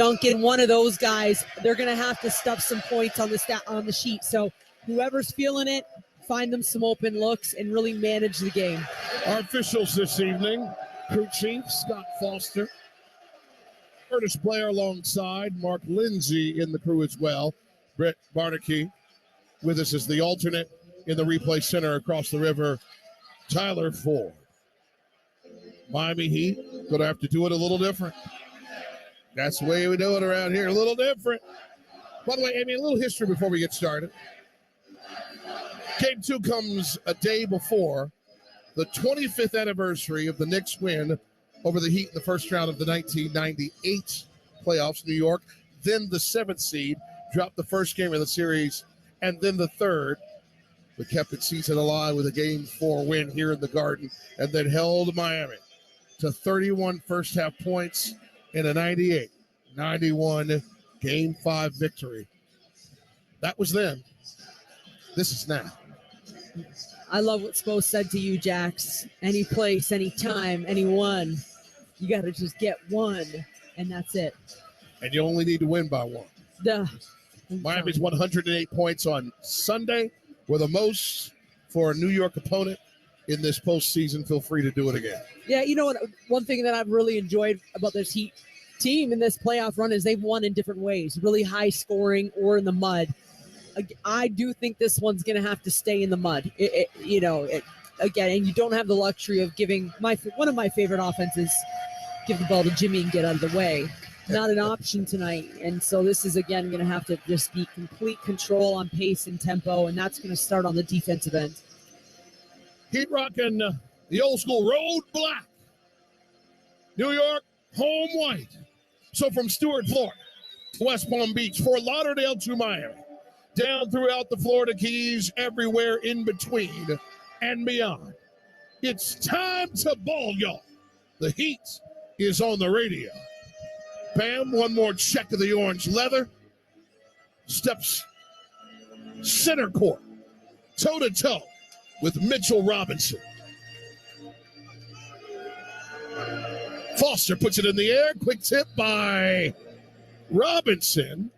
Duncan, one of those guys, they're going to have to stuff some points on the sheet. So whoever's feeling it, find them some open looks and really manage the game. Our officials this evening, crew chief Scott Foster, Curtis Blair alongside Mark Lindsay in the crew as well. Brett Barnaky with us as the alternate in the replay center across the river, Tyler Ford. Miami Heat going to have to do it a little different. That's the way we do it around here, a little different. By the way, a little history before we get started. Game 2 comes a day before the 25th anniversary of the Knicks win over the Heat in the first round of the 1998 playoffs, New York. Then the 7th seed dropped the first game of the series, and then the 3rd, but kept its season alive with a Game 4 win here in the Garden, and then held Miami to 31 first-half points in a 98-91 Game 5 victory. That was then. This is now. I love what Spo said to you, Jax. Any place, any time, anyone. You got to just get one, and that's it. And you only need to win by one. Miami's 108 points on Sunday were the most for a New York opponent in this postseason. Feel free to do it again. Yeah, you know what? One thing that I've really enjoyed about this Heat team in this playoff run is they've won in different ways, really high scoring or in the mud. I do think this one's going to have to stay in the mud. Again, and you don't have the luxury of giving one of my favorite offenses, give the ball to Jimmy and get out of the way. Not an option tonight. And so this is, again, going to have to just be complete control on pace and tempo, and that's going to start on the defensive end. Heat rocking the old school road black. New York, home white. So from Stuart, Florida, to West Palm Beach, Fort Lauderdale to Miami, down throughout the Florida Keys, everywhere in between and beyond. It's time to ball, y'all. The Heat is on the radio. Bam, one more check of the orange leather. Steps center court, toe-to-toe with Mitchell Robinson. Foster puts it in the air. Quick tip by Robinson.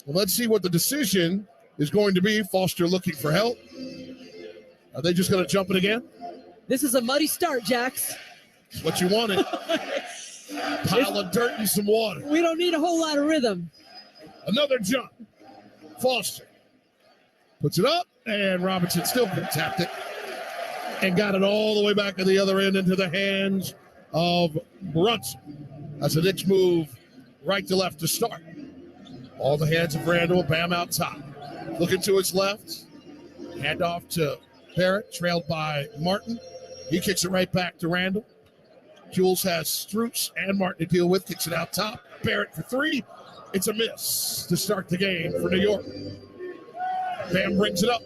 Well, let's see what the decision is going to be. Foster looking for help. Are they just going to jump it again? This is a muddy start, Jax. It's what you wanted. Pile of dirt and some water. We don't need a whole lot of rhythm. Another jump. Foster puts it up, and Robinson still tapped it and got it all the way back to the other end into the hands of Brunson. That's the Knicks move right to left to start. All the hands of Randall. Bam out top. Looking to his left. Hand off to Barrett, trailed by Martin. He kicks it right back to Randall. Jules has Strus and Martin to deal with. Kicks it out top. Barrett for three. It's a miss to start the game for New York. Bam brings it up.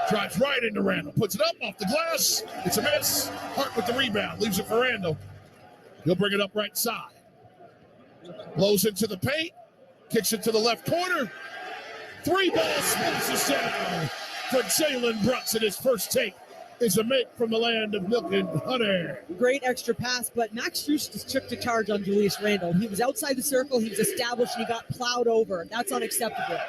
Drives right into Randall. Puts it up off the glass. It's a miss. Hart with the rebound. Leaves it for Randall. He'll bring it up right side. Blows into the paint. Kicks it to the left corner. Three ball smashes down for Jalen Brunson. His first take is a make from the land of milk and honey. Great extra pass, but Max Strus just took the charge on Julius Randle. He was outside the circle. He was established, and he got plowed over. That's unacceptable.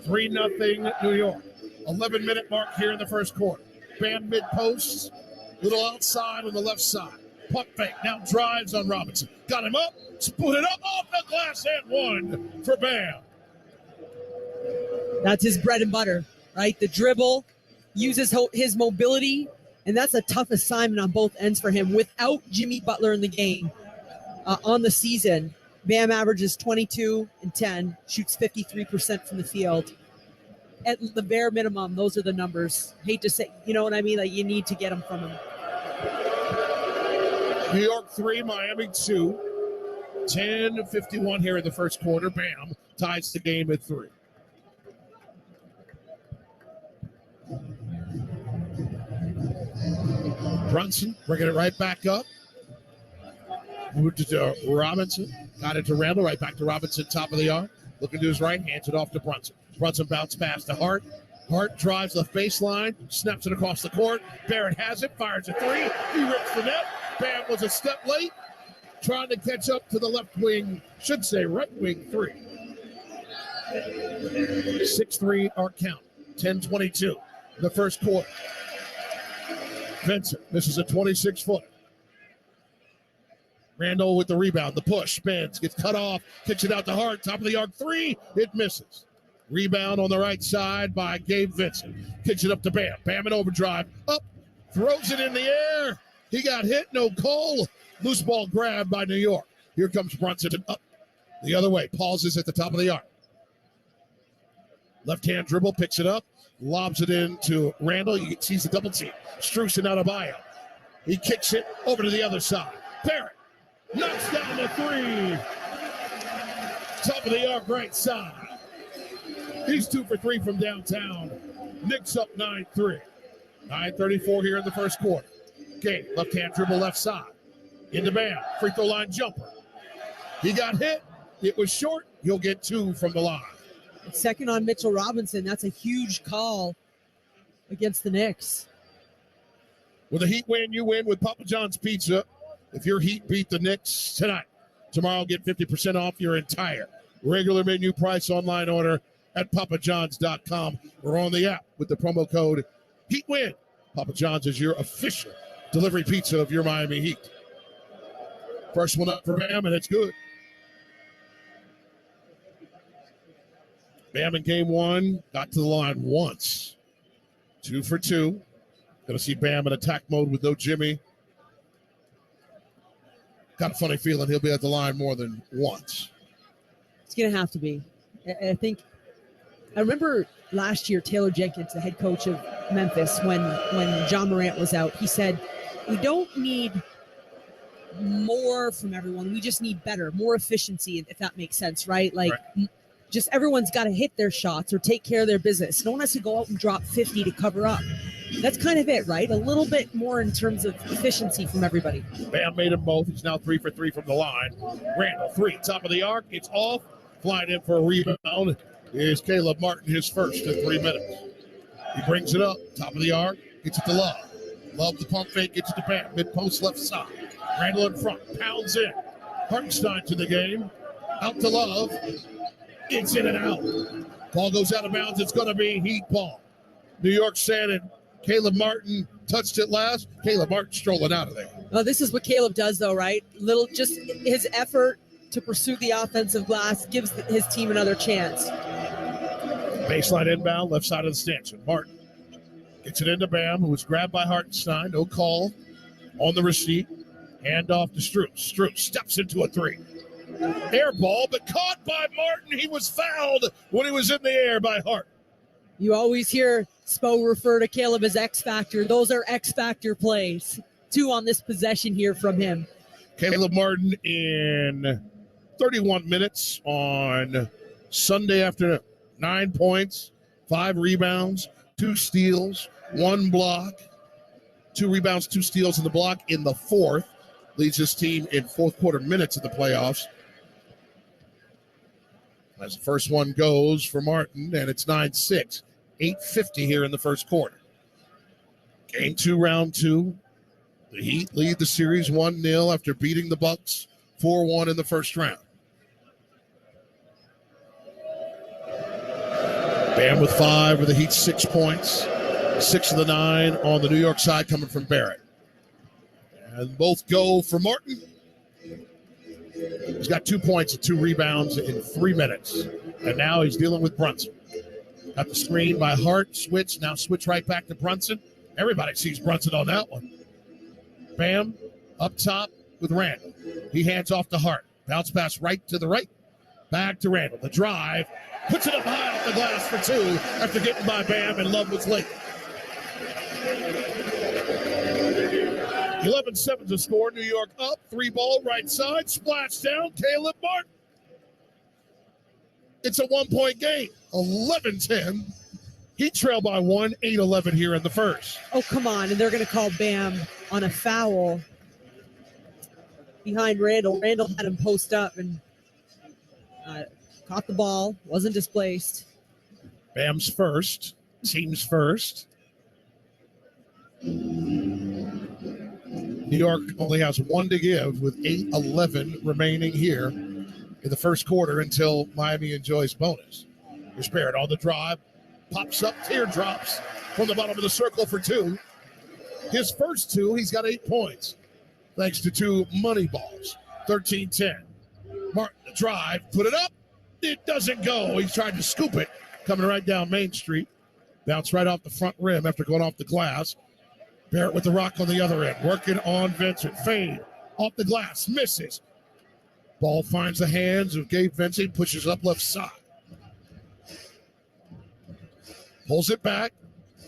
3-0 New York. 11-minute mark here in the first quarter. Bam mid-post. Little outside on the left side. Puck fake. Now drives on Robinson. Got him up. Put it up off the glass and one for Bam. That's his bread and butter, right? The dribble, uses his mobility, and that's a tough assignment on both ends for him. Without Jimmy Butler in the game on the season, Bam averages 22 and 10, shoots 53% from the field. At the bare minimum, those are the numbers. Hate to say, you know what I mean? Like, you need to get them from him. New York 3, Miami 2. 10:51 here in the first quarter. Bam ties the game at 3. Brunson bringing it right back up. Moved to Robinson. Got it to Randall. Right back to Robinson, top of the arc. Looking to his right. Hands it off to Brunson. Brunson bounce pass to Hart. Hart drives left baseline. Snaps it across the court. Barrett has it. Fires a three. He rips the net. Bam was a step late. trying to catch up to the left wing, should say right wing 3. 6-3 our count. 10-22 the first quarter. Vincent, this is a 26-footer. Randall with the rebound, the push, spins, gets cut off, kicks it out to Hart, top of the arc 3, it misses. Rebound on the right side by Gabe Vincent. Kicks it up to Bam. Bam in overdrive. Up. Throws it in the air. He got hit. No call. Loose ball grab by New York. Here comes Brunson. Up. The other way. Pauses at the top of the arc. Left-hand dribble. Picks it up. Lobs it into Randall. He sees the double team. Strus and Adebayo. He kicks it over to the other side. Barrett knocks down the 3. Top of the arc right side. He's 2 for 3 from downtown. Knicks up 9-3. 9:34 here in the first quarter. Gabe, left-hand dribble left side. Into Bam. Free throw line jumper. He got hit. It was short. He'll get 2 from the line. Second on Mitchell Robinson. That's a huge call against the Knicks. With a Heat win, you win with Papa John's Pizza. If your Heat beat the Knicks tonight, tomorrow get 50% off your entire regular menu price online order at papajohns.com or on the app with the promo code HEATWIN. Papa John's is your official delivery pizza of your Miami Heat. First one up for Bam, and it's good. Bam in game 1 got to the line once. 2 for 2. Going to see Bam in attack mode with no Jimmy. Got a funny feeling he'll be at the line more than once. It's going to have to be. I remember last year, Taylor Jenkins, the head coach of Memphis, when John Morant was out, he said, we don't need more from everyone. We just need better, more efficiency, if that makes sense, right? Like, just everyone's got to hit their shots or take care of their business. No one has to go out and drop 50 to cover up. That's kind of it, right? A little bit more in terms of efficiency from everybody. Bam made them both. He's now 3 for 3 from the line. Randall, 3, top of the arc. It's off. Flying in for a rebound is Caleb Martin, his first in 3 minutes. He brings it up, top of the arc, gets it to Love. Love the pump fake, gets it to Bam, mid-post left side. Randall in front, pounds in. Hartenstein to the game, out to Love. It's in and out. Ball goes out of bounds, it's going to be Heat ball. New York saying Caleb Martin touched it last. Caleb Martin strolling out of there. Oh, this is what Caleb does, though, right? Just his effort to pursue the offensive glass gives his team another chance. Baseline inbound, left side of the stanchion. Martin gets it into Bam, who was grabbed by Hartenstein. No call on the receipt. Hand off to Strus. Strus steps into a 3. Air ball, but caught by Martin. He was fouled when he was in the air by Hart. You always hear Spo refer to Caleb as X Factor. Those are X Factor plays. 2 on this possession here from him. Caleb Martin in 31 minutes on Sunday afternoon. 9 points, 5 rebounds, 2 steals, 1 block. 2 rebounds, 2 steals in the block in the fourth. Leads his team in fourth quarter minutes of the playoffs. As the first one goes for Martin, and it's 9-6. 8:50 here in the first quarter. Game 2, round 2. The Heat lead the series 1-0 after beating the Bucks 4-1 in the first round. Bam with 5 with the Heat 6 points. 6 of the 9 on the New York side coming from Barrett. And both go for Martin. He's got 2 points and 2 rebounds in 3 minutes. And now he's dealing with Brunson. Got the screen by Hart, switch, now switch right back to Brunson. Everybody sees Brunson on that one. Bam, up top with Randall. He hands off to Hart. Bounce pass right to the right. Back to Randall. The drive. Puts it up high off the glass for 2 after getting by Bam, and Love was late. 11-7 to score. New York up. 3 ball right side. Splash down. Caleb Martin. It's a 1-point game. 11-10. He trailed by 1, 8-11 here in the first. Oh, come on. And they're going to call Bam on a foul behind Randall. Randall had him post up and caught the ball. Wasn't displaced. Bam's first. Team's first. New York only has one to give with 8:11 remaining here in the first quarter until Miami enjoys bonus. Here's Barrett on the drive. Pops up, teardrops from the bottom of the circle for two. His first two, he's got 8 points, thanks to two money balls. 13-10. Martin, the drive, put it up. It doesn't go. He's trying to scoop it, coming right down Main Street. Bounce right off the front rim after going off the glass. Barrett with the rock on the other end, working on Vincent. Fade off the glass, misses. Ball finds the hands of Gabe Vincent, pushes up left side. Pulls it back,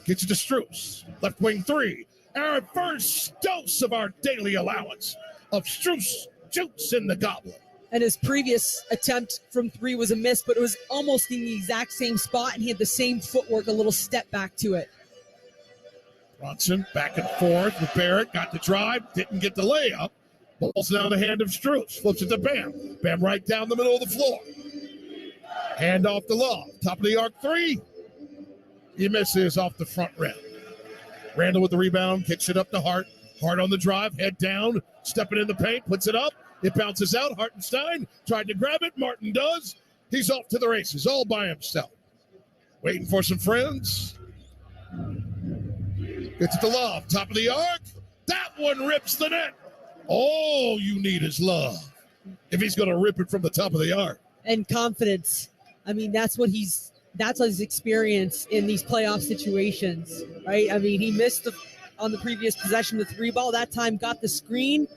gets it to Strus. Left wing three. Our first dose of our daily allowance of Strus juice in the goblet. And his previous attempt from three was a miss, but it was almost in the exact same spot, and he had the same footwork, a little step back to it. Bronson back and forth with Barrett, got the drive, didn't get the layup. Ball's now in the hand of Strus, flips it to Bam. Bam right down the middle of the floor. Hand off the Love, top of the arc three. He misses off the front rim. Randall with the rebound, kicks it up to Hart. Hart on the drive, head down, stepping in the paint, puts it up. It bounces out. Hartenstein tried to grab it. Martin does. He's off to the races all by himself. Waiting for some friends. Gets it to Love, top of the arc. That one rips the net. All you need is Love if he's going to rip it from the top of the arc. And confidence. I mean, that's his experience in these playoff situations, right? I mean, he missed on the previous possession the three ball. That time got the screen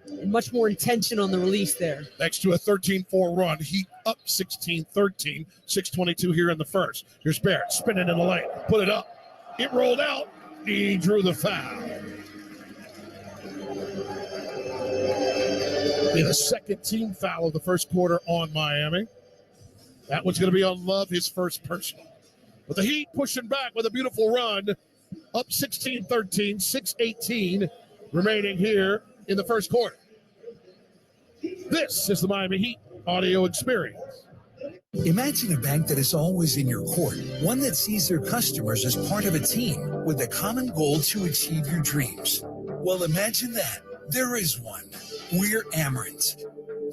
and much more intention on the release there. Thanks to a 13-4 run, Heat up 16-13, 6:22 here in the first. Here's Barrett spinning in the lane, put it up. It rolled out. He drew the foul. Be the second team foul of the first quarter on Miami. That one's going to be on Love, his first personal. But the Heat pushing back with a beautiful run, up 16-13, 6:18 remaining here in the first quarter. This is the Miami Heat audio experience. Imagine a bank that is always in your court, one that sees their customers as part of a team with a common goal to achieve your dreams. Well, imagine that. There is one. We're Amerant.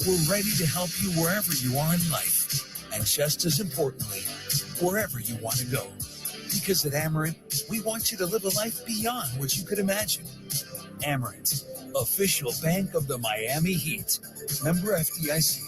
We're ready to help you wherever you are in life. And just as importantly, wherever you want to go. Because at Amerant, we want you to live a life beyond what you could imagine. Amerant, official bank of the Miami Heat. Member FDIC.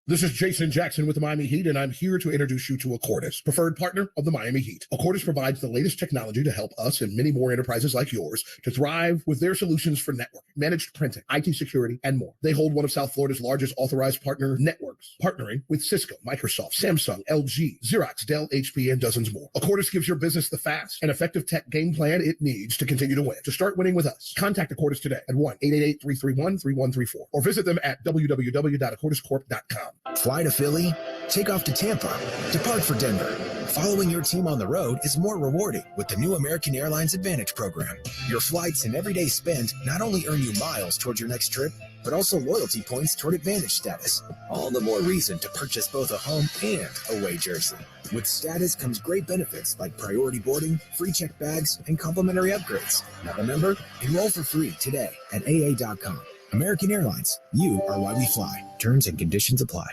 This is Jason Jackson with the Miami Heat, and I'm here to introduce you to Accordis, preferred partner of the Miami Heat. Accordis provides the latest technology to help us and many more enterprises like yours to thrive with their solutions for networking, managed printing, IT security, and more. They hold one of South Florida's largest authorized partner networks, partnering with Cisco, Microsoft, Samsung, LG, Xerox, Dell, HP, and dozens more. Accordis gives your business the fast and effective tech game plan it needs to continue to win. To start winning with us, contact Accordis today at 1-888-331-3134 or visit them at www.accordiscorp.com. Fly to Philly, take off to Tampa, depart for Denver. Following your team on the road is more rewarding with the new American Airlines Advantage program. Your flights and everyday spend not only earn you miles towards your next trip, but also loyalty points toward Advantage status. All the more reason to purchase both a home and away jersey. With status comes great benefits like priority boarding, free check bags, and complimentary upgrades. Not a member? Enroll for free today at AA.com. American Airlines, you are why we fly. Terms and conditions apply.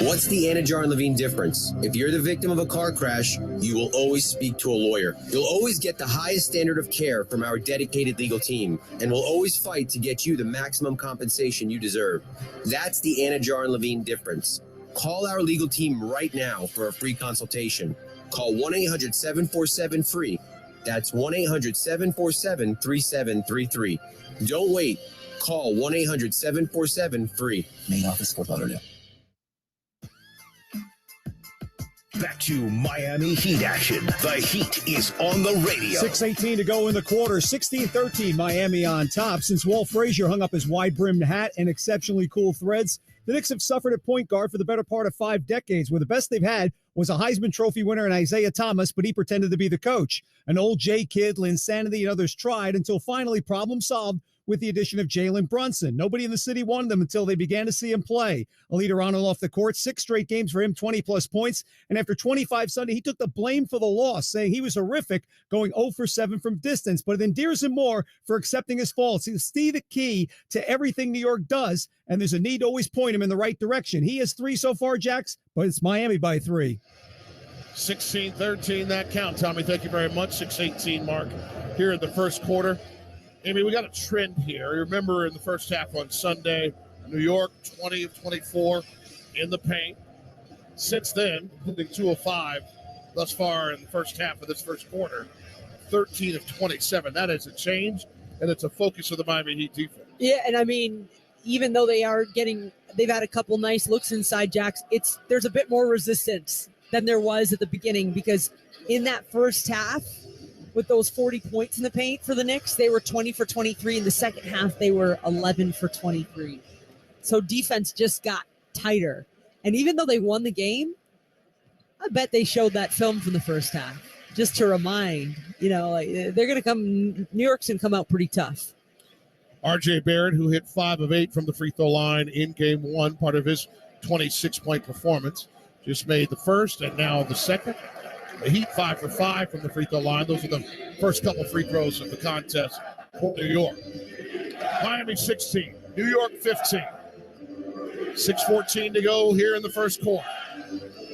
What's the Anajar and Levine difference? If you're the victim of a car crash, you will always speak to a lawyer. You'll always get the highest standard of care from our dedicated legal team, and we'll always fight to get you the maximum compensation you deserve. That's the Anajar and Levine difference. Call our legal team right now for a free consultation. Call 1-800-747-FREE. That's 1-800-747-3733. Don't wait. Call 1-800-747-FREE. Main office, Fort Lauderdale. Back to Miami Heat action. The Heat is on the radio. 6:18 to go in the quarter. 16-13, Miami on top. Since Walt Frazier hung up his wide-brimmed hat and exceptionally cool threads, the Knicks have suffered at point guard for the better part of 5 decades, where the best they've had was a Heisman Trophy winner in Isaiah Thomas, but he pretended to be the coach. An old J. Kidd, Linsanity, and others tried until finally problem solved with the addition of Jalen Brunson. Nobody in the city wanted him until they began to see him play. A leader on and off the court, 6 straight games for him, 20-plus points. And after 25 Sunday, he took the blame for the loss, saying he was horrific, going 0 for 7 from distance. But it endears him more for accepting his faults. He's the key to everything New York does, and there's a need to always point him in the right direction. He has 3 so far, Jax, but it's Miami by 3. 16-13, that count, Tommy. Thank you very much. 6:18 mark here in the first quarter. Amy, we got a trend here. Remember in the first half on Sunday, New York 20 of 24 in the paint. Since then, including 2 of 5 thus far in the first half of this first quarter, 13 of 27. That is a change, and it's a focus of the Miami Heat defense. Yeah, and I mean, even though they've had a couple nice looks inside, Jax, there's a bit more resistance than there was at the beginning, because in that first half, with those 40 points in the paint for the Knicks, they were 20 for 23. In the second half, they were 11 for 23. So defense just got tighter. And even though they won the game, I bet they showed that film from the first half just to remind, they're going to New York's going to come out pretty tough. R.J. Barrett, who hit 5 of 8 from the free throw line in game 1, part of his 26-point performance, just made the first and now the second. The Heat 5 for 5 from the free throw line. Those are the first couple free throws of the contest for New York. Miami 16, New York 15. 6:14 to go here in the first quarter.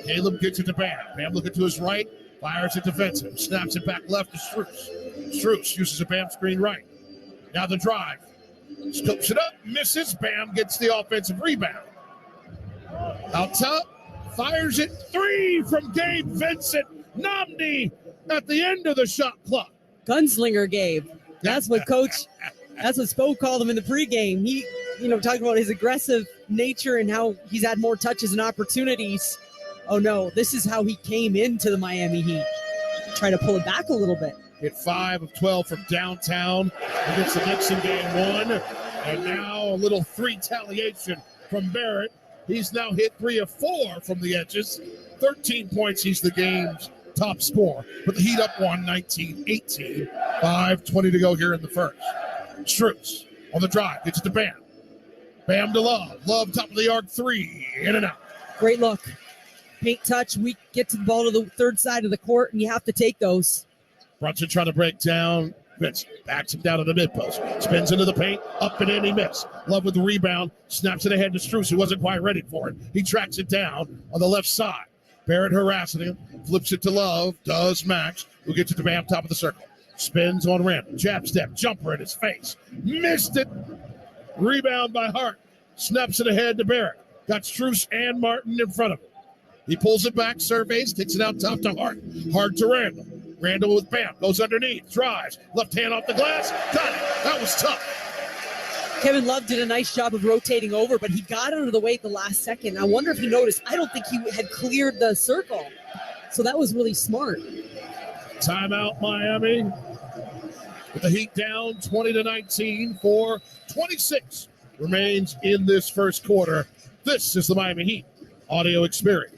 Caleb gets it to Bam. Bam looking to his right, fires it defensive, snaps it back left to Strus. Strus uses a Bam screen right. Now the drive. Scoops it up, misses. Bam gets the offensive rebound. Out top. Fires it 3 from Gabe Vincent. Namdi at the end of the shot clock. Gunslinger Gabe. That's what Spo called him in the pregame. He, talking about his aggressive nature and how he's had more touches and opportunities. Oh no, this is how he came into the Miami Heat. Try to pull it back a little bit. Hit 5 of 12 from downtown against the Knicks in game 1. And now a little 3 retaliation from Barrett. He's now hit 3 of 4 from the edges. 13 points. He's the game's top scorer. But the Heat up 1, 19-18. 5:20 to go here in the first. Strus on the drive. Gets it to Bam. Bam to Love. Love top of the arc 3. In and out. Great look. Paint touch. We get to the ball to the third side of the court, and you have to take those. Brunson trying to break down. Vince backs him down to the mid-post. Spins into the paint. Up and in. He missed. Love with the rebound. Snaps it ahead to Strus, who wasn't quite ready for it. He tracks it down on the left side. Barrett harassing him. Flips it to Love. Does Max, who gets it to Bam, top of the circle. Spins on Randall. Jab step. Jumper in his face. Missed it. Rebound by Hart. Snaps it ahead to Barrett. Got Strus and Martin in front of him. He pulls it back, surveys, kicks it out top to Hart. Hart to Randall. Randall with Bam. Goes underneath. Drives. Left hand off the glass. Got it. That was tough. Kevin Love did a nice job of rotating over, but he got out of the way at the last second. I wonder if he noticed. I don't think he had cleared the circle. So that was really smart. Timeout, Miami. With the Heat down 20-19 for 26 remains in this first quarter. This is the Miami Heat audio experience.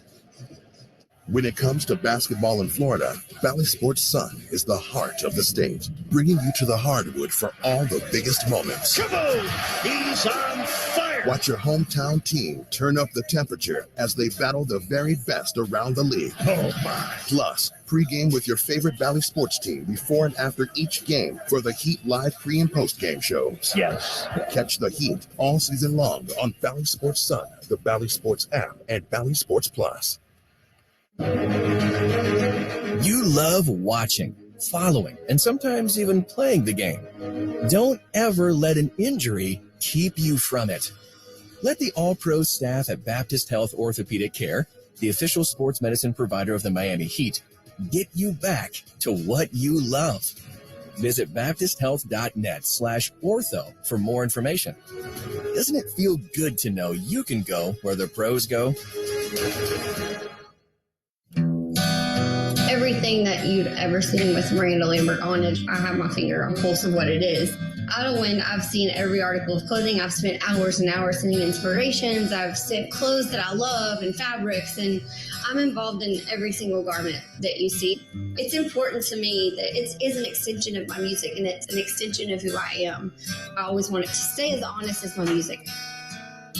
When it comes to basketball in Florida, Valley Sports Sun is the heart of the state, bringing you to the hardwood for all the biggest moments. Kaboom! He's on fire! Watch your hometown team turn up the temperature as they battle the very best around the league. Oh, my. Plus, pregame with your favorite Valley Sports team before and after each game for the Heat Live pre- and post-game shows. Yes. Catch the Heat all season long on Valley Sports Sun, the Valley Sports app, and Valley Sports Plus. You love watching, following, and sometimes even playing the game. Don't ever let an injury keep you from it. Let the all-pro staff at Baptist Health Orthopedic Care, the official sports medicine provider of the Miami Heat, get you back to what you love. Visit baptisthealth.net/ortho for more information. Doesn't it feel good to know you can go where the pros go? Everything that you'd ever seen with Miranda Lambert on it, I have my finger on the pulse of what it is. Out of Wind, I've seen every article of clothing. I've spent hours and hours sending inspirations. I've sent clothes that I love and fabrics, and I'm involved in every single garment that you see. It's important to me that it is an extension of my music, and it's an extension of who I am. I always want it to stay as honest as my music.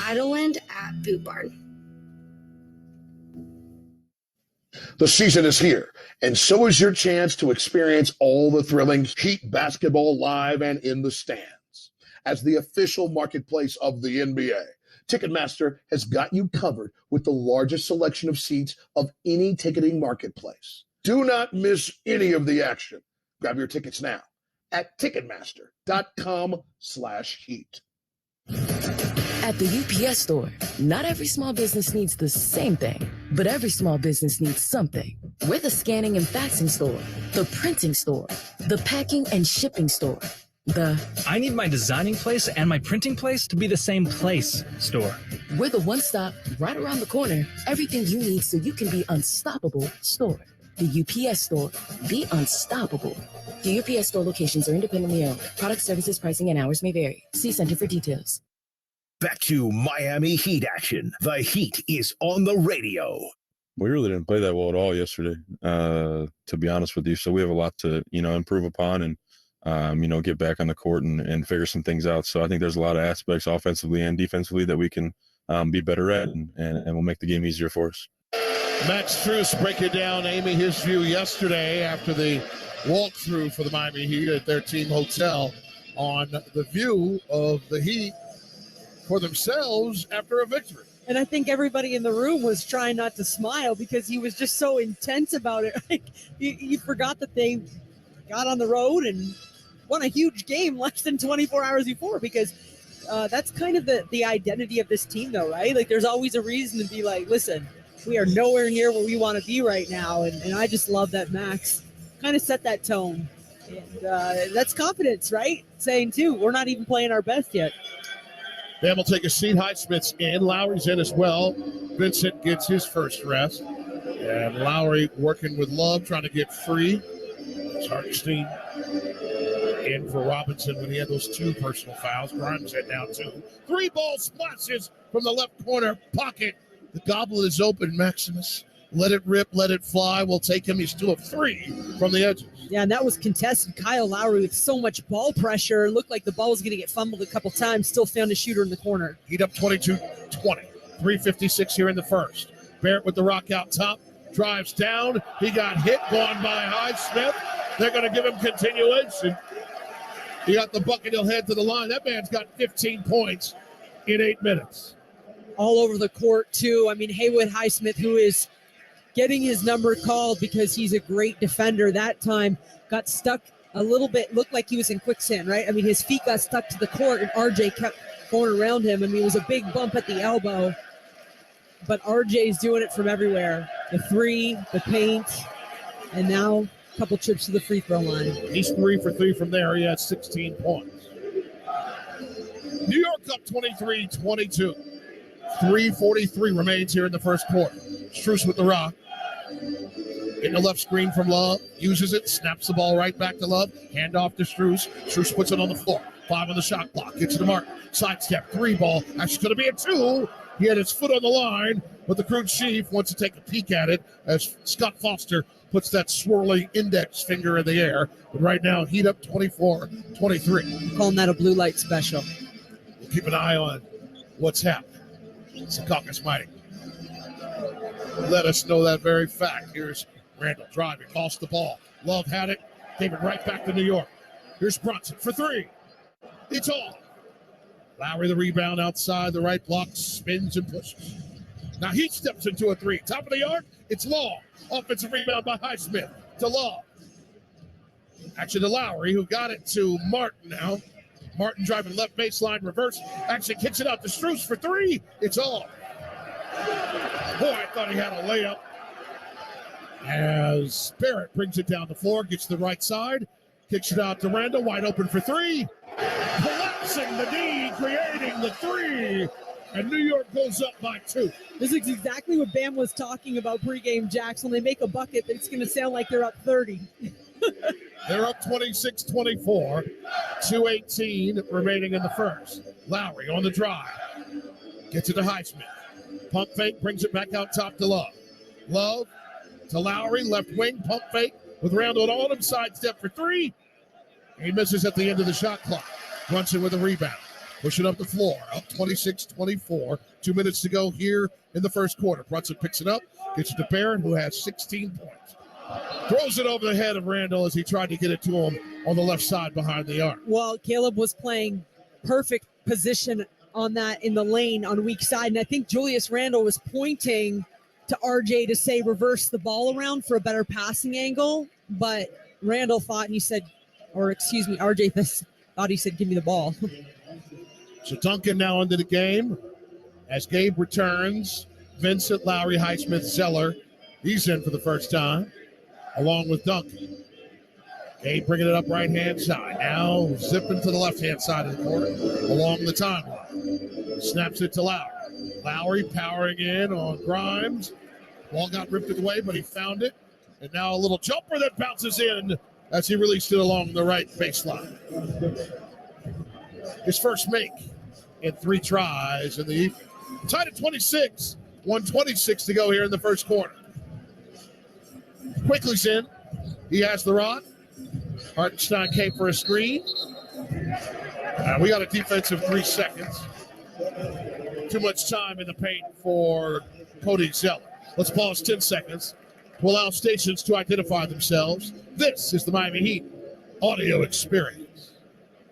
Idlewind at Boot Barn. The season is here, and so is your chance to experience all the thrilling Heat basketball live and in the stands. As the official marketplace of the NBA, Ticketmaster has got you covered with the largest selection of seats of any ticketing marketplace. Do not miss any of the action. Grab your tickets now at Ticketmaster.com/heat. At the UPS store, not every small business needs the same thing, but every small business needs something. We're the scanning and faxing store, the printing store, the packing and shipping store, I need my designing place and my printing place to be the same place store. We're the one-stop, right around the corner, everything you need so you can be unstoppable store. The UPS store, be unstoppable. The UPS store locations are independently owned. Product, services, pricing, and hours may vary. See Center for details. Back to Miami Heat action. The Heat is on the radio. We really didn't play that well at all yesterday, to be honest with you. So we have a lot to, improve upon and, get back on the court and figure some things out. So I think there's a lot of aspects offensively and defensively that we can be better at and we'll make the game easier for us. Max Strus breaking down, Amy, his view yesterday after the walkthrough for the Miami Heat at their team hotel on the view of the Heat for themselves after a victory. And I think everybody in the room was trying not to smile because he was just so intense about it. Like, you forgot that they got on the road and won a huge game less than 24 hours before, because that's kind of the identity of this team, though, right? Like, there's always a reason to be like, listen, we are nowhere near where we want to be right now. And I just love that Max kind of set that tone. And that's confidence, right? Saying, too, we're not even playing our best yet. Bam will take a seat. Highsmith's in. Lowry's in as well. Vincent gets his first rest. And Lowry working with Love, trying to get free. Hartenstein in for Robinson when he had those two personal fouls. Grimes had now two. 3 ball splashes from the left corner pocket. The goblet is open, Maximus. Let it rip, let it fly. We'll take him. He's 2 of 3 from the edges. Yeah, and that was contested. Kyle Lowry with so much ball pressure. Looked like the ball was going to get fumbled a couple times. Still found a shooter in the corner. Heat up 22-20. 3:56 here in the first. Barrett with the rock out top. Drives down. He got hit. Gone by Highsmith. They're going to give him continuation. He got the bucket. He'll head to the line. That man's got 15 points in 8 minutes. All over the court, too. I mean, Haywood Highsmith, who is getting his number called because he's a great defender, that time got stuck a little bit, looked like he was in quicksand, right? I mean, his feet got stuck to the court and RJ kept going around him. I mean, it was a big bump at the elbow, but RJ's doing it from everywhere. The three, the paint, and now a couple trips to the free throw line. He's 3 for 3 from there. He had 16 points. New York up 23-22. 3:43 remains here in the first quarter. Strus with the rock. In the left screen from Love. Uses it. Snaps the ball right back to Love. Hand off to Strus. Strus puts it on the floor. 5 on the shot clock. Gets to the mark. Sidestep. 3 ball. That's going to be a 2. He had his foot on the line, but the crew chief wants to take a peek at it as Scott Foster puts that swirling index finger in the air. But right now, Heat up 24-23. Calling that a blue light special. We'll keep an eye on what's happening. Secaucus Mighty. Let us know that very fact. Here's Randall driving, lost the ball. Love had it, gave it right back to New York. Here's Brunson for 3. It's all. Lowry the rebound outside, the right block, spins and pushes. Now he steps into a 3. Top of the arc, it's Long. Offensive rebound by Highsmith to Love. Actually to Lowry, who got it to Martin now. Martin driving left baseline, reverse. Actually kicks it out to Strus for 3. It's all. Boy, I thought he had a layup. As Barrett brings it down the floor, gets to the right side, kicks it out to Randall, wide open for 3. Collapsing the D, creating the 3. And New York goes up by 2. This is exactly what Bam was talking about pregame, Jax. When they make a bucket, it's going to sound like they're up 30. They're up 26-24, 2:18 remaining in the first. Lowry on the drive. Gets it to Highsmith. Pump fake, brings it back out top to Love. Love to Lowry, left wing, pump fake with Randall on him, sidestep for three. He misses at the end of the shot clock. Brunson with a rebound. Push it up the floor, up 26-24. 2 minutes to go here in the first quarter. Brunson picks it up, gets it to Barrett, who has 16 points. Throws it over the head of Randall as he tried to get it to him on the left side behind the arc. Well, Caleb was playing perfect position on that in the lane on weak side, and I think Julius Randall was pointing to RJ to say reverse the ball around for a better passing angle, but Randall thought he said, RJ thought he said, give me the ball. So Duncan now into the game as Gabe returns. Vincent, Lowry, Highsmith, Zeller. He's in for the first time, along with Duncan. Gabe bringing it up right-hand side. Now zipping to the left-hand side of the court along the timeline. Snaps it to Lowry. Lowry powering in on Grimes. Ball got ripped away, but he found it. And now a little jumper that bounces in as he released it along the right baseline. His first make in 3 tries in the evening. Tied at 26. 1:26 to go here in the first quarter. Quickly's in. He has the rod. Hartenstein came for a screen. We got a defensive 3 seconds. Too much time in the paint for Cody Zeller. Let's pause 10 seconds to allow stations to identify themselves. This is the Miami Heat audio experience.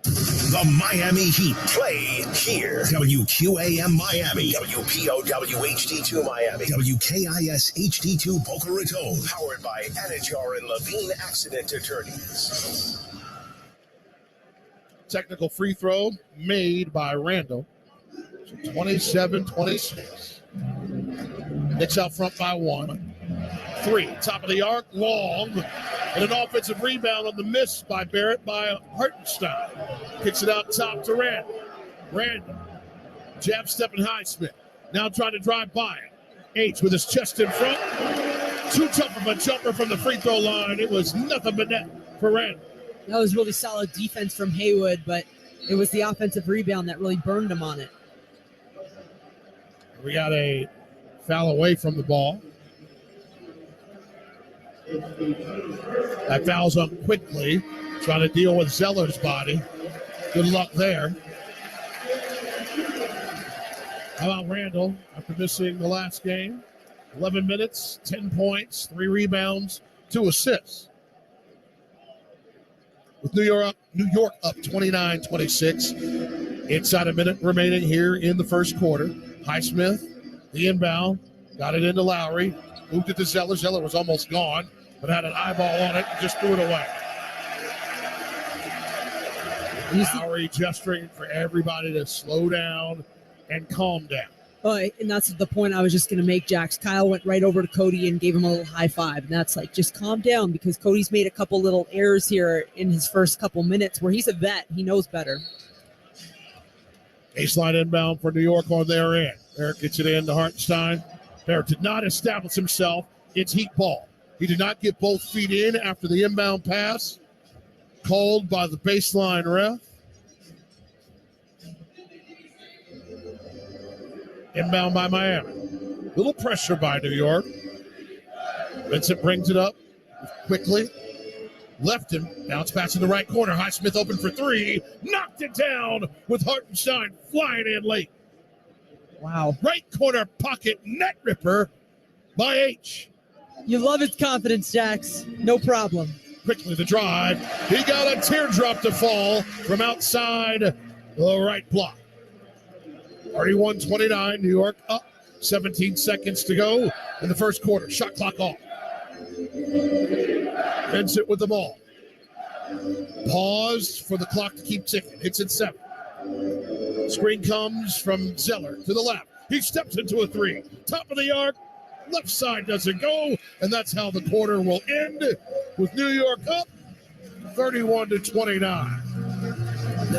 The Miami Heat play here. WQAM Miami, WPOW HD2 Miami, WKIS HD2 Boca Raton. Powered by Anajar and Levine Accident Attorneys. Technical free throw made by Randall. 27-26. Knicks out front by 1. 3, top of the arc, long. And an offensive rebound on the miss by Barrett by Hartenstein. Kicks it out top to Randall. Randall. Jab stepping Highsmith. Now trying to drive by it. H with his chest in front. Too tough of a jumper from the free throw line. It was nothing but net for Randall. That was really solid defense from Haywood, but it was the offensive rebound that really burned him on it. We got a foul away from the ball. That foul's up quickly, trying to deal with Zeller's body. Good luck there. How about Randall after missing the last game? 11 minutes, 10 points, 3 rebounds, 2 assists. With New York up 29-26. Inside a minute remaining here in the first quarter. Highsmith, the inbound, got it into Lowry. Moved it to Zeller. Zeller was almost gone, but had an eyeball on it and just threw it away. Lowry gesturing for everybody to slow down and calm down. And that's the point I was just going to make, Jax. Kyle went right over to Cody and gave him a little high five. And that's like, just calm down, because Cody's made a couple little errors here in his first couple minutes where he's a vet. He knows better. Baseline inbound for New York on their end. Barrett gets it in to Hartenstein. Barrett did not establish himself. It's Heat ball. He did not get both feet in after the inbound pass. Called by the baseline ref. Inbound by Miami. Little pressure by New York. Vincent brings it up quickly. Left him. Now it's pass in the right corner. Highsmith open for 3. Knocked it down with Hartenstein flying in late. Wow. Right corner pocket net ripper by H. You love his confidence, Jax. No problem. Quickly the drive. He got a teardrop to fall from outside the right block. 31-29, New York up. 17 seconds to go in the first quarter. Shot clock off. Vincent with the ball. Paused for the clock to keep ticking. Hits at 7. Screen comes from Zeller to the left. He steps into a 3. Top of the arc. Left side doesn't go. And that's how the quarter will end with New York up 31-29.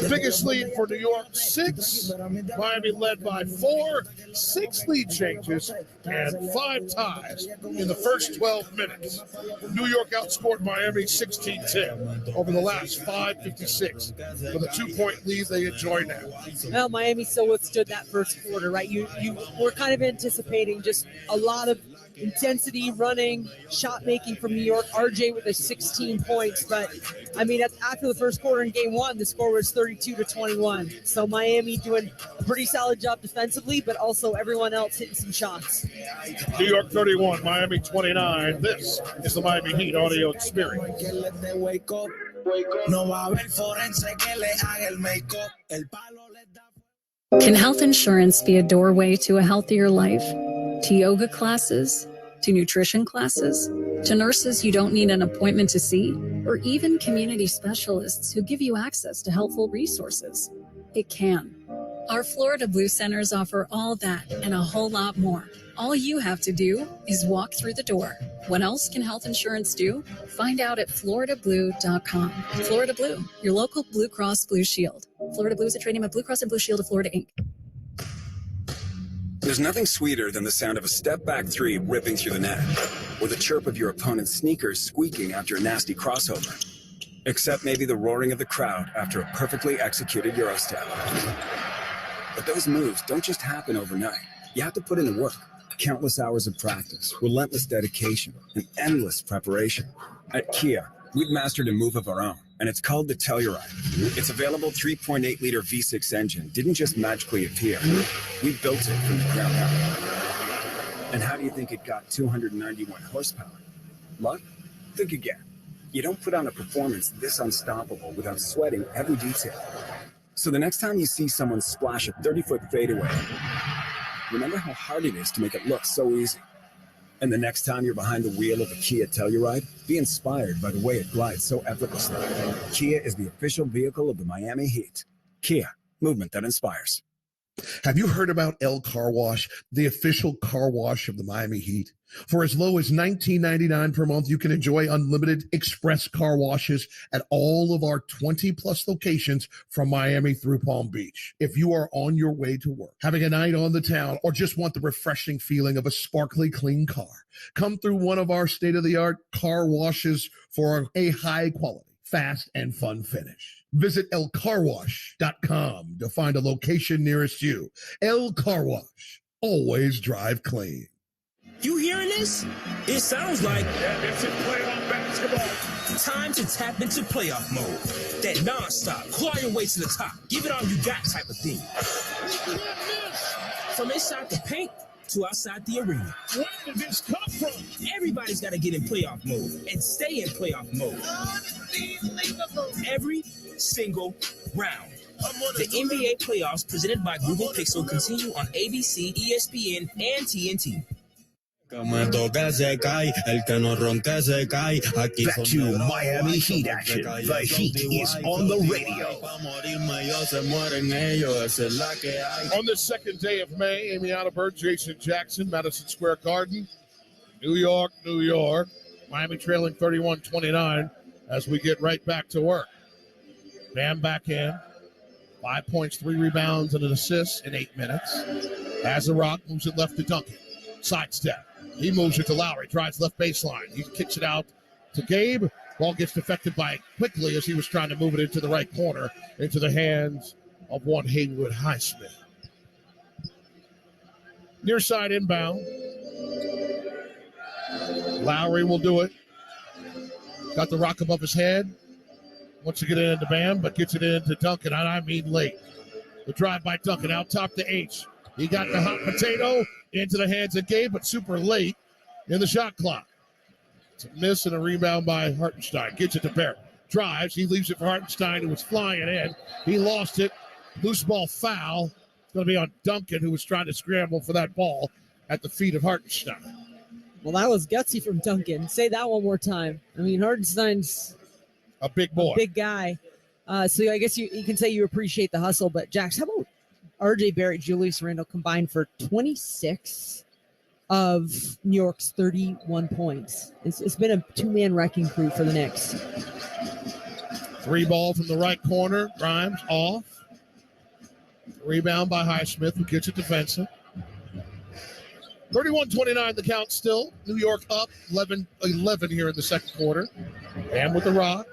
Biggest lead for New York, 6. Miami led by 4. 6 lead changes and 5 ties in the first 12 minutes. New York outscored Miami 16-10 over the last 5:56 with a 2-point lead they enjoy now. Well, Miami still withstood that first quarter, right? You were kind of anticipating just a lot of intensity, running, shot making from New York. RJ with his 16 points, but I mean, after the first quarter in game 1, the score was 32-21. So Miami doing a pretty solid job defensively, but also everyone else hitting some shots. New York 31, Miami 29. This is the Miami Heat audio experience. Can health insurance be a doorway to a healthier life? To yoga classes? To nutrition classes? To nurses you don't need an appointment to see? Or even community specialists who give you access to helpful resources? It can. Our Florida Blue Centers offer all that and a whole lot more. All you have to do is walk through the door. What else can health insurance do? Find out at floridablue.com. Florida Blue, your local Blue Cross Blue Shield. Florida Blue is a trade name of Blue Cross and Blue Shield of Florida, Inc. There's nothing sweeter than the sound of a step-back three ripping through the net, or the chirp of your opponent's sneakers squeaking after a nasty crossover. Except maybe the roaring of the crowd after a perfectly executed Eurostep. But those moves don't just happen overnight. You have to put in the work. Countless hours of practice, relentless dedication, and endless preparation. At Kia, we've mastered a move of our own, and it's called the Telluride. Its available 3.8-liter V6 engine didn't just magically appear. We built it from the ground up. And how do you think it got 291 horsepower? Luck? Think again. You don't put on a performance this unstoppable without sweating every detail. So the next time you see someone splash a 30-foot fadeaway, remember how hard it is to make it look so easy. And the next time you're behind the wheel of a Kia Telluride, be inspired by the way it glides so effortlessly. Kia is the official vehicle of the Miami Heat. Kia, movement that inspires. Have you heard about El Car Wash, the official car wash of the Miami Heat? For as low as $19.99 per month, you can enjoy unlimited express car washes at all of our 20-plus locations from Miami through Palm Beach. If you are on your way to work, having a night on the town, or just want the refreshing feeling of a sparkly clean car, come through one of our state-of-the-art car washes for a high-quality, fast, and fun finish. Visit elcarwash.com to find a location nearest you. El Car Wash. Always drive clean. You hearing this? It sounds like it's in playoff basketball. Time to tap into playoff mode. That non-stop, claw your way to the top, give it all you got type of thing. From inside the paint to outside the arena. Where did this come from? Everybody's got to get in playoff mode and stay in playoff mode. Every single round. The NBA playoffs presented by Google Pixel continue on ABC, ESPN, and TNT. Back to Miami Heat action. The Heat is on the radio. On the second day of May, Amy Adelberg, Jason Jackson, Madison Square Garden, New York, New York. Miami trailing 31-29 as we get right back to work. Bam back in. 5 points, 3 rebounds, and an assist in 8 minutes. Azarok moves it left to Duncan. Sidestep. He moves it to Lowry, drives left baseline. He kicks it out to Gabe. Ball gets deflected by quickly as he was trying to move it into the right corner, into the hands of one Haywood Highsmith. Near side inbound. Lowry will do it. Got the rock above his head. Wants to get it into Bam, but gets it into Duncan, and I mean late. The drive by Duncan out top to H. He got the hot potato into the hands of Gabe, but super late in the shot clock. It's a miss and a rebound by Hartenstein. Gets it to Barrett. Drives. He leaves it for Hartenstein, who was flying in. He lost it. Loose ball foul. It's going to be on Duncan, who was trying to scramble for that ball at the feet of Hartenstein. Well, that was gutsy from Duncan. Say that one more time. I mean, Hartenstein's a big boy. A big guy. So I guess you can say you appreciate the hustle. But, Jax, how about RJ Barrett, Julius Randle combined for 26 of New York's 31 points? It's been a two-man wrecking crew for the Knicks. Three ball from the right corner. Grimes off. Rebound by Highsmith, who gets it defensive. 31-29 the count still. New York up 11 here in the second quarter. Bam with the rock.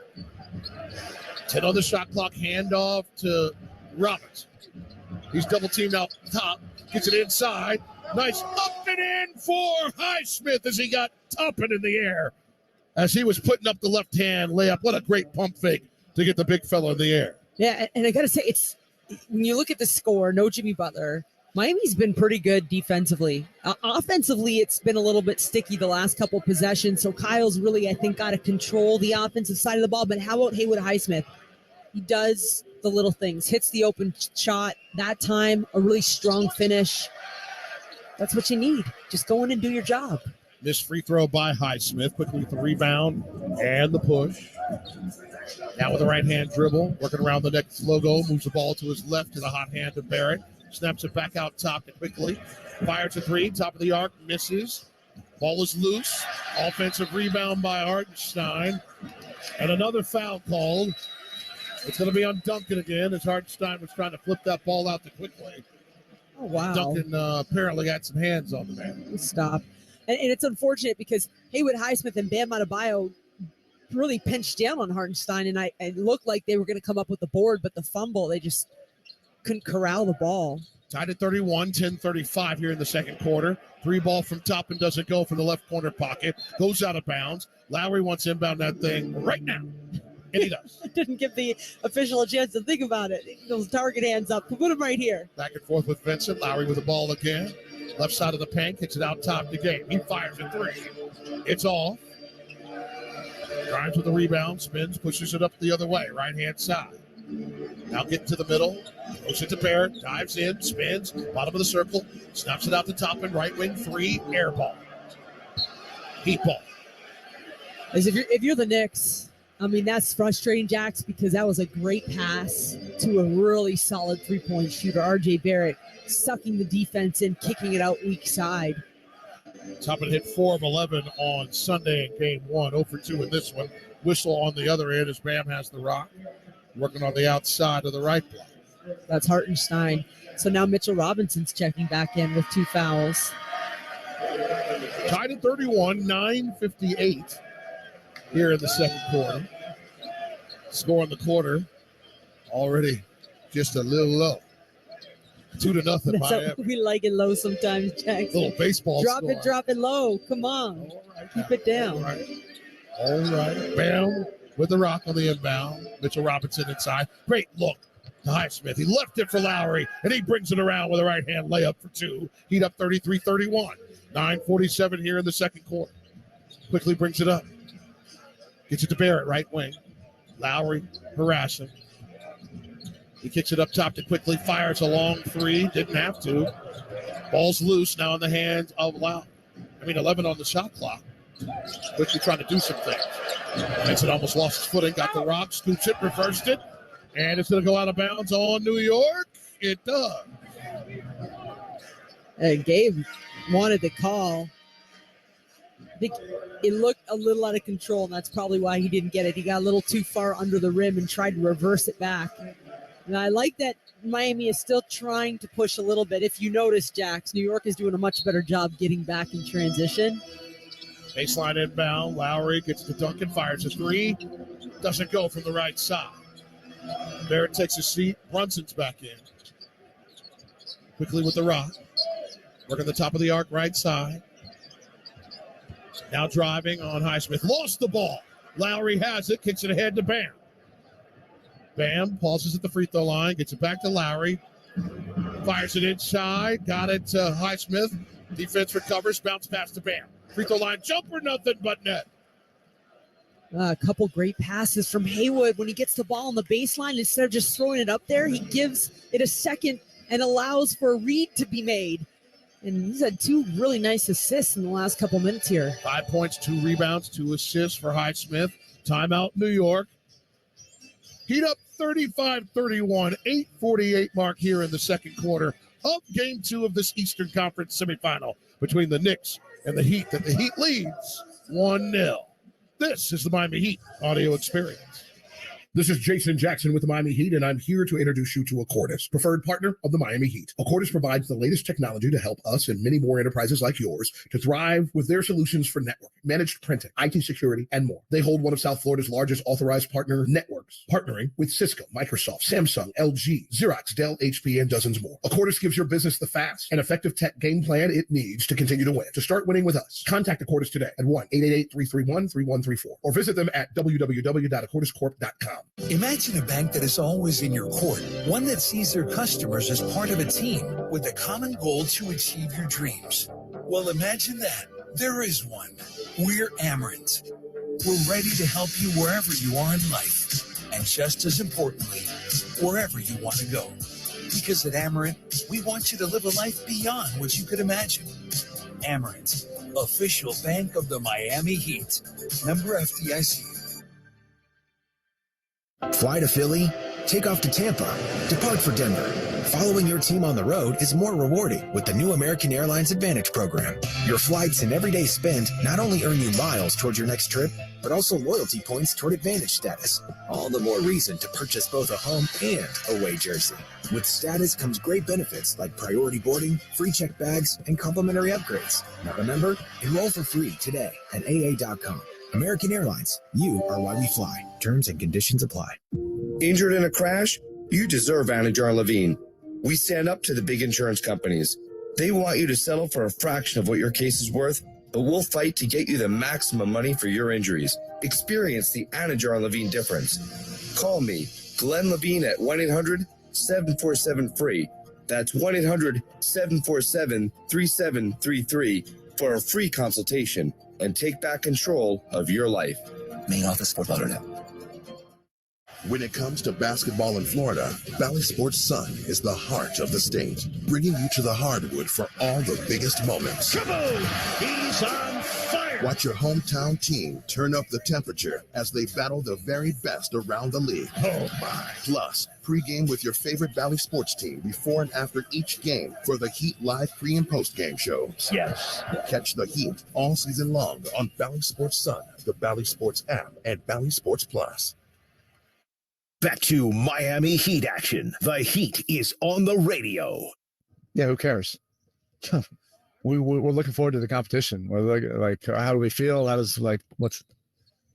10 on the shot clock. Handoff to Roberts. He's double teamed out top. Gets it inside. Nice up and in for Highsmith as he got Toppin in the air. As he was putting up the left hand layup. What a great pump fake to get the big fella in the air. Yeah, and I got to say, it's when you look at the score, no Jimmy Butler. Miami's been pretty good defensively. Offensively, it's been a little bit sticky the last couple possessions. So Kyle's really, I think, got to control the offensive side of the ball. But how about Haywood Highsmith? He does the little things, hits the open shot. That time, a really strong finish. That's what you need. Just go in and do your job. Missed free throw by Highsmith. Quickly with the rebound and the push. Now with the right-hand dribble. Working around the next logo. Moves the ball to his left to the hot hand of Barrett. Snaps it back out top and quickly. Fires a three. Top of the arc. Misses. Ball is loose. Offensive rebound by Hartenstein. And another foul called. It's going to be on Duncan again as Hartenstein was trying to flip that ball out too quickly. Oh, wow. Duncan apparently got some hands on the man. Stop. And it's unfortunate because Haywood Highsmith and Bam Adebayo really pinched down on Hartenstein, and it looked like they were going to come up with the board, but the fumble, they just couldn't corral the ball. Tied at 31, 10:35 here in the second quarter. Three ball from Toppin doesn't go from the left corner pocket. Goes out of bounds. Lowry wants to inbound that thing right now. And he does. Didn't give the official a chance to think about it. Those target hands up. Put him right here. Back and forth with Vincent. Lowry with the ball again. Left side of the paint. Hits it out top the game. He fires a three. It's off. Grimes with the rebound. Spins. Pushes it up the other way. Right-hand side. Now get to the middle. Goes it to Barrett. Dives in. Spins. Bottom of the circle. Snaps it out the top and right wing. Three. Air ball. Heat ball. As if you're the Knicks, I mean, that's frustrating, Jax, because that was a great pass to a really solid three-point shooter, R.J. Barrett, sucking the defense in, kicking it out weak side. Toppin hit 4 of 11 on Sunday in game 1. 0 for 2 in this one. Whistle on the other end as Bam has the rock. Working on the outside of the right block. That's Hartenstein. So now Mitchell Robinson's checking back in with 2 fouls. Tied at 31, 9:58 here in the second quarter. Score in the quarter already just a little low. 2-0 Miami. We like it low sometimes, Jax. Little baseball score. Drop it low. Come on. Keep it down. All right. Bam with the rock on the inbound. Mitchell Robinson inside. Great look to Highsmith. He left it for Lowry, and he brings it around with a right-hand layup for 2. Heat up 33-31. 9:47 here in the second quarter. Quickly brings it up. Gets it to Barrett, right wing. Lowry harassing. He kicks it up top to quickly. Fires a long three. Didn't have to. Ball's loose now in the hands of 11 on the shot clock. Quickly trying to do some things. Vincent almost lost his footing. Got the rock. Scoops it. Reversed it. And it's going to go out of bounds on New York. It does. Gabe wanted the call. I think it looked a little out of control, and that's probably why he didn't get it. He got a little too far under the rim and tried to reverse it back. And I like that Miami is still trying to push a little bit. If you notice, Jax, New York is doing a much better job getting back in transition. Baseline inbound. Lowry gets to Duncan, fires a three. Doesn't go from the right side. Barrett takes a seat. Brunson's back in. Quickly with the rock. Working the top of the arc, right side. Now driving on Highsmith. Lost the ball. Lowry has it. Kicks it ahead to Bam. Bam pauses at the free throw line. Gets it back to Lowry. Fires it inside. Got it to Highsmith. Defense recovers. Bounce pass to Bam. Free throw line jumper. Nothing but net. A couple great passes from Haywood. When he gets the ball on the baseline, instead of just throwing it up there, he gives it a second and allows for a read to be made. And he's had 2 really nice assists in the last couple minutes here. 5 points, 2 rebounds, 2 assists for Highsmith. Timeout, New York. Heat up 35-31, 8:48 mark here in the second quarter of Game 2 of this Eastern Conference semifinal between the Knicks and the Heat. That the Heat leads 1-0. This is the Miami Heat audio experience. This is Jason Jackson with the Miami Heat, and I'm here to introduce you to Accordis, preferred partner of the Miami Heat. Accordis provides the latest technology to help us and many more enterprises like yours to thrive with their solutions for network, managed printing, IT security, and more. They hold one of South Florida's largest authorized partner networks, partnering with Cisco, Microsoft, Samsung, LG, Xerox, Dell, HP, and dozens more. Accordis gives your business the fast and effective tech game plan it needs to continue to win. To start winning with us, contact Accordis today at 1-888-331-3134 or visit them at www.accordiscorp.com. Imagine a bank that is always in your court, one that sees their customers as part of a team with a common goal to achieve your dreams. Well, imagine that. There is one. We're Amerant. We're ready to help you wherever you are in life, and just as importantly, wherever you want to go. Because at Amerant, we want you to live a life beyond what you could imagine. Amerant, official bank of the Miami Heat. Member FDIC. Fly to Philly, take off to Tampa, depart for Denver. Following your team on the road is more rewarding with the new American Airlines Advantage program. Your flights and everyday spend not only earn you miles towards your next trip, but also loyalty points toward Advantage status. All the more reason to purchase both a home and away jersey. With status comes great benefits like priority boarding, free checked bags, and complimentary upgrades. Now remember, enroll for free today at aa.com. American Airlines, you are why we fly. Terms and conditions apply. Injured in a crash? You deserve Anajar Levine. We stand up to the big insurance companies. They want you to settle for a fraction of what your case is worth, but we'll fight to get you the maximum money for your injuries. Experience the Anajar Levine difference. Call me, Glenn Levine, at 1-800-747-FREE. That's 1-800-747-3733 for a free consultation and take back control of your life. Main office, Fort Lauderdale. When it comes to basketball in Florida, Valley Sports Sun is the heart of the state, bringing you to the hardwood for all the biggest moments. He's on fire! Watch your hometown team turn up the temperature as they battle the very best around the league. Oh my! Plus, pregame with your favorite Valley sports team before and after each game for the Heat Live pre- and post-game shows. Yes! Catch the Heat all season long on Valley Sports Sun, the Valley Sports app, and Valley Sports Plus. Back to Miami Heat action. The Heat is on the radio. Yeah, who cares? We're looking forward to the competition. We're like, how do we feel? How does, what's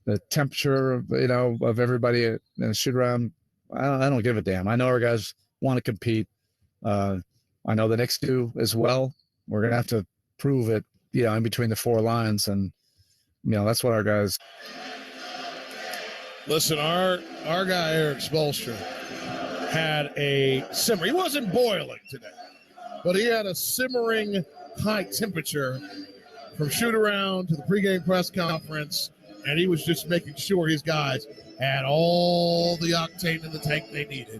the temperature, of everybody in a shoot around? I don't give a damn. I know our guys want to compete. I know the Knicks do as well. We're going to have to prove it, in between the four lines. And, that's what our guys. Listen, our guy Eric Spoelstra had a simmer. He wasn't boiling today, but he had a simmering high temperature from shoot around to the pregame press conference, and he was just making sure his guys had all the octane in the tank they needed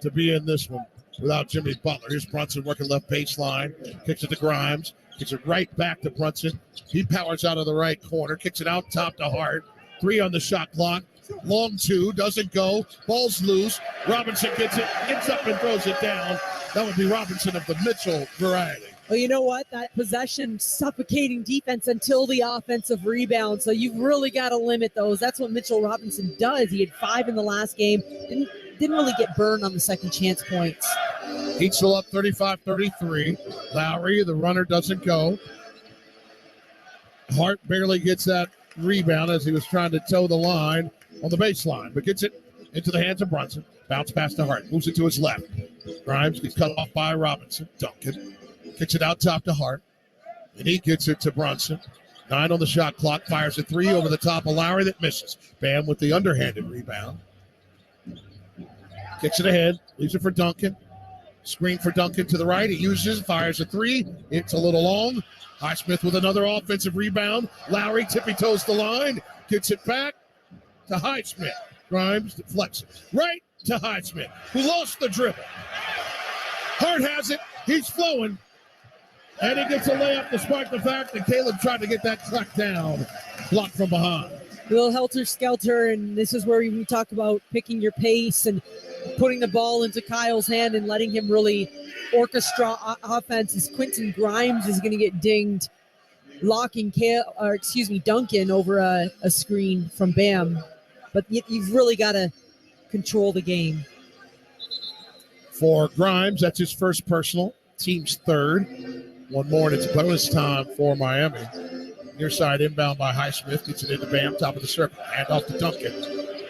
to be in this one without Jimmy Butler. Here's Brunson working left baseline, kicks it to Grimes, kicks it right back to Brunson. He powers out of the right corner, kicks it out top to Hart. 3 on the shot clock. Long 2, doesn't go. Ball's loose. Robinson gets up and throws it down. That would be Robinson of the Mitchell variety. Well, you know what? That possession suffocating defense until the offensive rebound. So you've really got to limit those. That's what Mitchell Robinson does. He had 5 in the last game. Didn't really get burned on the second chance points. Heat still up 35-33. Lowry, the runner, doesn't go. Hart barely gets that rebound as he was trying to toe the line on the baseline, but gets it into the hands of Brunson. Bounce pass to Hart. Moves it to his left. Grimes gets cut off by Robinson. Duncan kicks it out top to Hart. And he gets it to Brunson. 9 on the shot clock. Fires a 3 over the top of Lowry that misses. Bam with the underhanded rebound. Kicks it ahead. Leaves it for Duncan. Screen for Duncan to the right. He uses, fires a 3. It's a little long. Highsmith with another offensive rebound. Lowry tippy-toes the line. Gets it back to Highsmith. Grimes deflects right to Highsmith, who lost the dribble. Hart has it. He's flowing. And he gets a layup despite the fact that Caleb tried to get that track down. Blocked from behind. A little helter-skelter, and this is where we talk about picking your pace and putting the ball into Kyle's hand and letting him really orchestra offense. As Quentin Grimes is going to get dinged, locking Duncan over a screen from Bam. But you've really got to control the game. For Grimes, that's his first personal. Team's third. One more, and it's bonus time for Miami. Near side inbound by Highsmith. Gets it into Bam, top of the circle. Hand off to Duncan.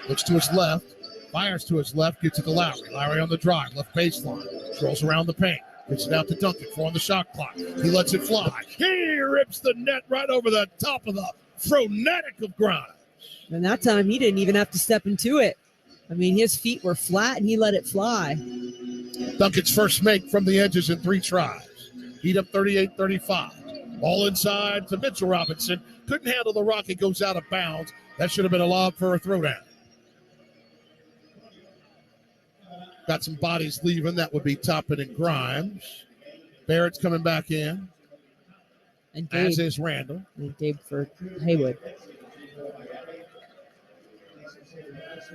Looks to his left. Fires to his left. Gets it to Lowry. Lowry on the drive. Left baseline. Rolls around the paint. Gets it out to Duncan. 4 on the shot clock. He lets it fly. He rips the net right over the top of the phronetic of Grimes. And that time, he didn't even have to step into it. I mean, his feet were flat, and he let it fly. Duncan's first make from the edges in 3 tries. Heat up 38-35. Ball inside to Mitchell Robinson. Couldn't handle the rock. It goes out of bounds. That should have been a lob for a throwdown. Got some bodies leaving. That would be Toppin and Grimes. Barrett's coming back in. And Gabe, as is Randall. And Gabe for Haywood.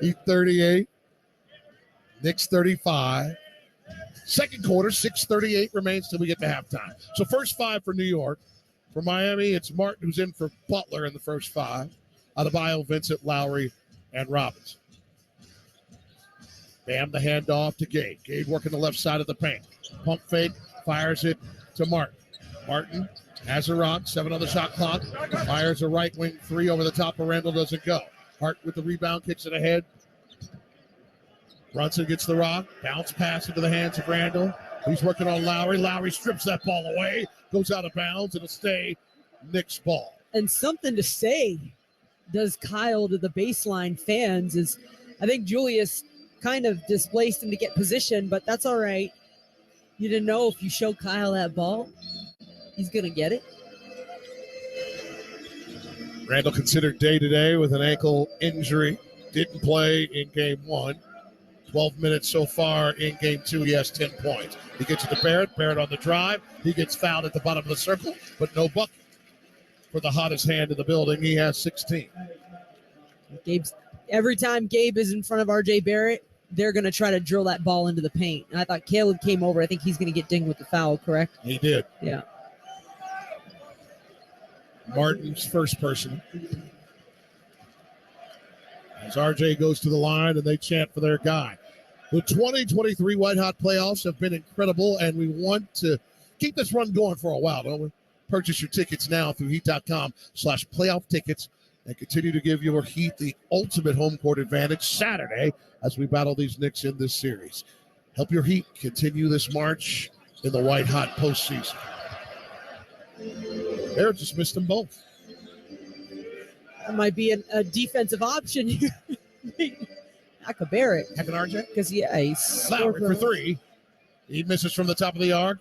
Heat 38. Knicks 35. Second quarter, 6:38 remains till we get to halftime. So first 5 for New York. For Miami, it's Martin who's in for Butler in the first 5. Adebayo, Vincent, Lowry, and Robinson. Bam, the handoff to Gabe. Gabe working the left side of the paint. Pump fake, fires it to Martin. Martin has a rock, 7 on the shot clock. Fires a right wing 3 over the top of Randall, doesn't go. Hart with the rebound, kicks it ahead. Brunson gets the rock, bounce pass into the hands of Randall. He's working on Lowry. Lowry strips that ball away, goes out of bounds. It'll stay Knicks ball. And something to say does Kyle to the baseline fans is, I think Julius kind of displaced him to get position, but that's all right. You didn't know if you show Kyle that ball, he's going to get it. Randall considered day-to-day with an ankle injury. Didn't play in game 1. 12 minutes so far in game 2. He has 10 points. He gets it to Barrett. Barrett on the drive. He gets fouled at the bottom of the circle, but no bucket. For the hottest hand in the building, he has 16. Every time Gabe is in front of R.J. Barrett, they're going to try to drill that ball into the paint. And I thought Caleb came over. I think he's going to get dinged with the foul, correct? He did. Yeah. Martin's first person. As RJ goes to the line and they chant for their guy. The 2023 White Hot playoffs have been incredible, and we want to keep this run going for a while, don't we? Purchase your tickets now through heat.com/playoff tickets and continue to give your Heat the ultimate home court advantage Saturday as we battle these Knicks in this series. Help your Heat continue this march in the White Hot postseason. Barrett just missed them both. That might be a defensive option here. Aka Barrett. Heck and RJ? Because, yeah, he's Lowry for 3. He misses from the top of the arc.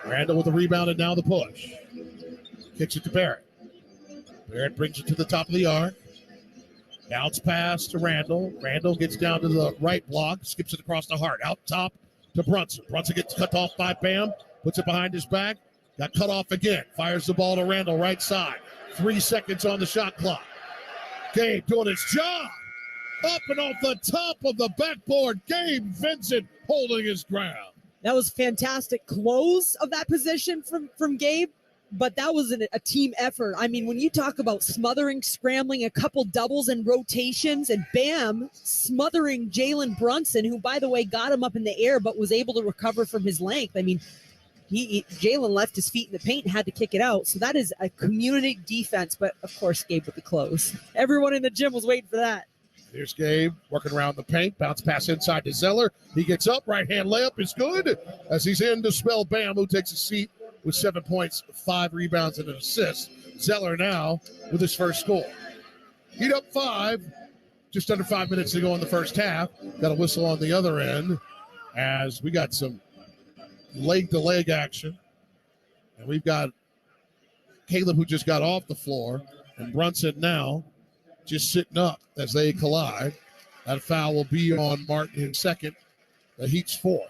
Randall with the rebound and now the push. Kicks it to Barrett. Barrett brings it to the top of the arc. Bounce pass to Randall. Randall gets down to the right block. Skips it across the heart. Out top to Brunson. Brunson gets cut off by Bam. Puts it behind his back. Got cut off again. Fires the ball to Randall right side. 3 seconds on the shot clock. Gabe doing his job. Up and off the top of the backboard. Gabe Vincent holding his ground. That was fantastic close of that position from Gabe, but that was a team effort. I mean, when you talk about smothering, scrambling, a couple doubles and rotations, and bam, smothering Jalen Brunson, who, by the way, got him up in the air but was able to recover from his length. I mean, Jalen left his feet in the paint and had to kick it out. So that is a community defense, but, of course, Gabe with the close. Everyone in the gym was waiting for that. Here's Gabe working around the paint. Bounce pass inside to Zeller. He gets up. Right-hand layup is good as he's in to spell Bam, who takes a seat with 7 points, 5 rebounds, and an assist. Zeller now with his first score. Heat up 5. Just under 5 minutes to go in the first half. Got a whistle on the other end as we got some leg-to-leg action. And we've got Caleb, who just got off the floor, and Brunson now just sitting up as they collide. That foul will be on Martin in second. The Heat's 4.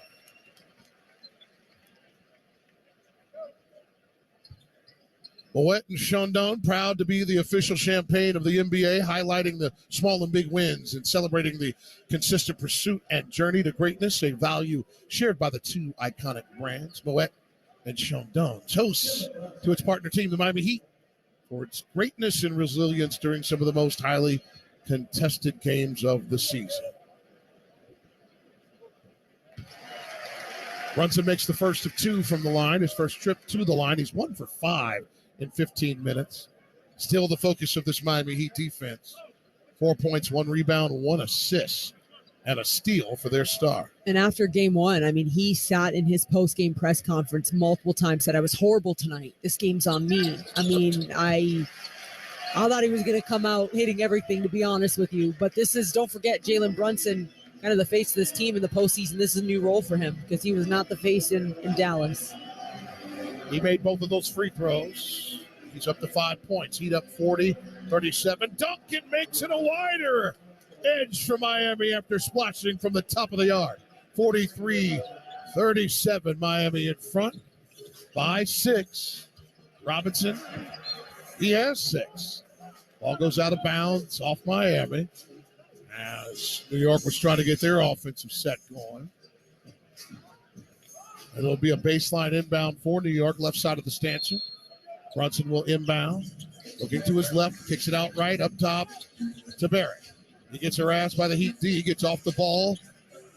Moet and Chandon proud to be the official champagne of the NBA, highlighting the small and big wins and celebrating the consistent pursuit and journey to greatness, a value shared by the two iconic brands, Moet and Chandon. Toast to its partner team, the Miami Heat, for its greatness and resilience during some of the most highly contested games of the season. Brunson makes the first of 2 from the line. His first trip to the line. He's 1 for 5 in 15 minutes. Still the focus of this Miami Heat defense. 4 points, 1 rebound, 1 assist, and a steal for their star. And after game 1, I mean, he sat in his post-game press conference multiple times, said, I was horrible tonight. This game's on me. I mean, I thought he was going to come out hitting everything, to be honest with you. But this is, don't forget, Jalen Brunson, kind of the face of this team in the postseason. This is a new role for him because he was not the face in Dallas. He made both of those free throws. He's up to 5 points. Heat up 40-37. Duncan makes it a wider edge for Miami after splashing from the top of the yard. 43-37, Miami in front by 6. Robinson, he has 6. Ball goes out of bounds off Miami as New York was trying to get their offensive set going. And it'll be a baseline inbound for New York, left side of the stanchion. Brunson will inbound. Looking to his left, kicks it out right, up top to Barrett. He gets harassed by the Heat D. He gets off the ball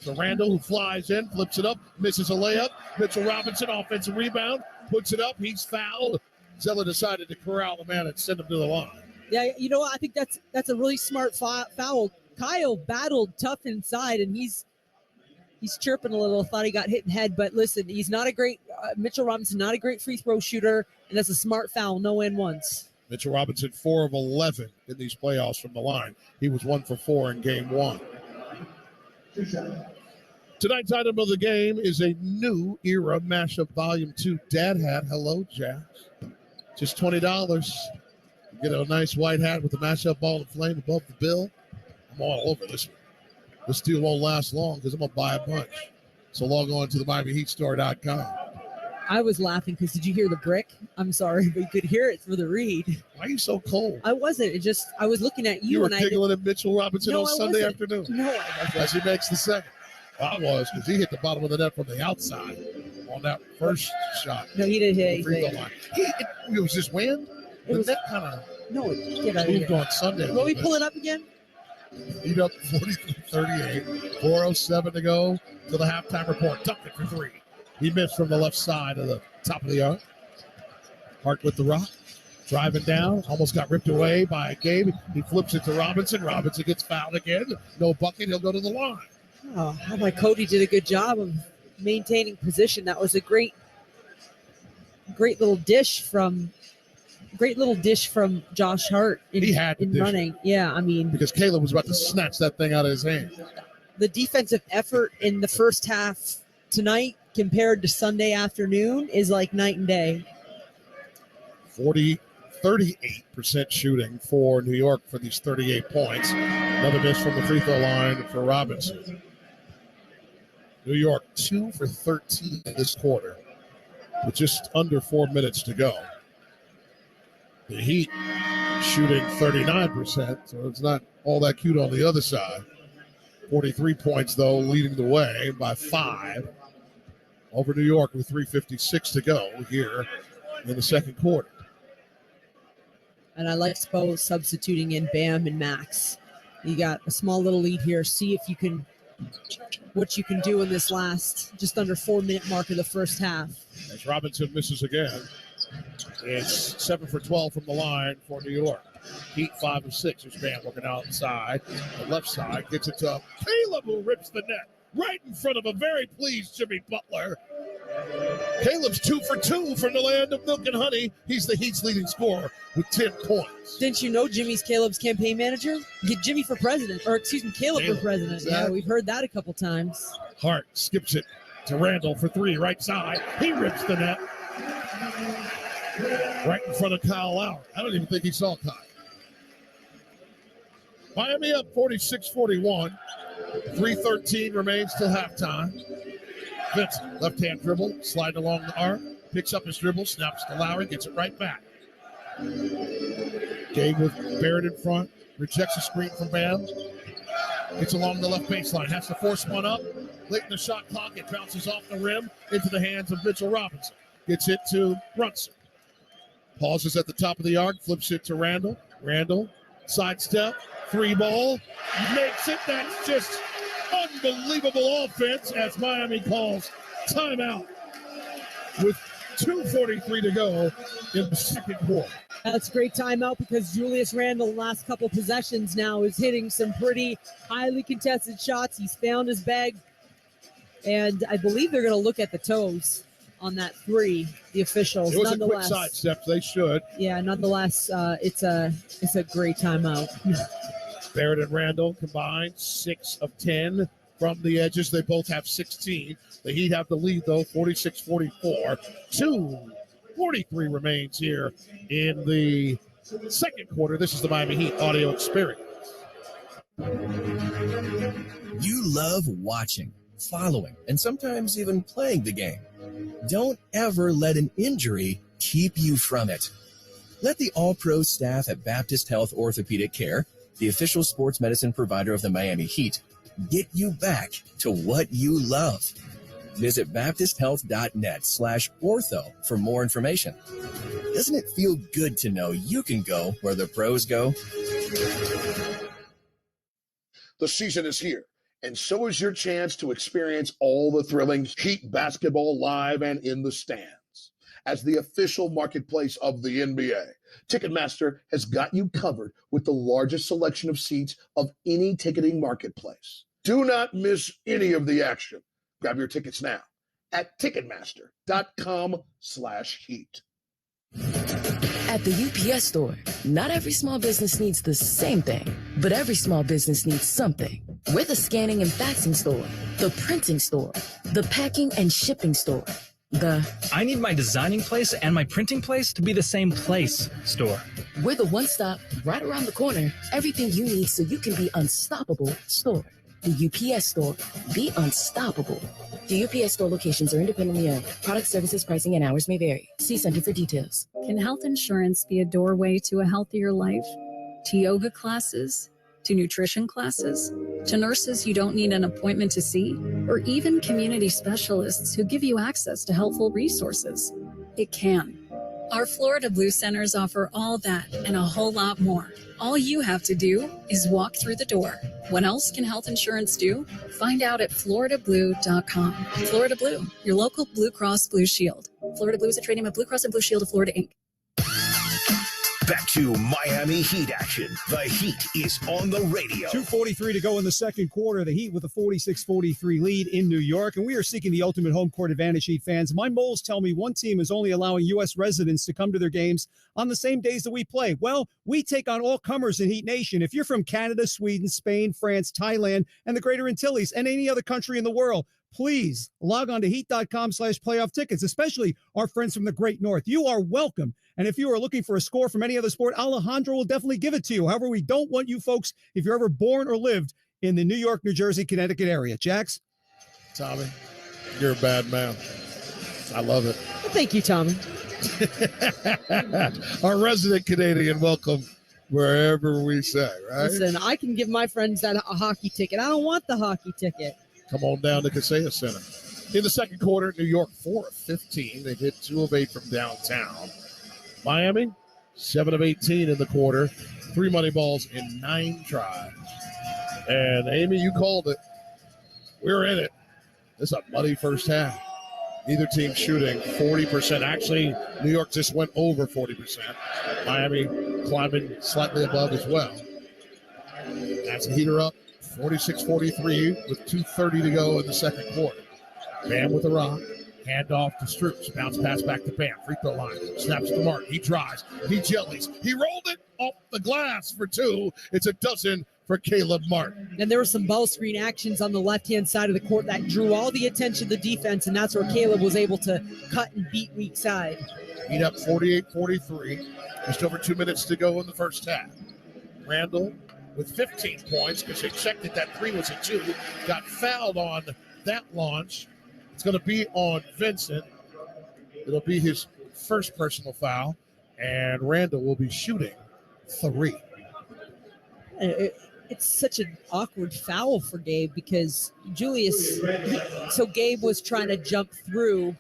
to Randall, who flies in, flips it up, misses a layup. Mitchell Robinson, offensive rebound, puts it up. He's fouled. Zeller decided to corral the man and send him to the line. Yeah, you know what? I think that's a really smart foul. Kyle battled tough inside, and he's chirping a little. Thought he got hit in the head, but listen, he's not a great Mitchell Robinson, not a great free throw shooter, and that's a smart foul. No and ones. Mitchell Robinson, 4 of 11 in these playoffs from the line. He was 1 for 4 in game 1. Tonight's item of the game is a new era mashup volume 2 dad hat. Hello, Jax. Just $20. You get a nice white hat with a mashup ball and flame above the bill. I'm all over this one. This deal won't last long because I'm going to buy a bunch. So log on to the MiamiHeatStore.com. I was laughing because did you hear the brick? I'm sorry, but you could hear it through the read. Why are you so cold? I wasn't. I was looking at you. You were and giggling at Mitchell Robinson on Sunday wasn't. afternoon. No, I wasn't. As he makes the second. I was, because he hit the bottom of the net from the outside on that first shot. No, he didn't hit Free throw anything. line. It was just wind. It was that kind of get out of moved here. on Sunday. Will we pull it up again? Heat up 43-38. 4:07 to go to the halftime report. Duncan for 3. He missed from the left side of the top of the yard. Hart with the rock. Driving down. Almost got ripped away by Gabe. He flips it to Robinson. Robinson gets fouled again. No bucket. He'll go to the line. Oh, my Cody did a good job of maintaining position. That was a great little dish from Josh Hart in running. Yeah, I mean, because Caleb was about to snatch that thing out of his hand. The defensive effort in the first half tonight compared to Sunday afternoon is like night and day. 38% shooting for New York for these 38 points. Another miss from the free throw line for Robinson. New York 2 for 13 this quarter with just under 4 minutes to go. The Heat shooting 39%, so it's not all that cute on the other side. 43 points, though, leading the way by 5 over New York with 3:56 to go here in the second quarter. And I like Spo substituting in Bam and Max. You got a small little lead here. See if you can, what you can do in this last just under 4 minute mark of the first half. As Robinson misses again, it's 7 for 12 from the line for New York. Heat 5 of 6. There's Bam working outside. The left side gets it to Caleb, who rips the net right in front of a very pleased Jimmy Butler. Caleb's 2 for 2 from the land of milk and honey. He's the Heat's leading scorer with 10 points. Didn't you know Jimmy's Caleb's campaign manager? Get Jimmy for president, or excuse me, Caleb for president. Exactly. Yeah, we've heard that a couple times. Hart skips it to Randall for 3, right side. He rips the net right in front of Kyle Lowry. I don't even think he saw Kyle. Miami up 46-41. 3:13 remains till halftime. Vincent, left-hand dribble, sliding along the arc, picks up his dribble, snaps to Lowry, gets it right back. Gabe with Barrett in front, rejects a screen from Bam, gets along the left baseline, has to force one up. Late in the shot clock, it bounces off the rim into the hands of Mitchell Robinson. Gets it to Brunson. Pauses at the top of the arc, flips it to Randall. Randall, sidestep, Three ball makes it. That's just unbelievable offense as Miami calls timeout with 2:43 to go in the second quarter. That's a great timeout because Julius Randle, the last couple possessions now, is hitting some pretty highly contested shots. He's found his bag, and I believe they're going to look at the toes on that three, the officials. It was nonetheless, a quick sidestep. They should. Yeah, nonetheless, it's a great timeout. Barrett and Randall combined 6 of 10 from the edges. They both have 16. The Heat have the lead, though, 46-44. 2:43 remains here in the second quarter. This is the Miami Heat audio experience. You love watching, following, and sometimes even playing the game. Don't ever let an injury keep you from it. Let the all-pro staff at Baptist Health Orthopedic Care, the official sports medicine provider of the Miami Heat, get you back to what you love. Visit baptisthealth.net/ortho for more information. Doesn't it feel good to know you can go where the pros go? The season is here, and so is your chance to experience all the thrilling Heat basketball live and in the stands. As the official marketplace of the NBA, Ticketmaster has got you covered with the largest selection of seats of any ticketing marketplace. Do not miss any of the action. Grab your tickets now at Ticketmaster.com/Heat. At the UPS store, not every small business needs the same thing, but every small business needs something. We're the scanning and faxing store, the printing store, the packing and shipping store, I need my designing place and my printing place to be the same place store. We're the one-stop, right around the corner, everything you need so you can be unstoppable store. The UPS store. Be unstoppable. The UPS store locations are independently owned. Product, services, pricing, and hours may vary. See Center for details. Can health insurance be a doorway to a healthier life? To yoga classes? To nutrition classes? To nurses you don't need an appointment to see? Or even community specialists who give you access to helpful resources? It can. Our Florida Blue Centers offer all that and a whole lot more. All you have to do is walk through the door. What else can health insurance do? Find out at floridablue.com. Florida Blue, your local Blue Cross Blue Shield. Florida Blue is a trade name of Blue Cross and Blue Shield of Florida, Inc. Back to Miami Heat action. The Heat is on the radio. 2:43 to go in the second quarter. The Heat with a 46-43 lead in New York, and we are seeking the ultimate home court advantage, Heat fans. My moles tell me one team is only allowing U.S. residents to come to their games on the same days that we play. Well, we take on all comers in Heat Nation. If you're from Canada, Sweden, Spain, France, Thailand, and the Greater Antilles, and any other country in the world, please log on to heat.com/playoff tickets, especially our friends from the Great North. You are welcome. And if you are looking for a score from any other sport, Alejandro will definitely give it to you. However, we don't want you folks, if you're ever born or lived in the New York, New Jersey, Connecticut area. Jax? Tommy, you're a bad man. I love it. Well, thank you, Tommy. Our resident Canadian, welcome wherever we say, right? Listen, I can give my friends a hockey ticket. I don't want the hockey ticket. Come on down to Kaseya Center. In the second quarter, New York 4 of 15. They hit 2 of 8 from downtown. Miami, 7 of 18 in the quarter. 3 money balls in 9 tries. And Amy, you called it. We're in it. This is a muddy first half. Neither team shooting 40%. Actually, New York just went over 40%. Miami climbing slightly above as well. That's a heater up. 46-43 with 2:30 to go in the second quarter. Bam with the rock. Hand off to Stroops. Bounce pass back to Bam. Free throw line. Snaps to Mark. He drives. He jellies. He rolled it off the glass for 2. It's a dozen for Caleb Martin. And there were some ball screen actions on the left-hand side of the court that drew all the attention of the defense, and that's where Caleb was able to cut and beat weak side. Heat up 48-43. Just over 2 minutes to go in the first half. Randall with 15 points because they checked that 3 was a 2. Got fouled on that launch. It's going to be on Vincent. It'll be his first personal foul, and Randall will be shooting 3. It's such an awkward foul for Gabe because so Gabe was trying to jump through,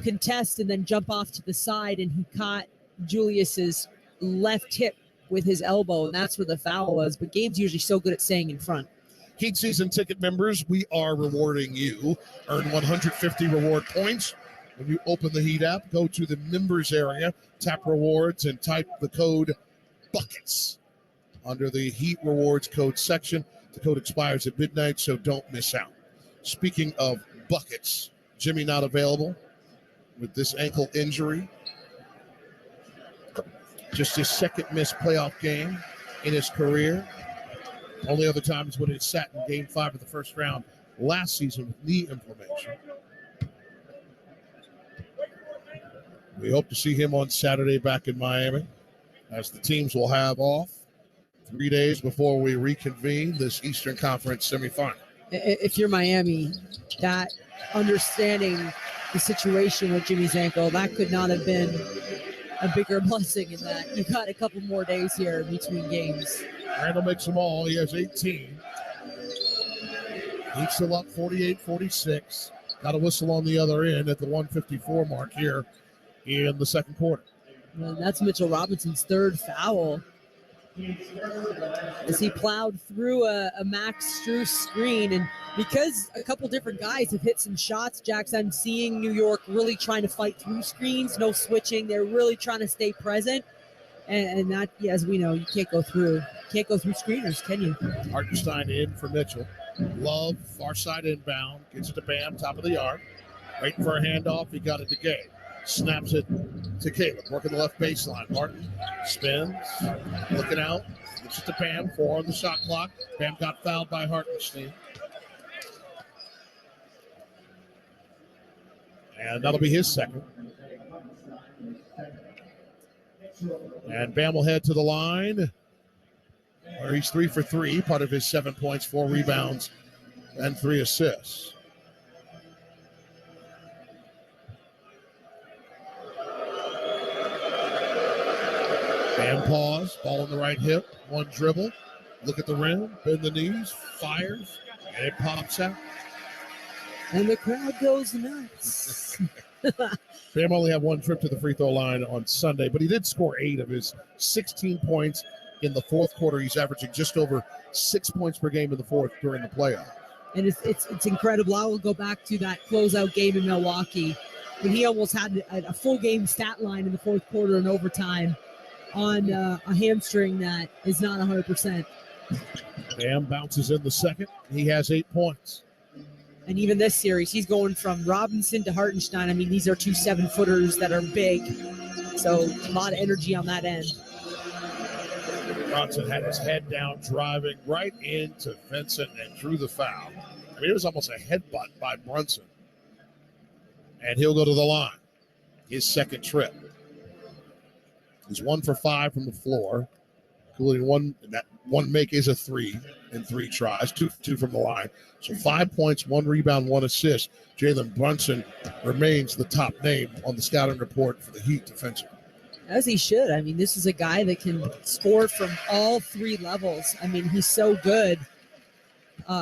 contest, and then jump off to the side, and he caught Julius's left hip with his elbow, and that's where the foul was. But Gabe's usually so good at staying in front. Heat season ticket members, we are rewarding you. Earn 150 reward points. When you open the Heat app, go to the members area, tap rewards, and type the code BUCKETS under the Heat rewards code section. The code expires at midnight, so don't miss out. Speaking of buckets, Jimmy not available with this ankle injury. Just his second missed playoff game in his career. Only other time is when he sat in Game 5 of the first round last season with knee inflammation. We hope to see him on Saturday back in Miami, as the teams will have off 3 days before we reconvene this Eastern Conference semifinal. If you're Miami, that understanding the situation with Jimmy's ankle, that could not have been a bigger blessing in that you got a couple more days here between games. Randall makes them all. He has 18. He's still up 48-46. Got a whistle on the other end at the 154 mark here in the second quarter. And that's Mitchell Robinson's third foul as he plowed through a Max Strus screen. And because a couple different guys have hit some shots, Jax, I'm seeing New York really trying to fight through screens, no switching. They're really trying to stay present. And that, as we know, you can't go through screeners, can you? Hartenstein in for Mitchell. Love, far side inbound, gets it to Bam, top of the arc. Waiting for a handoff, he got it to Gay. Snaps it to Caleb, working the left baseline. Martin spins, looking out, gets it to Bam, 4 on the shot clock. Bam got fouled by Hartenstein. And that'll be his second. And Bam will head to the line, where he's 3 for 3, part of his 7 points, 4 rebounds, and 3 assists. Bam pause, ball on the right hip, one dribble, look at the rim, bend the knees, fires, and it pops out. And the crowd goes nuts. Bam only had one trip to the free throw line on Sunday, but he did score 8 of his 16 points in the fourth quarter. He's averaging just over 6 points per game in the fourth during the playoff. And it's incredible. I will go back to that closeout game in Milwaukee when he almost had a full game stat line in the fourth quarter and overtime on a hamstring that is not 100%. Bam bounces in the second. He has 8 points. And even this series, he's going from Robinson to Hartenstein. I mean, these are 2 7-footers that are big. So a lot of energy on that end. Bronson had his head down, driving right into Vincent and drew the foul. I mean, it was almost a headbutt by Brunson. And he'll go to the line. His second trip. He's 1 for 5 from the floor, including one make is a 3 in 3 tries, two from the line. So 5 points, 1 rebound, 1 assist. Jalen Brunson remains the top name on the scouting report for the Heat defensively. As he should. I mean, this is a guy that can score from all 3 levels. I mean, he's so good.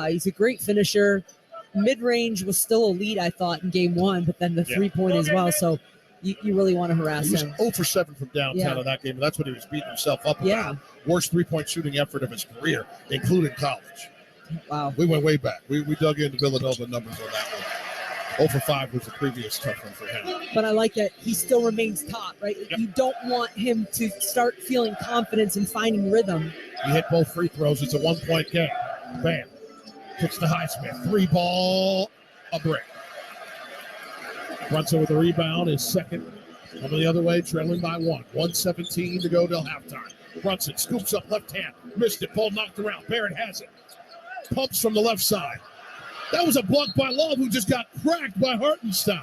He's a great finisher. Mid-range was still elite, I thought, in game 1, but then the 3-point as well. So you really want to harass him. He was 0 for 7 from downtown in that game, and that's what he was beating himself up about. Worst 3-point shooting effort of his career, including college. Wow. We went way back. We dug into Villanova numbers on that one. 0 for 5 was the previous tough one for him. But I like that he still remains top, right? Yep. You don't want him to start feeling confidence and finding rhythm. He hit both free throws. It's a 1-point game. Bam. Kicks to Highsmith. 3 ball, a break. Brunson with the rebound, his second. Coming the other way, trailing by 1. 1:17 to go till halftime. Brunson scoops up left hand. Missed it. Ball knocked around. Barrett has it. Pumps from the left side. That was a block by Love, who just got cracked by Hartenstein.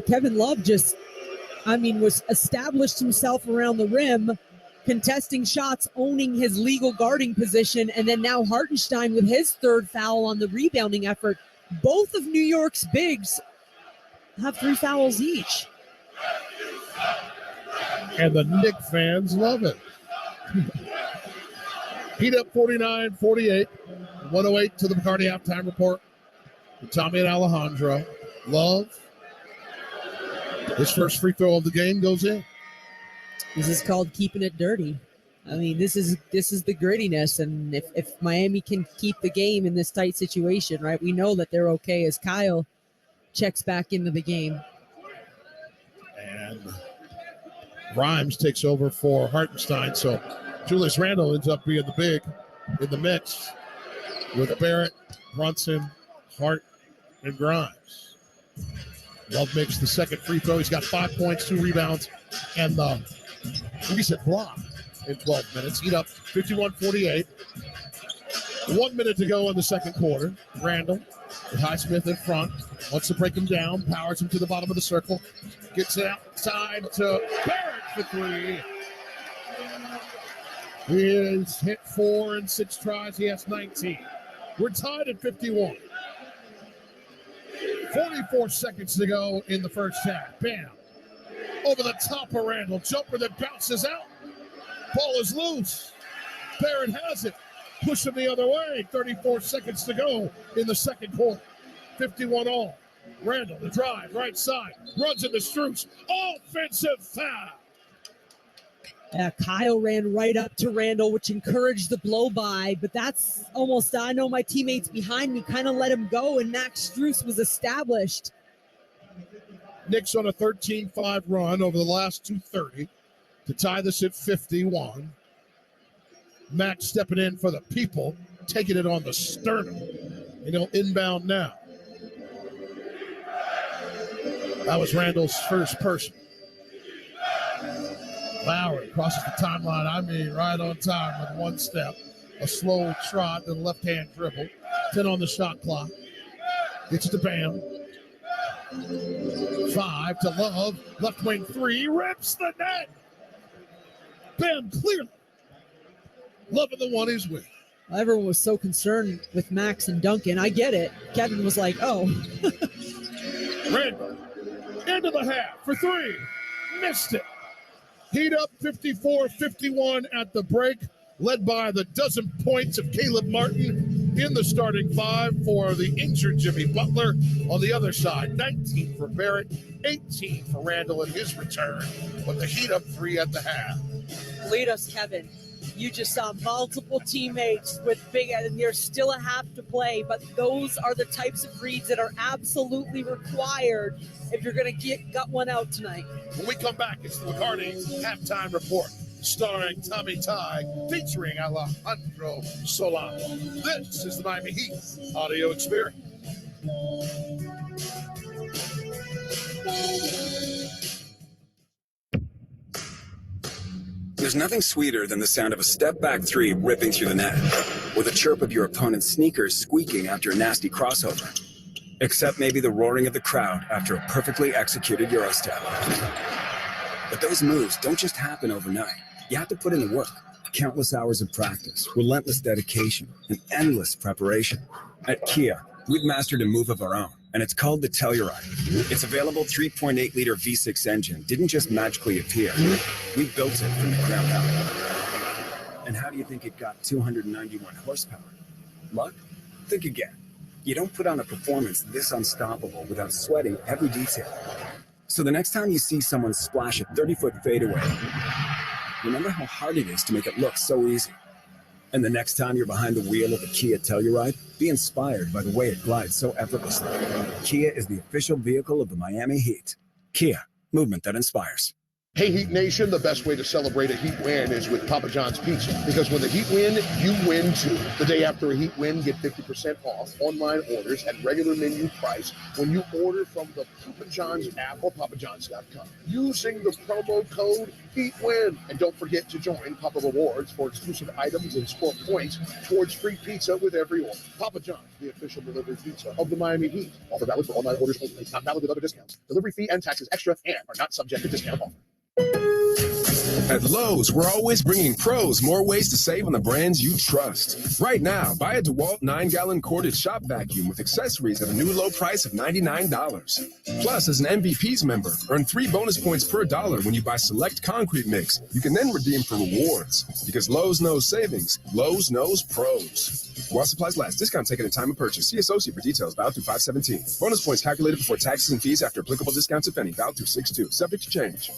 Kevin Love was established himself around the rim, contesting shots, owning his legal guarding position, and then now Hartenstein with his third foul on the rebounding effort. Both of New York's bigs have 3 fouls each. And the Knick fans love it. Heat up 49-48. 108 to the McCarty halftime report. With Tommy and Alejandro. Love. His first free throw of the game goes in. This is called keeping it dirty. I mean, this is the grittiness, and if Miami can keep the game in this tight situation, right, we know that they're okay as Kyle checks back into the game. And Grimes takes over for Hartenstein, so Julius Randle ends up being the big in the mix with Barrett, Brunson, Hart, and Grimes. Love makes the second free throw. He's got 5 points, 2 rebounds, and the recent block in 12 minutes. Heat up 51-48. 1 minute to go in the second quarter. Randle with Highsmith in front. Wants to break him down. Powers him to the bottom of the circle. Gets it outside to Barrett for 3. He has hit 4 in 6 tries. He has 19. We're tied at 51. 44 seconds to go in the first half. Bam. Over the top of Randle. Jumper that bounces out. Ball is loose. Barrett has it. Push him the other way. 34 seconds to go in the second quarter. 51 all. Randle, the drive, right side. Runs into Strus. Offensive foul. Kyle ran right up to Randle, which encouraged the blow-by, but that's almost, I know my teammates behind me kind of let him go, and Max Strus was established. Knicks on a 13-5 run over the last 2:30 to tie this at 51. Max stepping in for the people, taking it on the sternum. And he'll inbound now. That was Randle's first person. Lowry crosses the timeline. I mean, right on time with one step. A slow trot and a left-hand dribble. 10 on the shot clock. Gets it to Bam. 5 to Love. Left wing 3. Rips the net. Bam clearly. Loving the one he's with. Everyone was so concerned with Max and Duncan. I get it. Kevin was like, oh. Randle. Into the half for 3. Missed it. Heat up 54-51 at the break, led by the dozen points of Caleb Martin in the starting 5 for the injured Jimmy Butler. On the other side, 19 for Barrett, 18 for Randle in his return, with the Heat up 3 at the half. Lead us, Kevin. You just saw multiple teammates with big, and there's still a half to play, but those are the types of reads that are absolutely required if you're going to gut one out tonight. When we come back, it's the McCarty Halftime Report, starring Tommy Ty, featuring Alejandro Solano. This is the Miami Heat audio experience. There's nothing sweeter than the sound of a step-back 3 ripping through the net, or the chirp of your opponent's sneakers squeaking after a nasty crossover. Except maybe the roaring of the crowd after a perfectly executed Eurostep. But those moves don't just happen overnight. You have to put in the work. Countless hours of practice, relentless dedication, and endless preparation. At Kia, we've mastered a move of our own, and it's called the Telluride. Its available 3.8-liter V6 engine didn't just magically appear. We built it from the ground up. And how do you think it got 291 horsepower? Luck? Think again. You don't put on a performance this unstoppable without sweating every detail. So the next time you see someone splash a 30-foot fadeaway, remember how hard it is to make it look so easy. And the next time you're behind the wheel of a Kia Telluride, be inspired by the way it glides so effortlessly. Kia is the official vehicle of the Miami Heat. Kia, movement that inspires. Hey, Heat Nation, the best way to celebrate a Heat win is with Papa John's Pizza. Because when the Heat win, you win too. The day after a Heat win, get 50% off online orders at regular menu price when you order from the Papa John's app or papajohns.com using the promo code HEATWIN. And don't forget to join Papa Rewards for exclusive items and score points towards free pizza with every order. Papa John's, the official delivery pizza of the Miami Heat. Offer valid for online orders only. Not valid with other discounts. Delivery fee and taxes extra and are not subject to discount offer. At Lowe's, we're always bringing pros more ways to save on the brands you trust. Right now, buy a DeWalt 9-gallon corded shop vacuum with accessories at a new low price of $99. Plus, as an MVPs member, earn 3 bonus points per $1 when you buy select concrete mix. You can then redeem for rewards. Because Lowe's knows savings, Lowe's knows pros. While supplies last, discount taken at time of purchase. See associate for details. Valid through 5/17. Bonus points calculated before taxes and fees after applicable discounts, if any. Valid through 6/2. Subject to change.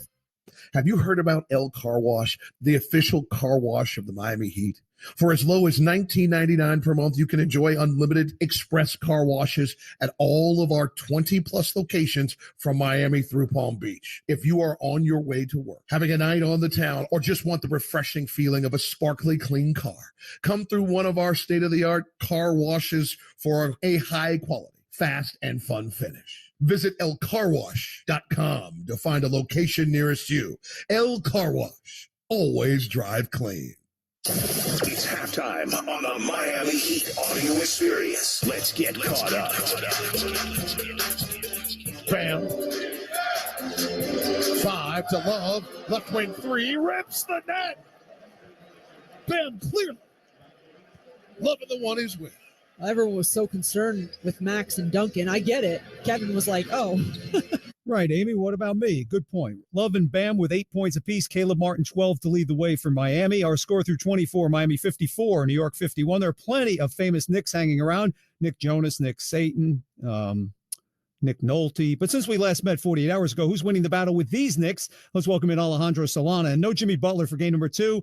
Have you heard about El Car Wash, the official car wash of the Miami Heat? For as low as $19.99 per month, you can enjoy unlimited express car washes at all of our 20-plus locations from Miami through Palm Beach. If you are on your way to work, having a night on the town, or just want the refreshing feeling of a sparkly clean car, come through one of our state-of-the-art car washes for a high-quality, fast, and fun finish. Visit elcarwash.com to find a location nearest you. El Car Wash. Always drive clean. It's halftime on the Miami Heat audio experience. Let's get caught up. Bam. 5 to Love. Left wing 3. Rips the net. Bam, clearly. Loving the one he's with. Everyone was so concerned with Max and Duncan. I get it. Kevin was like, oh. Right, Amy, what about me? Good point. Love and Bam with 8 points apiece. Caleb Martin, 12 to lead the way for Miami. Our score through 24, Miami 54, New York 51. There are plenty of famous Knicks hanging around. Nick Jonas, Nick Saban, Nick Nolte. But since we last met 48 hours ago, who's winning the battle with these Knicks? Let's welcome in Alejandro Solana. And no Jimmy Butler for game number 2.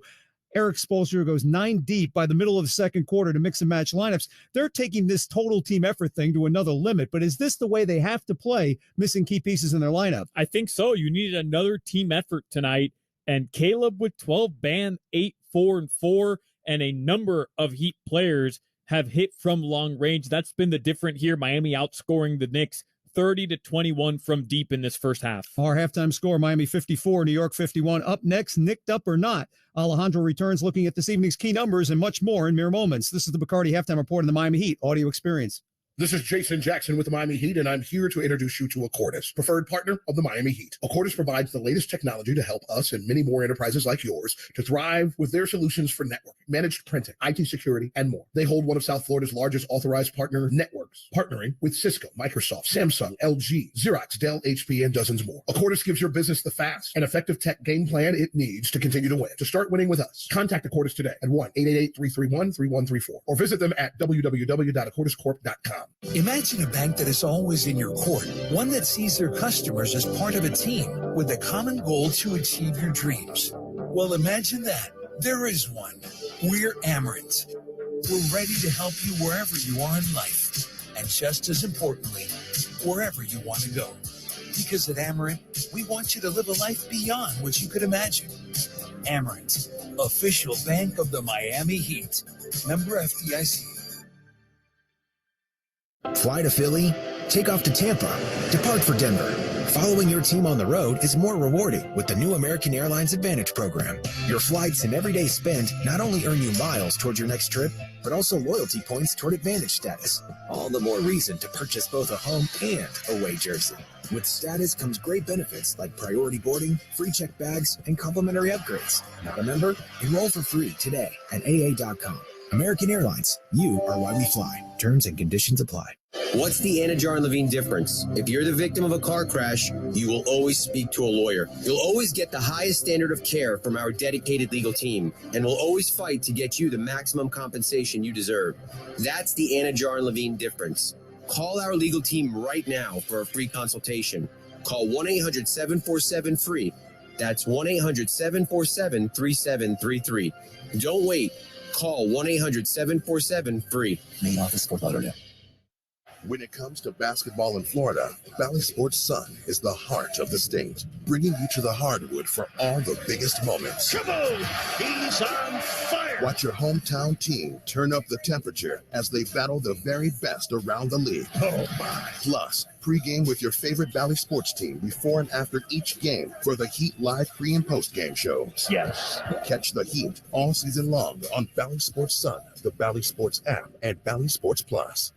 Eric Spoelstra goes 9 deep by the middle of the second quarter to mix and match lineups. They're taking this total team effort thing to another limit, but is this the way they have to play, missing key pieces in their lineup? I think so. You needed another team effort tonight, and Caleb with 12, Bam 8, 4, and 4, and a number of Heat players have hit from long range. That's been the difference here. Miami outscoring the Knicks 30-21 from deep in this first half. Our halftime score, Miami 54, New York 51. Up next, nicked up or not. Alejandro returns looking at this evening's key numbers and much more in mere moments. This is the Bacardi Halftime Report in the Miami Heat audio experience. This is Jason Jackson with the Miami Heat, and I'm here to introduce you to Accordis, preferred partner of the Miami Heat. Accordis provides the latest technology to help us and many more enterprises like yours to thrive with their solutions for networking, managed printing, IT security, and more. They hold one of South Florida's largest authorized partner networks, partnering with Cisco, Microsoft, Samsung, LG, Xerox, Dell, HP, and dozens more. Accordis gives your business the fast and effective tech game plan it needs to continue to win. To start winning with us, contact Accordis today at 1-888-331-3134 or visit them at www.accordiscorp.com. Imagine a bank that is always in your court, one that sees their customers as part of a team with a common goal to achieve your dreams. Well, imagine that. There is one. We're Amerant. We're ready to help you wherever you are in life, and just as importantly, wherever you want to go. Because at Amerant, we want you to live a life beyond what you could imagine. Amerant, official bank of the Miami Heat. Member FDIC. Fly to Philly, take off to Tampa, depart for Denver. Following your team on the road is more rewarding with the new American Airlines Advantage program. Your flights and everyday spend not only earn you miles towards your next trip, but also loyalty points toward Advantage status. All the more reason to purchase both a home and away jersey. With status comes great benefits like priority boarding, free checked bags, and complimentary upgrades. Not a member? Enroll for free today at aa.com. American Airlines, you are why we fly. Terms and conditions apply. What's the Anajar and Levine difference? If you're the victim of a car crash, you will always speak to a lawyer. You'll always get the highest standard of care from our dedicated legal team, and we'll always fight to get you the maximum compensation you deserve. That's the Anajar and Levine difference. Call our legal team right now for a free consultation. Call 1-800-747-FREE. That's 1-800-747-3733. Don't wait. Call 1-800-747-FREE. Main office, Fort Lauderdale. When it comes to basketball in Florida, Valley Sports Sun is the heart of the state, bringing you to the hardwood for all the biggest moments. Come on, he's on fire. Watch your hometown team turn up the temperature as they battle the very best around the league. Oh, my. Plus, pregame with your favorite Valley Sports team before and after each game for the Heat Live pre- and post-game shows. Yes. Catch the Heat all season long on Valley Sports Sun, the Valley Sports app, and Valley Sports Plus.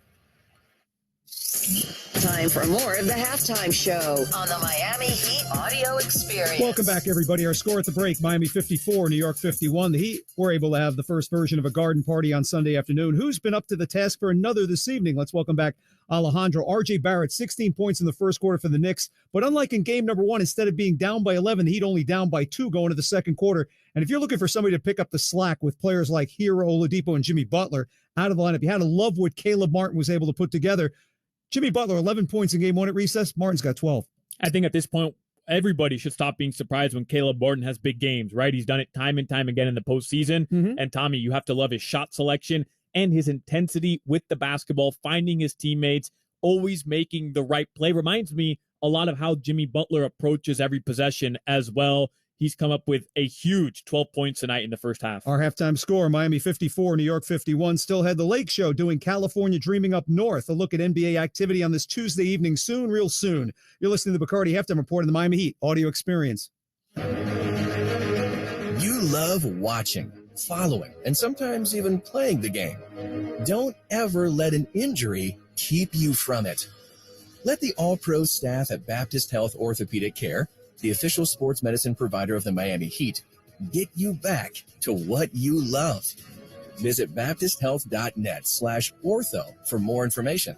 Time for more of the halftime show on the Miami Heat audio experience. Welcome back, everybody. Our score at the break, Miami 54, New York 51. The Heat were able to have the first version of a garden party on Sunday afternoon. Who's been up to the task for another this evening? Let's welcome back Alejandro. RJ Barrett, 16 points in the first quarter for the Knicks. But unlike in game number 1, instead of being down by 11, the Heat only down by 2 going to the second quarter. And if you're looking for somebody to pick up the slack with players like Hero Oladipo and Jimmy Butler out of the lineup, you had to love what Caleb Martin was able to put together. Jimmy Butler, 11 points in game 1 at recess. Martin's got 12. I think at this point, everybody should stop being surprised when Caleb Martin has big games, right? He's done it time and time again in the postseason. And Tommy, you have to love his shot selection and his intensity with the basketball, finding his teammates, always making the right play. Reminds me a lot of how Jimmy Butler approaches every possession as well. He's come up with a huge 12 points tonight in the first half. Our halftime score, Miami 54, New York 51. Still had the Lake Show doing California Dreaming Up North. A look at NBA activity on this Tuesday evening soon, real soon. You're listening to the Bacardi Halftime Report in the Miami Heat audio experience. You love watching, following, and sometimes even playing the game. Don't ever let an injury keep you from it. Let the all-pro staff at Baptist Health Orthopedic Care, the official sports medicine provider of the Miami Heat, get you back to what you love. Visit baptisthealth.net/ortho for more information.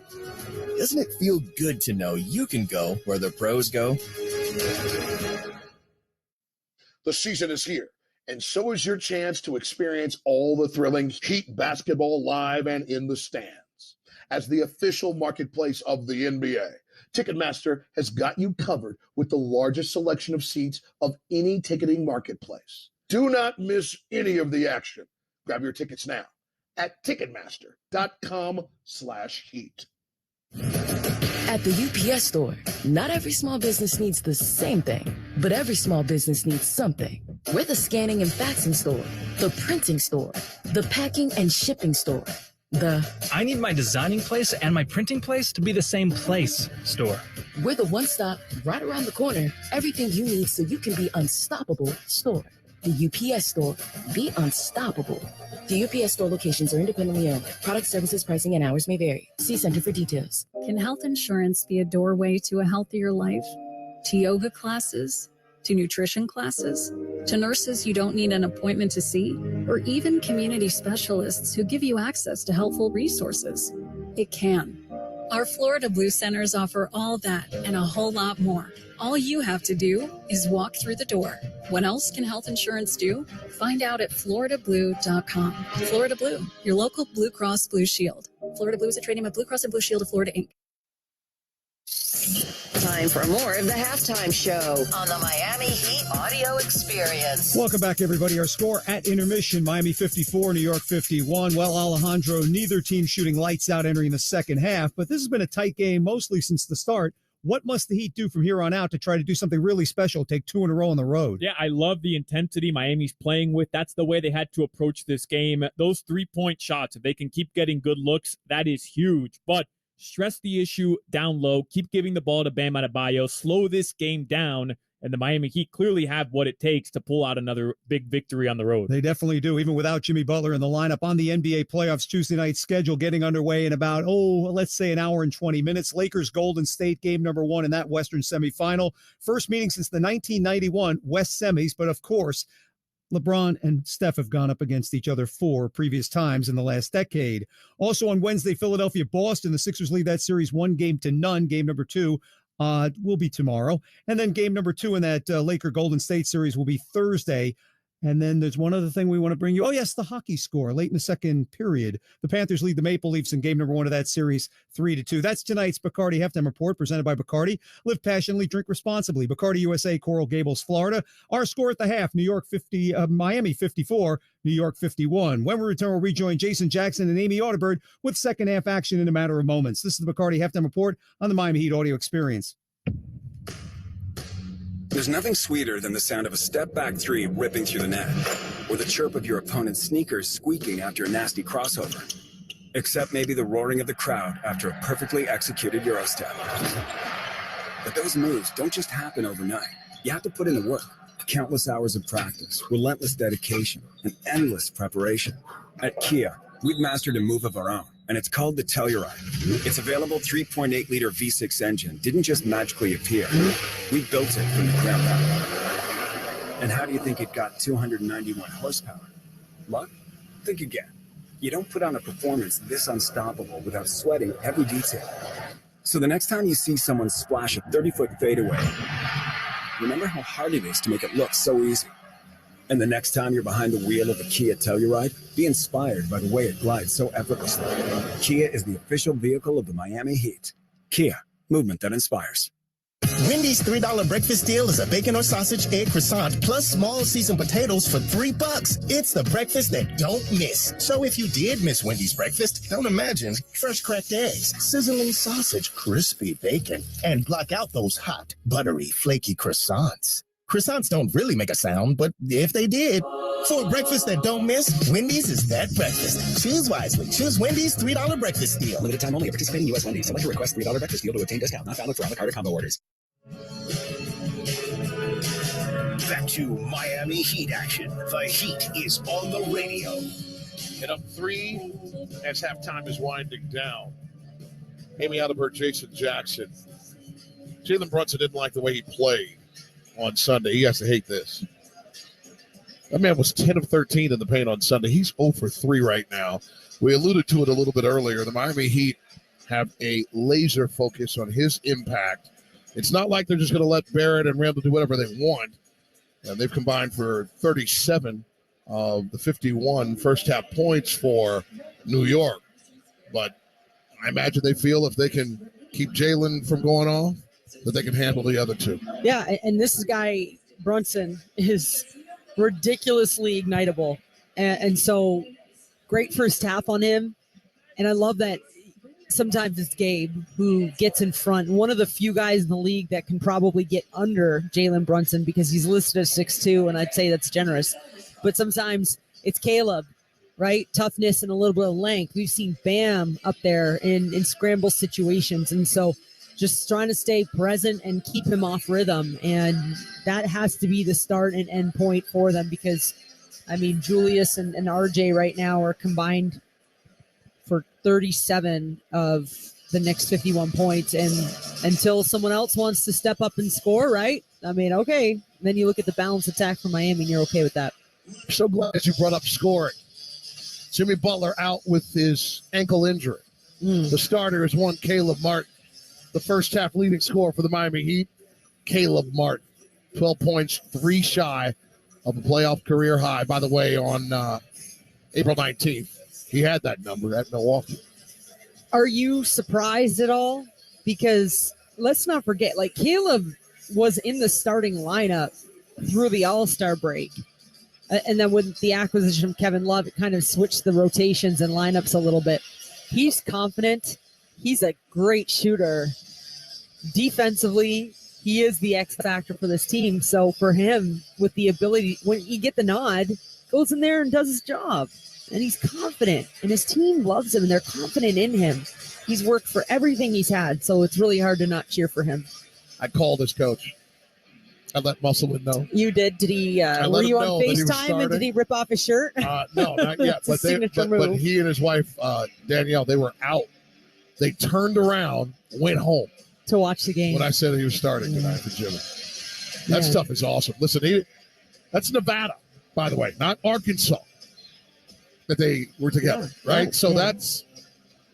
Doesn't it feel good to know you can go where the pros go? The season is here, and so is your chance to experience all the thrilling Heat basketball live and in the stands. As the official marketplace of the NBA, Ticketmaster has got you covered with the largest selection of seats of any ticketing marketplace. Do not miss any of the action. Grab your tickets now at Ticketmaster.com/Heat. At the UPS Store, not every small business needs the same thing, but every small business needs something. We're the scanning and faxing store, the printing store, the packing and shipping store, I need my designing place and my printing place to be the same place store. We're the one-stop, right around the corner, everything you need so you can be unstoppable store. The UPS Store. Be unstoppable. The UPS Store locations are independently owned. Product, services, pricing, and hours may vary. See Center for details. Can health insurance be a doorway to a healthier life? To yoga classes? To nutrition classes? To nurses you don't need an appointment to see? Or even community specialists who give you access to helpful resources? It can. Our Florida Blue Centers offer all that and a whole lot more. All you have to do is walk through the door. What else can health insurance do? Find out at floridablue.com. Florida Blue, your local Blue Cross Blue Shield. Florida Blue is a trade name of Blue Cross and Blue Shield of Florida, Inc. Time for more of the halftime show on the Miami Heat audio experience. Welcome back, everybody. Our score at intermission, Miami 54, New York 51. Well, Alejandro, neither team shooting lights out entering the second half, but this has been a tight game mostly since the start. What must the Heat do from here on out to try to do something really special, take two in a row on the road? Yeah, I love the intensity Miami's playing with. That's the way they had to approach this game. Those three-point shots, if they can keep getting good looks, that is huge. But stress the issue down low, keep giving the ball to Bam Adebayo, slow this game down, and the Miami Heat clearly have what it takes to pull out another big victory on the road. They definitely do, even without Jimmy Butler in the lineup. On the NBA playoffs Tuesday night schedule getting underway in about, let's say an hour and 20 minutes. Lakers Golden State, game number one in that Western semifinal. First meeting since the 1991 West semis, but of course, LeBron and Steph have gone up against each other 4 previous times in the last decade. Also on Wednesday, Philadelphia, Boston. The Sixers lead that series 1-0. Game number 2 will be tomorrow. And then game number 2 in that Laker Golden State series will be Thursday. And then there's one other thing we want to bring you. Oh, yes, the hockey score late in the second period. The Panthers lead the Maple Leafs in game number 1 of that series 3-2. That's tonight's Bacardi Halftime Report presented by Bacardi. Live passionately, drink responsibly. Bacardi USA, Coral Gables, Florida. Our score at the half, Miami 54, New York 51. When we return, we'll rejoin Jason Jackson and Amy Audibird with second half action in a matter of moments. This is the Bacardi Halftime Report on the Miami Heat audio experience. There's nothing sweeter than the sound of a step-back three ripping through the net, or the chirp of your opponent's sneakers squeaking after a nasty crossover. Except maybe the roaring of the crowd after a perfectly executed Eurostep. But those moves don't just happen overnight. You have to put in the work. Countless hours of practice, relentless dedication, and endless preparation. At Kia, we've mastered a move of our own, and it's called the Telluride. Its available 3.8-liter V6 engine didn't just magically appear. We built it from the ground up. And how do you think it got 291 horsepower? Luck? Think again. You don't put on a performance this unstoppable without sweating every detail. So the next time you see someone splash a 30-foot fadeaway, remember how hard it is to make it look so easy. And the next time you're behind the wheel of a Kia Telluride, be inspired by the way it glides so effortlessly. Kia is the official vehicle of the Miami Heat. Kia, movement that inspires. Wendy's $3 breakfast deal is a bacon or sausage egg croissant plus small seasoned potatoes for $3. It's the breakfast that don't miss. So if you did miss Wendy's breakfast, don't imagine fresh cracked eggs, sizzling sausage, crispy bacon, and block out those hot, buttery, flaky croissants. Croissants don't really make a sound, but if they did, for a breakfast that don't miss, Wendy's is that breakfast. Choose wisely. Choose Wendy's $3 breakfast deal. Limited time only at participating U.S. Wendy's. Select a request $3 breakfast deal to obtain discount. Not valid for a la carte or combo orders. Back to Miami Heat action. The Heat is on the radio. And up 3 as halftime is winding down. Amy Adelbert, Jason Jackson. Jalen Brunson didn't like the way he played on Sunday. He has to hate this. That man was 10 of 13 in the paint on Sunday. He's 0 for 3 right now. We alluded to it a little bit earlier. The Miami Heat have a laser focus on his impact. It's not like they're just going to let Barrett and Randall do whatever they want. And they've combined for 37 of the 51 first-half points for New York. But I imagine they feel if they can keep Jalen from going off, that they can handle the other two. Yeah, and this guy, Brunson, is ridiculously ignitable. And so great first half on him. And I love that sometimes it's Gabe who gets in front. One of the few guys in the league that can probably get under Jalen Brunson because he's listed as 6'2", and I'd say that's generous. But sometimes it's Caleb, right? Toughness and a little bit of length. We've seen Bam up there in scramble situations. And so just trying to stay present and keep him off rhythm. And that has to be the start and end point for them because, I mean, Julius and RJ right now are combined for 37 of the next 51 points. And until someone else wants to step up and score, right? I mean, okay. Then you look at the balanced attack from Miami and you're okay with that. So glad you brought up scoring. Jimmy Butler out with his ankle injury. The starter is one Caleb Martin. The first half leading scorer for the Miami Heat, Caleb Martin. 12 points, 3 shy of a playoff career high. By the way, on April 19th, he had that number at Milwaukee. Are you surprised at all? Because let's not forget, like Caleb was in the starting lineup through the All-Star break. And then with the acquisition of Kevin Love, it kind of switched the rotations and lineups a little bit. He's confident. He's a great shooter. Defensively, he is the X factor for this team. So for him, with the ability, when you get the nod, goes in there and does his job. And he's confident. And his team loves him, and they're confident in him. He's worked for everything he's had, so it's really hard to not cheer for him. I called his coach. I let Musselman know. You did? Did he? Were you on FaceTime and did he rip off his shirt? No, not yet. but he and his wife, Danielle, they were out. They turned around, went home to watch the game. When I said he was starting tonight for Jimmy. That stuff is awesome. Listen, that's Nevada, by the way, not Arkansas, that they were together, right? So that's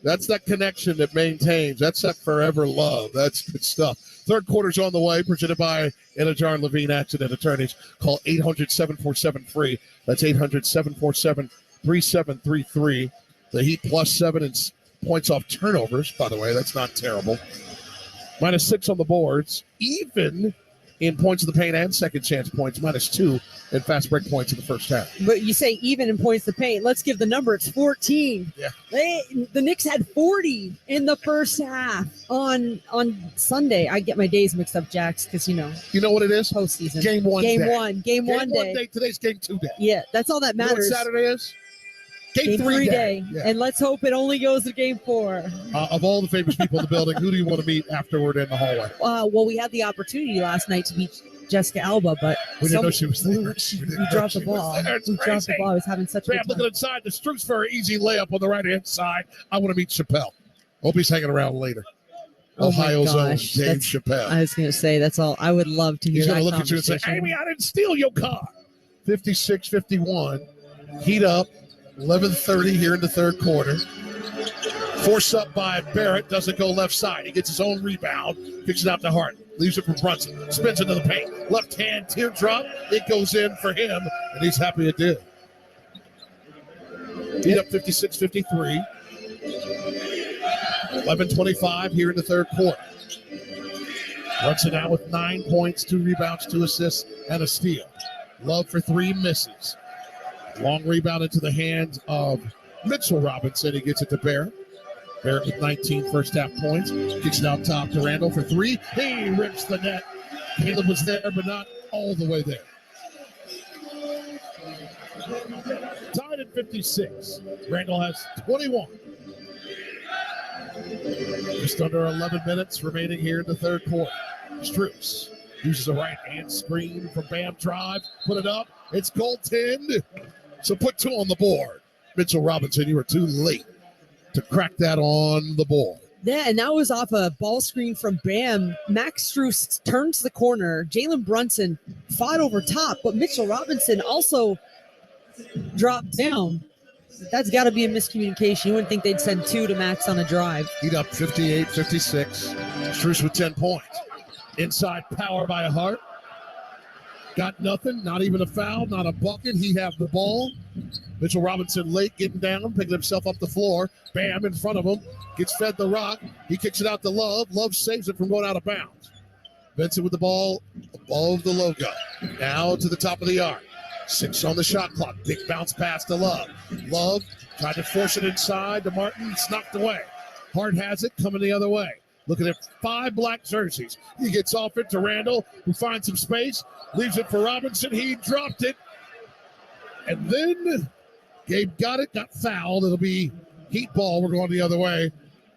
that connection that maintains. That's that forever love. That's good stuff. Third quarter's on the way, presented by Elajar and Levine Accident Attorneys. Call 800-747-FREE. That's 800-747-3733. The Heat +7 in points off turnovers, by the way. That's not terrible. -6 on the boards. Even in points of the paint and second chance points. -2 in fast break points in the first half. But you say even in points of the paint. Let's give the number. It's 14. Yeah. The Knicks had 40 in the first half on Sunday. I get my days mixed up, Jax, because you know what it is? Postseason. Game one Game day. one Game day. one day. Today's game 2 day. Yeah, that's all that matters. You know what Saturday is? Game 3 day. Yeah. And let's hope it only goes to game 4. Of all the famous people in the building, who do you want to meet afterward in the hallway? Well, we had the opportunity last night to meet Jessica Alba, but we didn't know she was there. We dropped the ball. We dropped the ball. I was having such a good I'm looking inside. The Strooks for an easy layup on the right-hand side. I want to meet Chappelle. Hope he's hanging around later. Ohio's own Dave Chappelle. I was going to say, that's all. I would love to hear He's that going to look at you and say, Amy, I didn't steal your car. 56-51. Heat up. 11:30 here in the third quarter. Forced up by Barrett. Doesn't go left side. He gets his own rebound. Kicks it out to Hart. Leaves it for Brunson. Spins into the paint. Left hand teardrop. It goes in for him, and he's happy it did. Heat up 56-53. 11:25 here in the third quarter. Brunson now with 9 points, 2 rebounds, 2 assists, and a steal. Love for 3 misses. Long rebound into the hands of Mitchell Robinson. He gets it to Barrett. Barrett with 19 first half points. Kicks it out top to Randall for 3. He rips the net. Caleb was there, but not all the way there. Tied at 56. Randall has 21. Just under 11 minutes remaining here in the third quarter. Strus uses a right-hand screen from Bam drive. Put it up. It's goaltend. So put 2 on the board. Mitchell Robinson, you were too late to crack that on the board. Yeah, and that was off a ball screen from Bam. Max Strus turns the corner. Jalen Brunson fought over top, but Mitchell Robinson also dropped down. That's got to be a miscommunication. You wouldn't think they'd send 2 to Max on a drive. Heat up 58-56. Strus with 10 points. Inside power by Hart. Got nothing, not even a foul, not a bucket. He have the ball. Mitchell Robinson late getting down, picking himself up the floor. Bam in front of him. Gets fed the rock. He kicks it out to Love. Love saves it from going out of bounds. Vincent with the ball above the logo. Now to the top of the arc. 6 on the shot clock. Big bounce pass to Love. Love tried to force it inside to Martin. It's knocked away. Hart has it coming the other way. Looking at 5 black jerseys. He gets off it to Randall, who finds some space. Leaves it for Robinson. He dropped it. And then Gabe got it, got fouled. It'll be Heat ball. We're going the other way.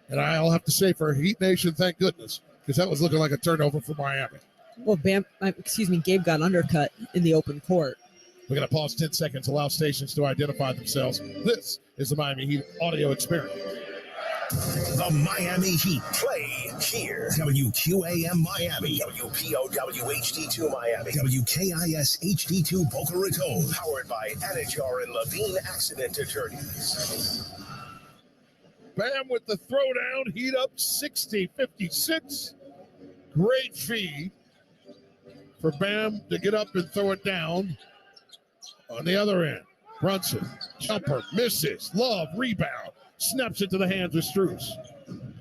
And I'll have to say for Heat Nation, thank goodness, because that was looking like a turnover for Miami. Well, Gabe got undercut in the open court. We're going to pause 10 seconds, allow stations to identify themselves. This is the Miami Heat audio experience. The Miami Heat play here. WQAM Miami. WPOWHD2 Miami. WKIS HD2 Boca Raton. Powered by Anajar and Levine Accident Attorneys. Bam with the throwdown. Heat up 60-56. Great feed for Bam to get up and throw it down. On the other end, Brunson, jumper, misses. Love, rebound. Snaps it to the hands of Strus.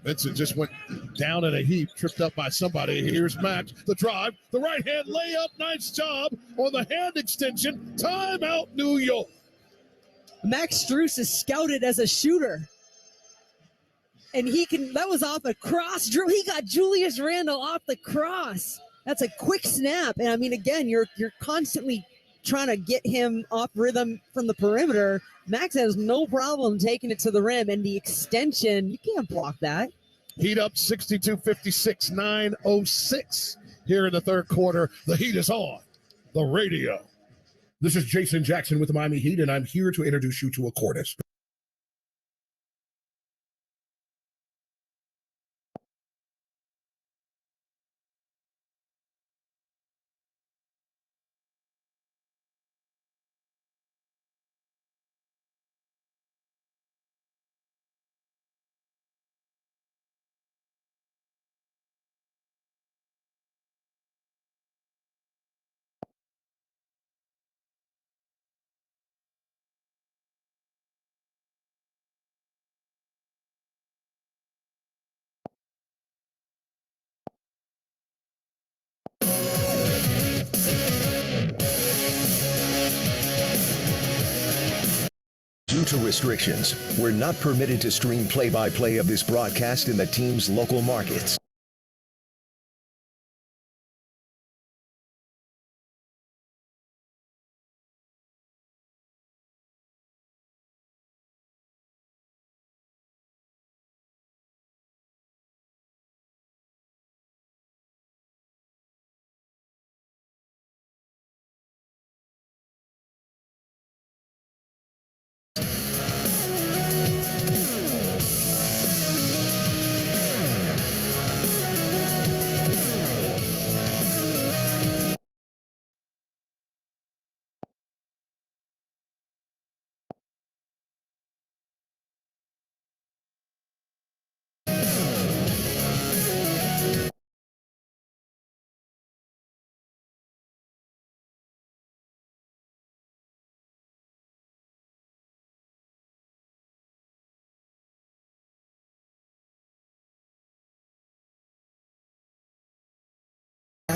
Vincent just went down in a heap, tripped up by somebody. Here's Max, the drive, the right-hand layup. Nice job on the hand extension. Timeout, New York. Max Strus is scouted as a shooter. And that was off a cross. He got Julius Randle off the cross. That's a quick snap. And I mean, again, you're constantly trying to get him off rhythm from the perimeter. Max has no problem taking it to the rim, and the extension, you can't block that. Heat up 62-56, 9:06 here in the third quarter. The Heat is on the radio. This is Jason Jackson with the Miami Heat, and I'm here to introduce you to Accordis. Due to restrictions, we're not permitted to stream play-by-play of this broadcast in the team's local markets.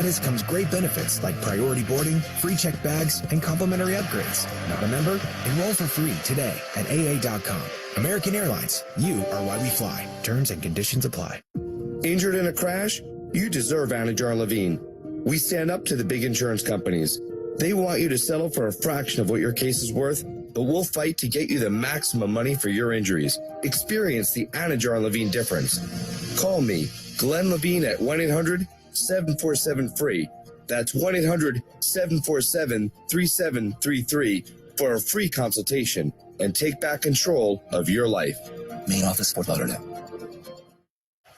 status comes great benefits like priority boarding, free checked bags, and complimentary upgrades. Not a member? Enroll for free today at AA.com. American Airlines, you are why we fly. Terms and conditions apply. Injured in a crash? You deserve Anajar Levine. We stand up to the big insurance companies. They want you to settle for a fraction of what your case is worth, but we'll fight to get you the maximum money for your injuries. Experience the Anajar Levine difference. Call me, Glenn Levine, at 1-800-747-FREE. That's 1-800-747-3733 for a free consultation and take back control of your life. Main office, Fort Lauderdale.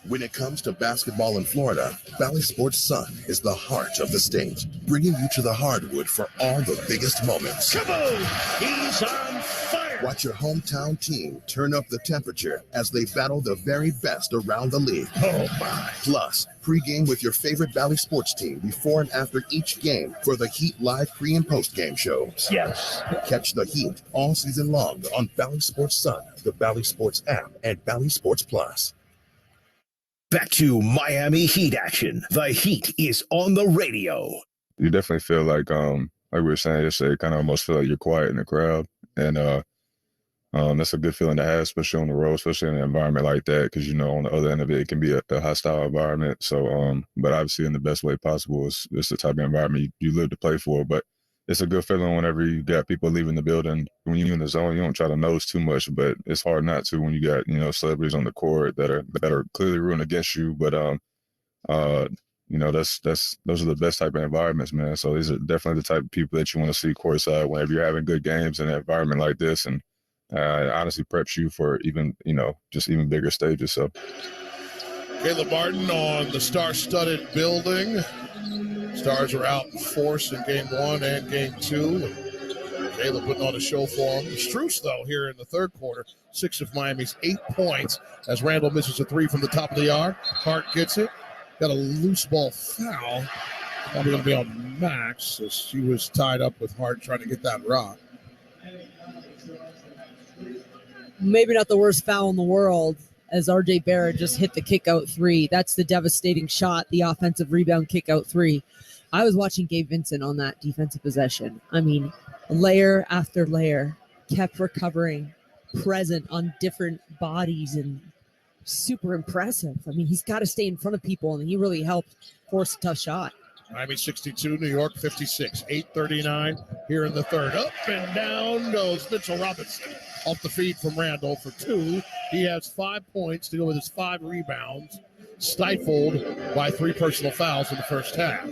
When it comes to basketball in Florida, Valley Sports Sun is the heart of the state, bringing you to the hardwood for all the biggest moments. Kaboom! He's on fire! Watch your hometown team turn up the temperature as they battle the very best around the league. Oh, my. Plus, pregame with your favorite Valley Sports team before and after each game for the Heat Live pre- and post-game shows. Yes. Catch the Heat all season long on Valley Sports Sun, the Valley Sports app, and Valley Sports Plus. Back to Miami Heat action. The Heat is on the radio. You definitely feel like we were saying yesterday, kind of almost feel like you're quiet in the crowd. And that's a good feeling to have, especially on the road, especially in an environment like that, because, you know, on the other end of it, it can be a hostile environment. So, but obviously in the best way possible, it's the type of environment you live to play for. But it's a good feeling whenever you got people leaving the building. When you're in the zone, you don't try to notice too much, but it's hard not to when you got, you know, celebrities on the court that are clearly rooting against you. But you know, those are the best type of environments, man. So these are definitely the type of people that you want to see courtside whenever you're having good games in an environment like this, and it honestly preps you for even, you know, just even bigger stages. So Caleb Martin on the star-studded building. Stars are out in force in game 1 and game 2. Caleb putting on a show for him. Strus, though, here in the third quarter, 6 of Miami's 8 points as Randall misses a 3 from the top of the yard. Hart gets it. Got a loose ball foul. Probably going to be on Max as she was tied up with Hart trying to get that rock. Maybe not the worst foul in the world, as R.J. Barrett just hit the kick-out 3. That's the devastating shot, the offensive rebound kick-out 3. I was watching Gabe Vincent on that defensive possession. I mean, layer after layer, kept recovering, present on different bodies, and super impressive. I mean, he's got to stay in front of people, and he really helped force a tough shot. Miami 62, New York 56. 8:39 here in the third. Up and down goes Mitchell Robinson. Off the feed from Randall for 2. He has 5 points to go with his 5 rebounds, stifled by 3 personal fouls in the first half.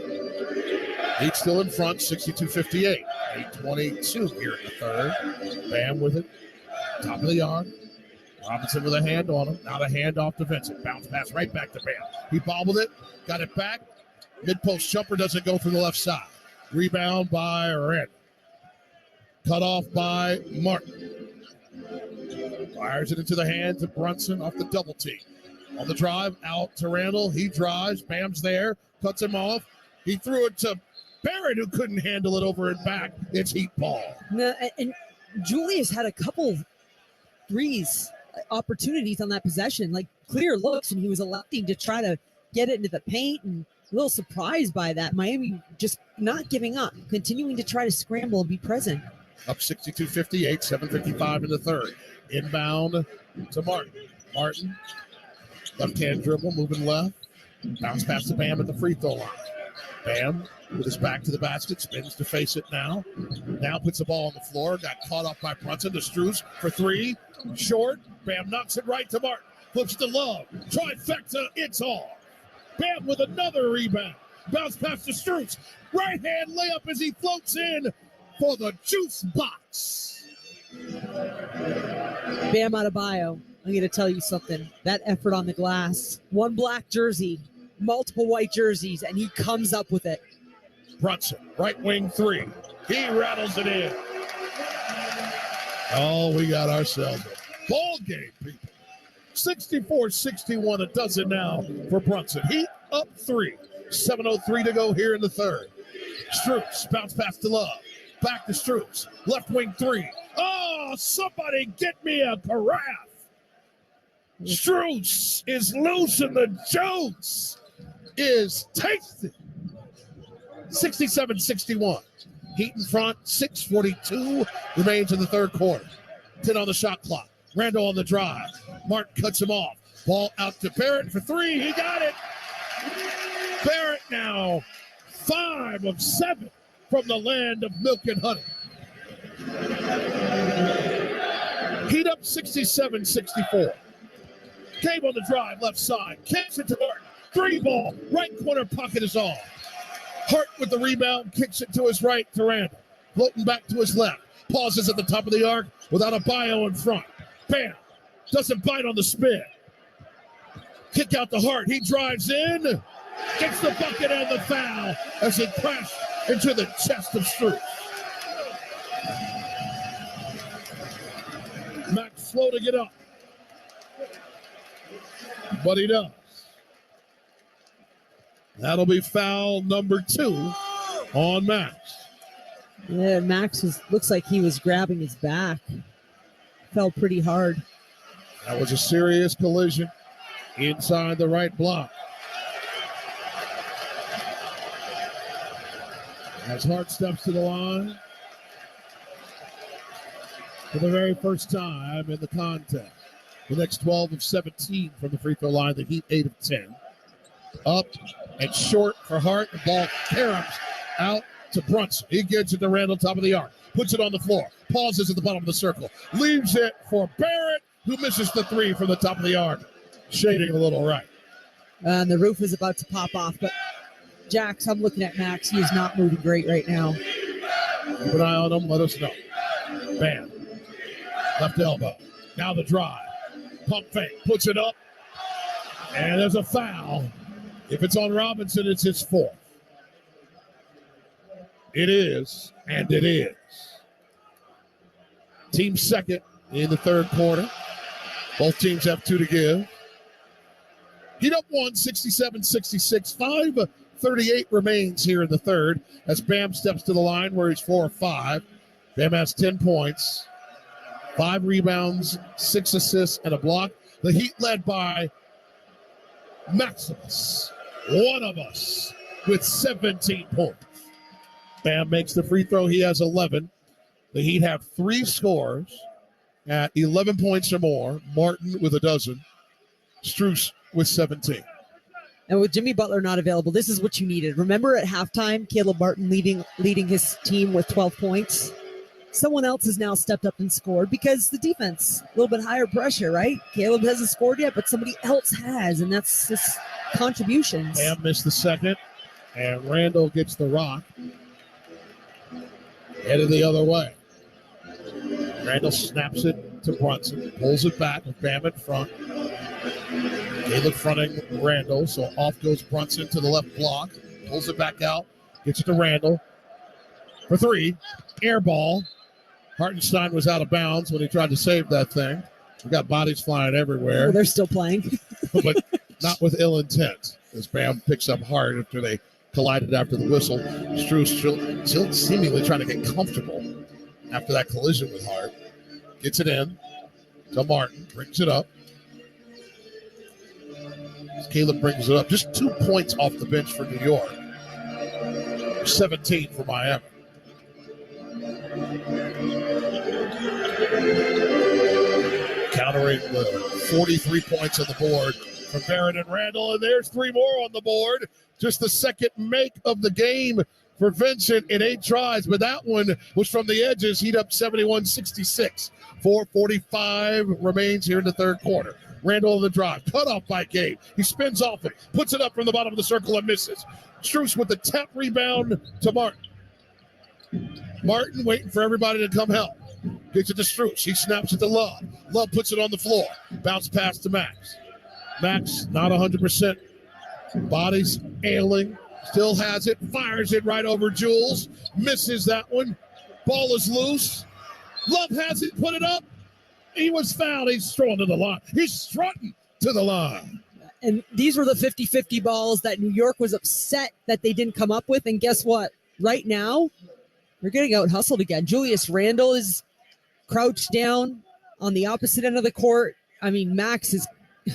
Heat still in front, 62-58. 8:22 here in the third. Bam with it. Top of the yard. Robinson with a hand on him. Now the handoff to Vincent. Bounce pass right back to Bam. He bobbled it. Got it back. Mid-post jumper doesn't go from the left side. Rebound by Red. Cut off by Martin. Fires it into the hands of Brunson off the double team. On the drive, out to Randall. He drives. Bam's there. Cuts him off. He threw it to Barrett, who couldn't handle it over and back. It's Heat ball. No, and Julius had a couple threes opportunities on that possession, like clear looks, and he was electing to try to get it into the paint, and a little surprised by that. Miami just not giving up, continuing to try to scramble and be present. Up 62-58, 7:55 in the third. Inbound to Martin. Martin, left-hand dribble, moving left. Bounce pass to Bam at the free throw line. Bam with his back to the basket, spins to face it now. Now puts the ball on the floor. Got caught up by Brunson to Strus for 3. Short. Bam knocks it right to Martin. Flips to Love. Trifecta, it's off. Bam with another rebound. Bounce pass to Strus. Right hand layup as he floats in for the juice box. Bam Adebayo, I'm going to tell you something. That effort on the glass, 1 black jersey, multiple white jerseys, and he comes up with it. Brunson, right wing 3. He rattles it in. Oh, we got ourselves a ball game, people. 64-61, a dozen now for Brunson. Heat up 3. 7:03 to go here in the third. Strus, bounce pass to Love. Back to Strus. Left wing 3. Oh, somebody get me a carafe. Strus is loose and the juice is tasty. 67-61. Heat in front, 6:42 remains in the third quarter. 10 on the shot clock. Randall on the drive. Martin cuts him off. Ball out to Barrett for three. He got it. Barrett now 5 of 7 from the land of milk and honey. Heat up 67-64. Cave on the drive, left side. Kicks it to Martin. 3-ball. Right corner pocket is off. Hart with the rebound. Kicks it to his right to Randall. Floating back to his left. Pauses at the top of the arc without a bio in front. Bam. Doesn't bite on the spin. Kick out to Hart. He drives in. Gets the bucket and the foul as he crashed into the chest of Struce. Max floating it up. But he does. That'll be foul number 2 on Max. Yeah, Max looks like he was grabbing his back. Fell pretty hard. That was a serious collision inside the right block. As Hart steps to the line for the very first time in the contest. The next 12 of 17 from the free throw line. The Heat 8 of 10. Up and short for Hart. The ball caroms out to Brunson. He gets it to Randall, top of the arc. Puts it on the floor. Pauses at the bottom of the circle. Leaves it for Barrett, who misses the 3 from the top of the arc. Shading a little right. And the roof is about to pop off. But, Jax, I'm looking at Max. He is not moving great right now. Keep an eye on him. Let us know. Bam. Left elbow. Now the drive. Pump fake. Puts it up. And there's a foul. If it's on Robinson, it's his 4th. It is, and it is. Team second in the third quarter. Both teams have 2 to give. Heat up 1, 67-66. 5:38 remains here in the third as Bam steps to the line where he's 4 of 5. Bam has 10 points, 5 rebounds, 6 assists, and a block. The Heat led by Maximus, one of us, with 17 points. Bam makes the free throw. He has 11. The Heat have 3 scores at 11 points or more. Martin with a dozen. Struce with 17. And with Jimmy Butler not available, this is what you needed. Remember at halftime, Caleb Martin leading his team with 12 points? Someone else has now stepped up and scored because the defense, a little bit higher pressure, right? Caleb hasn't scored yet, but somebody else has, and that's his contributions. Bam missed the second, and Randall gets the rock. Headed the other way. Randall snaps it to Brunson, pulls it back with Bam in front. Caleb fronting Randall, so off goes Brunson to the left block, pulls it back out, gets it to Randall for 3. Air ball. Hartenstein was out of bounds when he tried to save that thing. We got bodies flying everywhere. Oh, they're still playing. But not with ill intent, as Bam picks up hard after they collided after the whistle. Struce still seemingly trying to get comfortable after that collision with Hart. Gets it in to Martin, brings it up. As Caleb brings it up. Just 2 points off the bench for New York. 17 for Miami. Countering the 43 points on the board from Barrett and Randall, and there's 3 more on the board. Just the second make of the game for Vincent in 8 tries, but that one was from the edges. Heat up 71-66. 4:45 remains here in the third quarter. Randall on the drive, cut off by Gabe. He spins off it, puts it up from the bottom of the circle and misses. Struce with the tap rebound to Martin. Martin waiting for everybody to come help. Gets it to Struce. He snaps it to Love. Love puts it on the floor. Bounce pass to Max. Max not 100%. Body's ailing. Still has it. Fires it right over Jules. Misses that one. Ball is loose. Love has it. Put it up. He was fouled. He's strolling to the line. He's strutting to the line. And these were the 50-50 balls that New York was upset that they didn't come up with. And guess what? Right now, they're getting out hustled again. Julius Randle is crouched down on the opposite end of the court. I mean, Max is,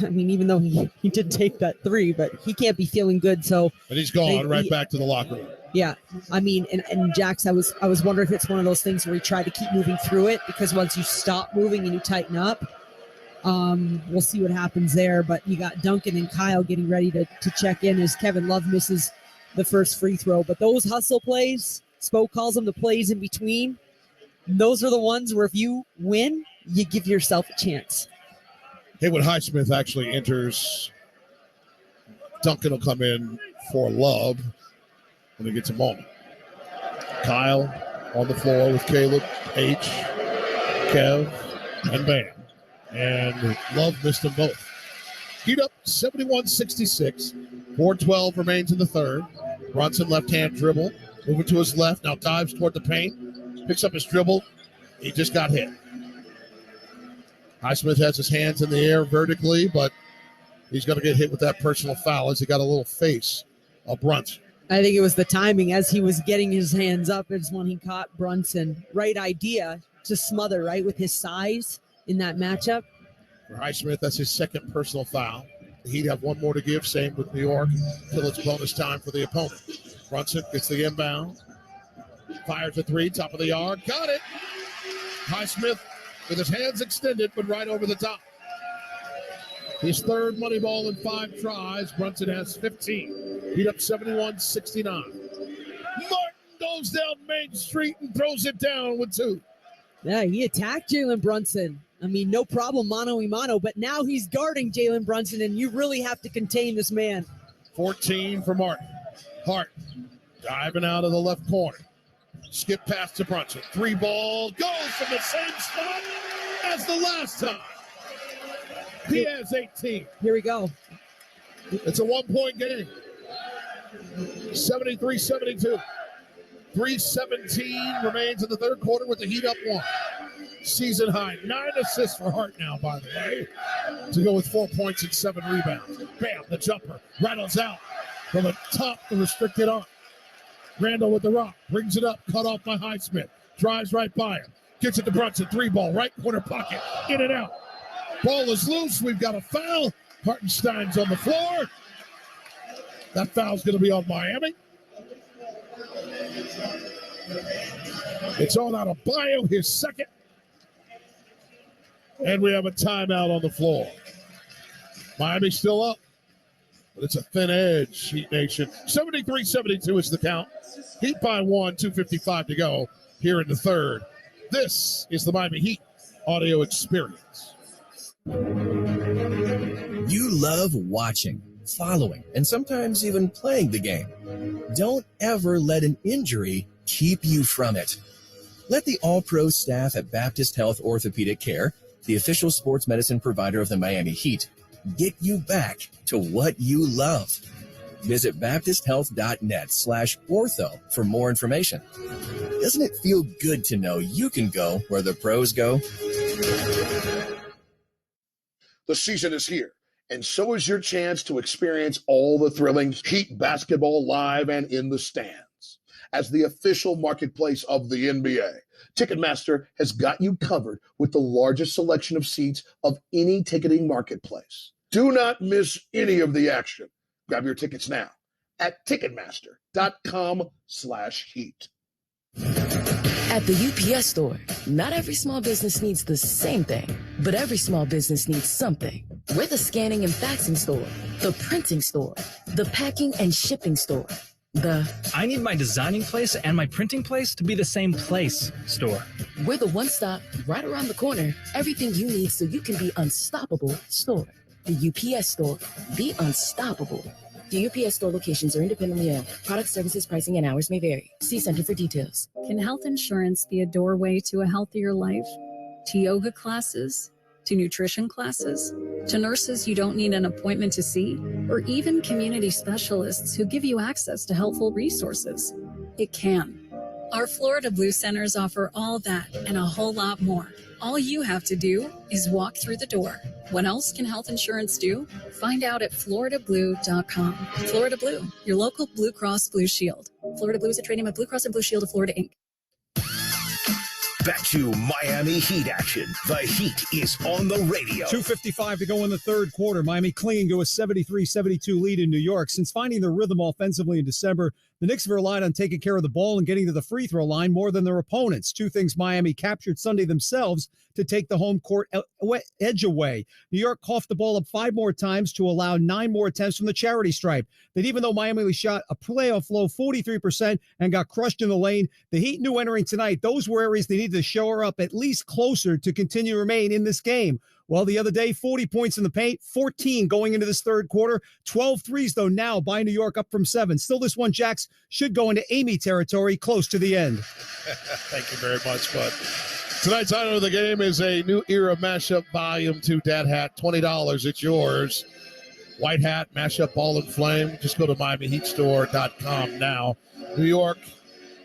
even though he did take that 3, but he can't be feeling good. So, but he's gone right back to the locker room. Yeah, I mean, and Jax, I was wondering if it's one of those things where he tried to keep moving through it, because once you stop moving and you tighten up, we'll see what happens there. But you got Duncan and Kyle getting ready to check in as Kevin Love misses the first free throw. But those hustle plays, Spo calls them the plays in between. Those are the ones where if you win, you give yourself a chance. Haywood Highsmith actually enters. Duncan will come in for Love when he gets a moment. Kyle on the floor with Caleb, H, Kev, and Bam. And Love missed them both. Heat up 71-66. 4:12 remains in the third. Brunson left-hand dribble. Moving to his left. Now dives toward the paint. Picks up his dribble. He just got hit. Highsmith has his hands in the air vertically, but he's going to get hit with that personal foul as he got a little face of Brunson. I think it was the timing as he was getting his hands up is when he caught Brunson. Right idea to smother, right, with his size in that matchup. For Highsmith, that's his second personal foul. He'd have one more to give, same with New York, until it's bonus time for the opponent. Brunson gets the inbound. Fires a three, top of the yard. Got it. Highsmith with his hands extended, but right over the top. His third money ball in 5 tries. Brunson has 15. Heat up 71-69. Martin goes down Main Street and throws it down with 2. Yeah, he attacked Jalen Brunson. I mean, no problem, mano-a-mano, but now he's guarding Jalen Brunson, and you really have to contain this man. 14 for Martin. Hart diving out of the left corner. Skip pass to Brunson. 3 ball goes from the same spot as the last time. He has 18. Here we go. It's a 1-point game. 73-72. 3:17 remains in the third quarter with the Heat up 1. Season high. 9 assists for Hart now, by the way, to go with 4 points and 7 rebounds. Bam, the jumper rattles out from the top of the restricted arc. Randall with the rock, brings it up, cut off by Highsmith. Drives right by him. Gets it to Brunson, 3 ball, right corner pocket, in and out. Ball is loose. We've got a foul. Hartenstein's on the floor. That foul's going to be on Miami. It's on out of Bio, his second. And we have a timeout on the floor. Miami still up, but it's a thin edge, Heat Nation. 73-72 is the count. Heat by 1, 2:55 to go here in the third. This is the Miami Heat audio experience. You love watching, following, and sometimes even playing the game. Don't ever let an injury keep you from it. Let the all-pro staff at Baptist Health Orthopedic Care, the official sports medicine provider of the Miami Heat, get you back to what you love. Visit baptisthealth.net/ortho for more information. Doesn't it feel good to know you can go where the pros go? The season is here, and so is your chance to experience all the thrilling Heat basketball live and in the stands. As the official marketplace of the NBA, Ticketmaster has got you covered with the largest selection of seats of any ticketing marketplace. Do not miss any of the action. Grab your tickets now at Ticketmaster.com/heat. At the UPS store, not every small business needs the same thing, but every small business needs something. We're the scanning and faxing store, the printing store, the packing and shipping store, the I need my designing place and my printing place to be the same place store. We're the one-stop, right around the corner, everything you need so you can be unstoppable store. The UPS store, be unstoppable. The UPS store locations are independently owned. Product, services, pricing, and hours may vary. See Center for details. Can health insurance be a doorway to a healthier life? To yoga classes? To nutrition classes? To nurses you don't need an appointment to see? Or even community specialists who give you access to helpful resources? It can. Our Florida Blue Centers offer all that and a whole lot more. All you have to do is walk through the door. What else can health insurance do? Find out at floridablue.com. Florida Blue, your local Blue Cross Blue Shield. Florida Blue is a trade name of Blue Cross and Blue Shield of Florida, Inc. Back to Miami Heat action. The Heat is on the radio. 2:55 to go in the third quarter. Miami clinging to a 73-72 lead in New York. Since finding their rhythm offensively in December, the Knicks have relied on taking care of the ball and getting to the free throw line more than their opponents. Two things Miami captured Sunday themselves to take the home court edge away. New York coughed the ball up 5 more times to allow 9 more attempts from the charity stripe. That even though Miami shot a playoff low 43% and got crushed in the lane, the Heat knew entering tonight those were areas they needed to shore up at least closer to continue to remain in this game. Well, the other day, 40 points in the paint, 14 going into this third quarter, 12 threes, though, now by New York up from 7. Still, this one, Jax, should go into Amy territory close to the end. Thank you very much, bud. Tonight's item of the game is a New Era Mashup Volume 2 Dad Hat. $20. It's yours. White hat, mashup, ball and flame. Just go to MiamiHeatStore.com now. New York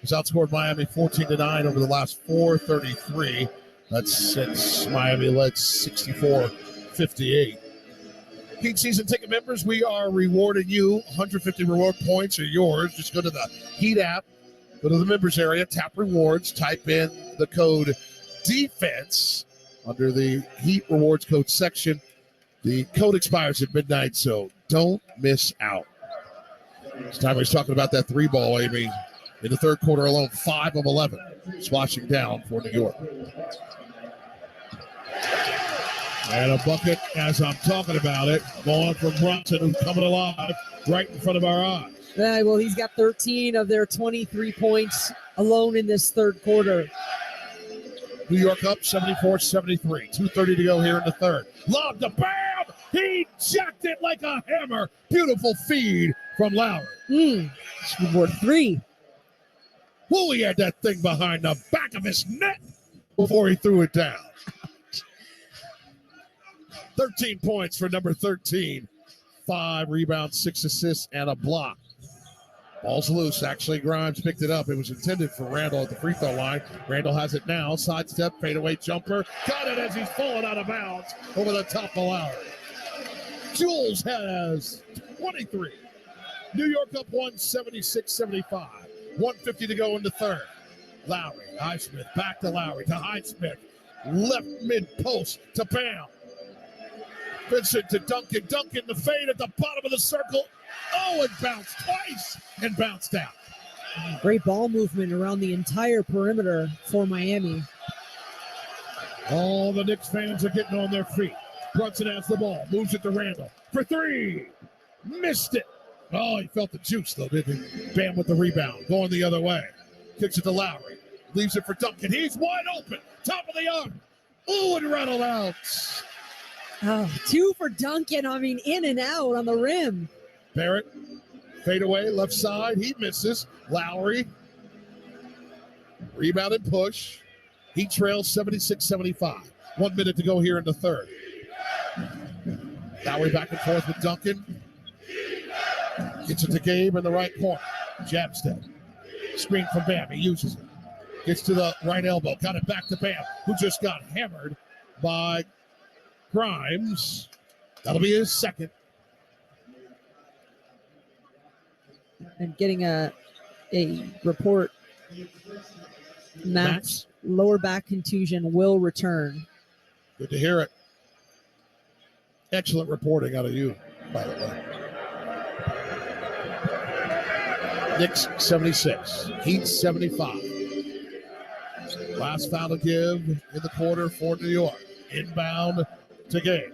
has outscored Miami 14-9 over the last 4:33. That's since Miami led 64-58. Heat season ticket members, we are rewarding you. 150 reward points are yours. Just go to the Heat app, go to the members area, tap rewards, type in the code DEFENSE under the Heat rewards code section. The code expires at midnight, so don't miss out. This time he's talking about that 3-ball, Amy. In the third quarter alone, 5 of 11, splashing down for New York. And a bucket, as I'm talking about it, going from Brunson, who's coming alive right in front of our eyes. Yeah, well, he's got 13 of their 23 points alone in this third quarter. New York up 74-73. 2:30 to go here in the third. Lob to Bam! He jacked it like a hammer. Beautiful feed from Lowry. Scoreboard 3. Whoa, he had that thing behind the back of his net before he threw it down. 13 points for number 13. 5 rebounds, 6 assists, and a block. Ball's loose. Actually, Grimes picked it up. It was intended for Randall at the free throw line. Randall has it now. Sidestep, fadeaway jumper. Got it as he's falling out of bounds over the top of Lowry. Jules has 23. New York up 176-75. 150 to go in the third. Lowry, Highsmith, back to Lowry, to Highsmith. Left mid-post to Bam. Vincent to Duncan. Duncan the fade at the bottom of the circle. Oh, it bounced twice and bounced out. Great ball movement around the entire perimeter for Miami. All the Knicks fans are getting on their feet. Brunson has the ball, moves it to Randall for 3. Missed it. Oh, he felt the juice, though, didn't he? Bam with the rebound, going the other way. Kicks it to Lowry. Leaves it for Duncan. He's wide open. Top of the arc. Ooh, and rattled out. Oh, 2 for Duncan. I mean, in and out on the rim. Barrett, fade away, left side. He misses. Lowry. Rebound and push. He trails 76-75. 1 minute to go here in the third. Lowry back and forth with Duncan. Gets it to Gabe in the right corner. Jab step. Screen from Bam. He uses it. Gets to the right elbow. Got it back to Bam, who just got hammered by Grimes. That'll be his second. And getting a report, Matt's lower back contusion will return. Good to hear it. Excellent reporting out of you, by the way. Knicks 76, Heat 75. Last foul to give in the quarter for New York. Inbound to Gabe.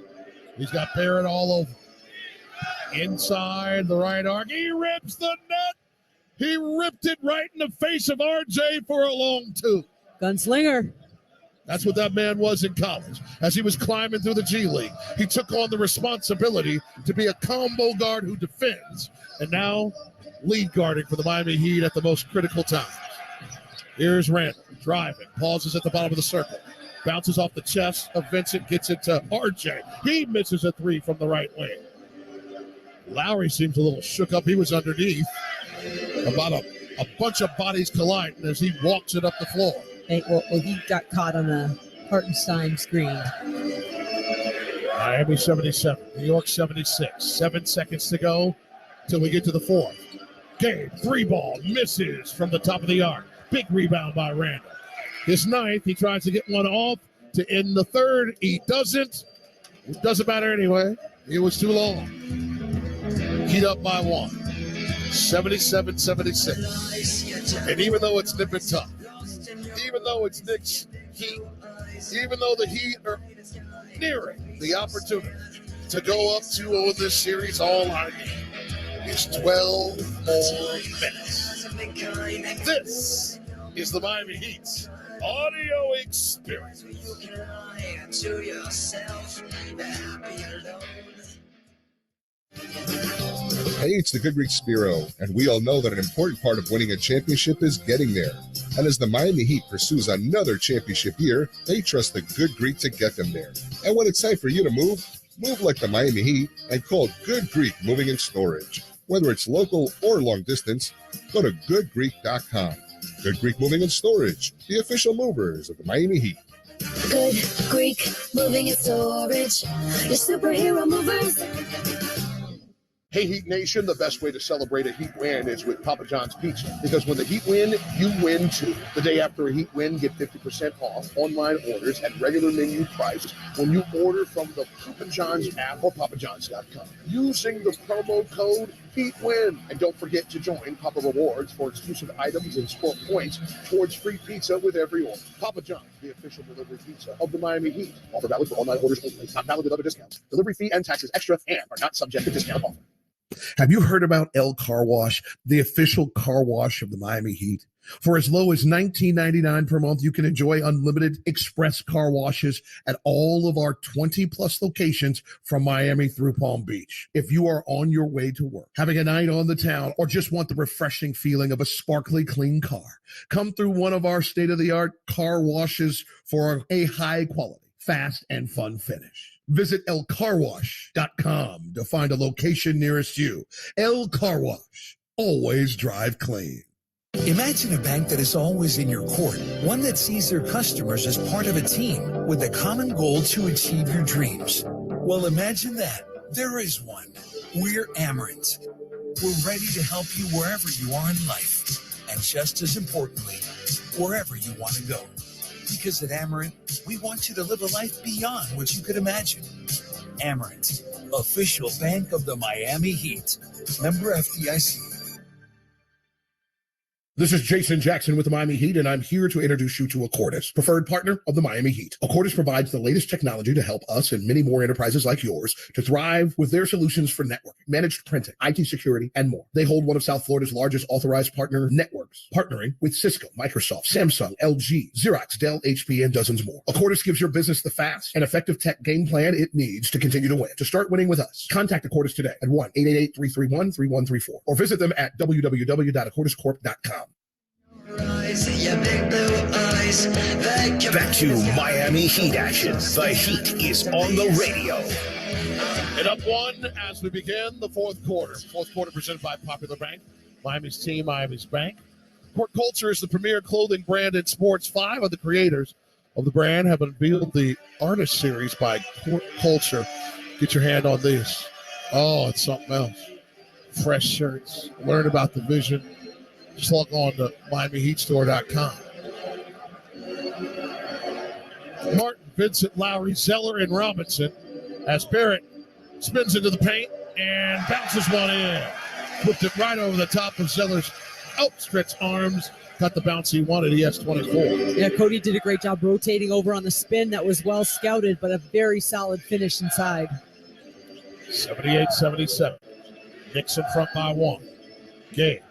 He's got Barrett all over. Inside the right arc. He rips the net. He ripped it right in the face of RJ for a long 2. Gunslinger. That's what that man was in college. As he was climbing through the G League, he took on the responsibility to be a combo guard who defends, and now lead guarding for the Miami Heat at the most critical times. Here's Randall driving, pauses at the bottom of the circle, bounces off the chest of Vincent, gets it to RJ. He misses a 3 from the right wing. Lowry seems a little shook up. He was underneath. About a bunch of bodies colliding as he walks it up the floor. Hey, well, he got caught on the Hartenstein screen. Miami 77, New York 76. 7 seconds to go till we get to the fourth. Gabe, 3-ball, misses from the top of the arc. Big rebound by Randall. his ninth. He tries to get one off to end the third. He doesn't. It doesn't matter anyway. It was too long. Heat up by one. 77-76. And even though it's nip and tuck, even though it's Knicks Heat, even though the Heat are nearing the opportunity to go up 2-0 in this series, all I need is 12 more minutes. This is the Miami Heat's audio experience. Hey, it's the Good Greek Spiro, and we all know that an important part of winning a championship is getting there. And as the Miami Heat pursues another championship year, they trust the Good Greek to get them there. And when it's time for you to move like the Miami Heat and call Good Greek Moving and Storage. Whether it's local or long distance, go to goodgreek.com. Good Greek Moving and Storage, the official movers of the Miami Heat. Good Greek Moving and Storage, your superhero movers. Hey, Heat Nation, the best way to celebrate a Heat win is with Papa John's Pizza. Because when the Heat win, you win too. The day after a Heat win, get 50% off online orders at regular menu prices when you order from the Papa John's app or papajohns.com using the promo code HEATWIN. And don't forget to join Papa Rewards for exclusive items and score points towards free pizza with every order. Papa John's, the official delivery pizza of the Miami Heat. Offer valid for online orders only. Not valid with other discounts. Delivery fee and taxes extra and are not subject to discount offer. Have you heard about El Car Wash, the official car wash of the Miami Heat? For as low as $19.99 per month, you can enjoy unlimited express car washes at all of our 20-plus locations from Miami through Palm Beach. If you are on your way to work, having a night on the town, or just want the refreshing feeling of a sparkly clean car, come through one of our state-of-the-art car washes for a high-quality, fast, and fun finish. Visit elcarwash.com to find a location nearest you. El Car Wash. Always drive clean. Imagine a bank that is always in your court, one that sees their customers as part of a team with a common goal to achieve your dreams. Well, imagine that. There is one. We're Amerant. We're ready to help you wherever you are in life. And just as importantly, wherever you want to go. Because at Amerant, we want you to live a life beyond what you could imagine. Amerant, official bank of the Miami Heat. Member FDIC. This is Jason Jackson with the Miami Heat, and I'm here to introduce you to Accordis, preferred partner of the Miami Heat. Accordis provides the latest technology to help us and many more enterprises like yours to thrive with their solutions for networking, managed printing, IT security, and more. They hold one of South Florida's largest authorized partner networks, partnering with Cisco, Microsoft, Samsung, LG, Xerox, Dell, HP, and dozens more. Accordis gives your business the fast and effective tech game plan it needs to continue to win. To start winning with us, contact Accordis today at 1-888-331-3134 or visit them at www.accordiscorp.com. Back to Miami Heat action. The Heat is on the radio. And up one as we begin the fourth quarter. Fourth quarter presented by Popular Bank. Miami's team, Miami's bank. Court Culture is the premier clothing brand in sports. 5 of the creators of the brand have unveiled the Artist Series by Court Culture. Get your hand on these. Oh, it's something else. Fresh shirts. Learn about the vision. Just log on to MiamiHeatStore.com. Martin, Vincent, Lowry, Zeller, and Robinson as Barrett spins into the paint and bounces one in. Puts it right over the top of Zeller's outstretched arms. Got the bounce he wanted. He has 24. Yeah, Cody did a great job rotating over on the spin. That was well scouted, but a very solid finish inside. 78-77. Knicks in front by 1. Gay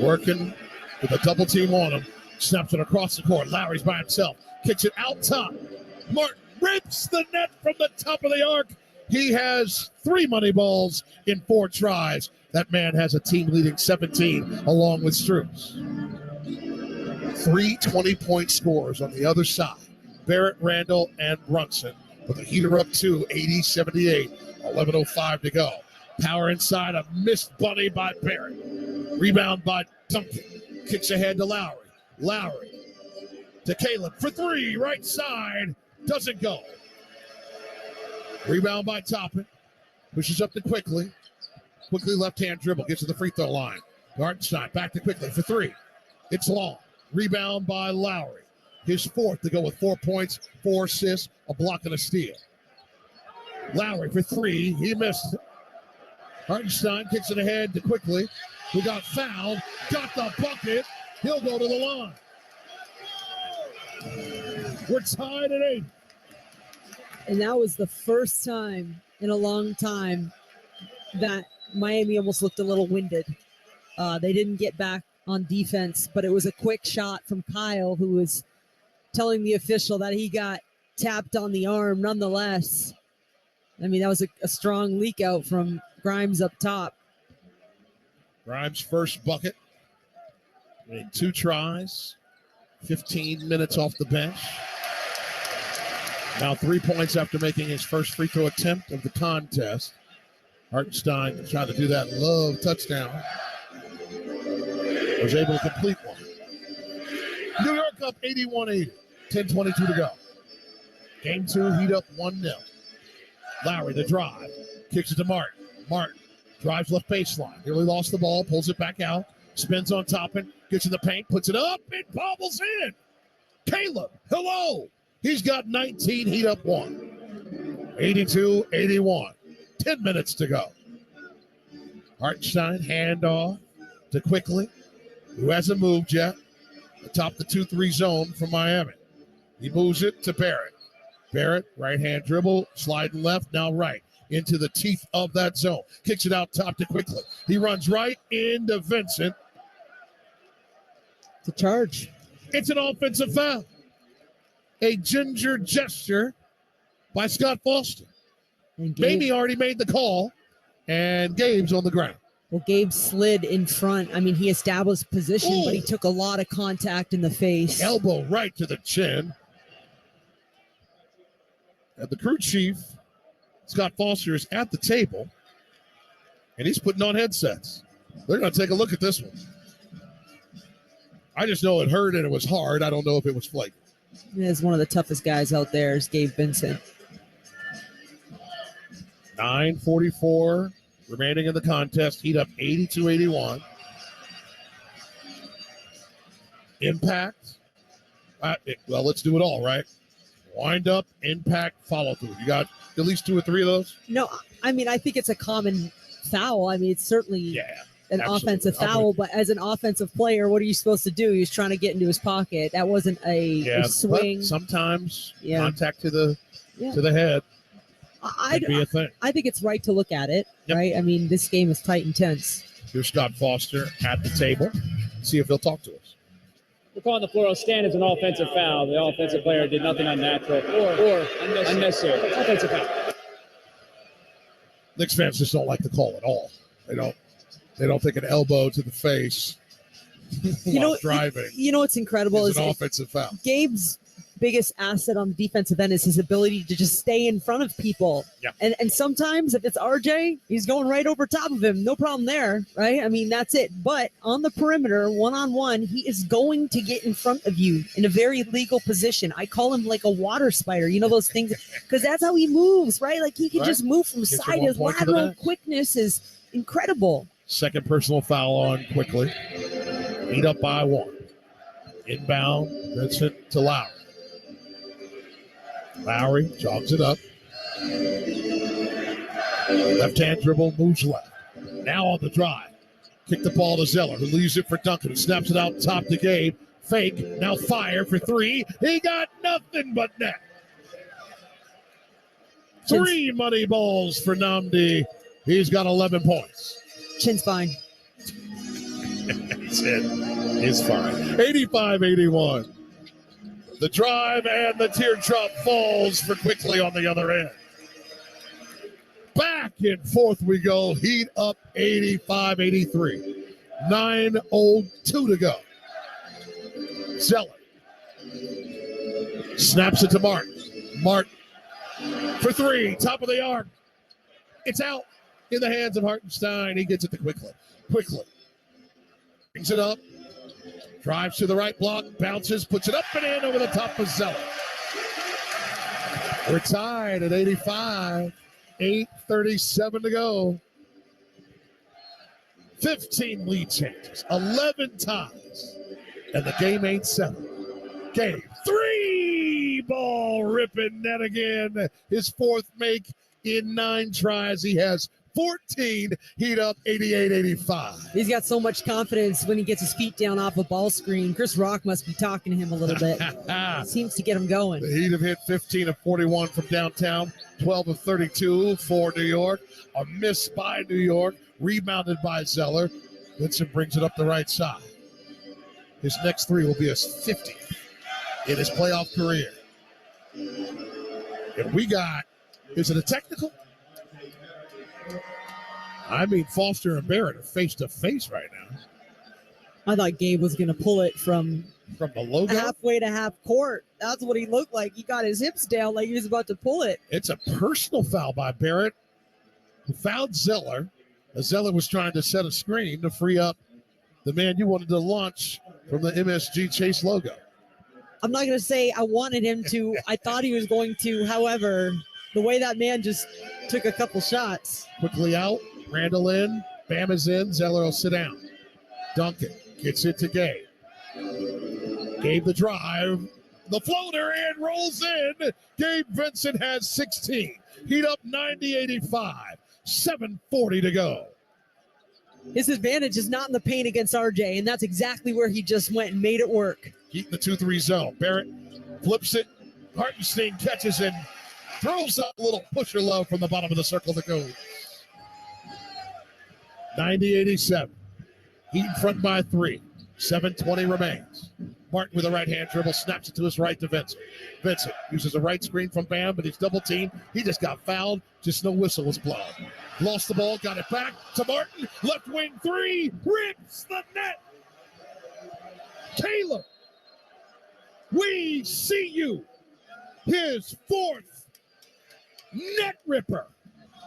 working with a double team on him. Snaps it across the court. Lowry's by himself. Kicks it out top. Martin rips the net from the top of the arc. He has 3 money balls in 4 tries. That man has a team-leading 17 along with Strus. 3 20-point scores on the other side. Barrett, Randall, and Brunson. With the Heat are up 2, 80-78. 11:05 to go. Power inside, a missed bunny by Barrett. Rebound by Duncan. Kicks ahead to Lowry. Lowry to Caleb for 3, right side. Doesn't go. Rebound by Toppin. Pushes up to Quickly. Quickly left-hand dribble. Gets to the free throw line. Gartenstein back to Quickly for 3. It's long. Rebound by Lowry. his fourth to go with 4 points, 4 assists, a block, and a steal. Lowry for 3. He missed it. Hartenstein kicks it ahead to Quickly, who got fouled, got the bucket. He'll go to the line. We're tied at 8. And that was the first time in a long time that Miami almost looked a little winded. They didn't get back on defense, but it was a quick shot from Kyle, who was telling the official that he got tapped on the arm nonetheless. I mean, that was a strong leak out from Grimes up top. Grimes' first bucket. Made 2 tries. 15 minutes off the bench. Now 3 points after making his first free throw attempt of the contest. Hartenstein tried to do that love touchdown. Was able to complete one. New York up 81-80. 10:22 to go. Game 2, heat up 1-0. Lowry, the drive. Kicks it to Martin. Martin drives left baseline. Nearly lost the ball. Pulls it back out. Spins on top and gets in the paint. Puts it up. It bobbles in. Caleb, hello. He's got 19. Heat up 1. 82-81. 10 minutes to go. Hartenstein, handoff to Quickly, who hasn't moved yet. Atop the 2-3 zone from Miami. He moves it to Barrett. Barrett, right-hand dribble, sliding left, now right. Into the teeth of that zone. Kicks it out top to Quickly. He runs right into Vincent. It's a charge. It's an offensive foul. A ginger gesture by Scott Foster. Maybe already made the call, and Gabe's on the ground. Well, Gabe slid in front. I mean, he established position, but he took a lot of contact in the face. Elbow right to the chin. And the crew chief, Scott Foster, is at the table, and he's putting on headsets. They're going to take a look at this one. I just know it hurt and it was hard. I don't know if it was flagrant. As one of the toughest guys out there is Gabe Vincent. 9:44 remaining in the contest. Heat up 82-81. Impact. Well, let's do it all, right? Wind up, impact, follow through. You got at least 2 or 3 of those? No, I mean, I think it's a common foul. I mean, it's certainly an offensive foul, but as an offensive player, what are you supposed to do? He was trying to get into his pocket. That wasn't a swing. Sometimes contact to the head could be a thing. I think it's right to look at it, right? I mean, this game is tight and tense. Here's Scott Foster at the table. See if he'll talk to us. We're calling the floor stand as an offensive foul. The offensive player did nothing unnatural or unnecessary. Offensive foul. Knicks fans just don't like the call at all. They don't think an elbow to the face while driving. You know what's incredible is an offensive foul. Gabe's biggest asset on the defensive end is his ability to just stay in front of people. Yeah. And sometimes if it's RJ, he's going right over top of him. No problem there, right? I mean, that's it. But on the perimeter, one-on-one, he is going to get in front of you in a very legal position. I call him like a water spider. You know those things? Because that's how he moves, right? Like he can just move from side. His lateral quickness is incredible. Second personal foul on Quickly. Heat up by 1. Inbound, Vincent to Lowry. Lowry jogs it up. Left-hand dribble, moves left. Now on the drive. Kick the ball to Zeller, who leaves it for Duncan, who snaps it out top to Gabe. Fake, now fire for 3. He got nothing but net. 3 money balls for Nnamdi. He's got 11 points. Chin's fine. It's fine. 85-81. The drive and the teardrop falls for Quickly on the other end. Back and forth we go. Heat up 85-83. 9:02 to go. Zeller snaps it to Martin. Martin for 3. Top of the arc. It's out in the hands of Hartenstein. He gets it to Quickly. Quickly brings it up. Drives to the right block, bounces, puts it up and in over the top of Zeller. We're tied at 85, 8:37 to go. 15 lead changes, 11 ties, and the game ain't settled. Gabe, three ball ripping net again. His fourth make in 9 tries. He has 14, heat up 88-85. He's got so much confidence when he gets his feet down off a ball screen. Chris Rock must be talking to him a little bit. Seems to get him going. The Heat have hit 15 of 41 from downtown, 12 of 32 for New York. A miss by New York, rebounded by Zeller. Vincent brings it up the right side. His next 3 will be his 50th in his playoff career. And we got, is it a technical? I mean, Foster and Barrett are face-to-face right now. I thought Gabe was going to pull it from the logo? Halfway to half court. That's what he looked like. He got his hips down like he was about to pull it. It's a personal foul by Barrett, who fouled Zeller. Zeller was trying to set a screen to free up the man you wanted to launch from the MSG Chase logo. I'm not going to say I wanted him to. I thought he was going to. However, the way that man just took a couple shots. Quickly out. Randall in. Bam is in. Zeller will sit down. Duncan gets it to Gabe. Gabe the drive. The floater and rolls in. Gabe Vincent has 16. Heat up 90-85. 7:40 to go. His advantage is not in the paint against RJ, and that's exactly where he just went and made it work. Keep the 2-3 zone. Barrett flips it. Hartenstein catches and throws up a little pusher love from the bottom of the circle to go. 90-87. Heat in front by 3. 7:20 remains. Martin with a right-hand dribble, snaps it to his right to Vincent. Vincent uses a right screen from Bam, but he's double-teamed. He just got fouled. Just no whistle was blown. Lost the ball, got it back to Martin. Left wing 3, rips the net. Caleb, we see you. His 4th net ripper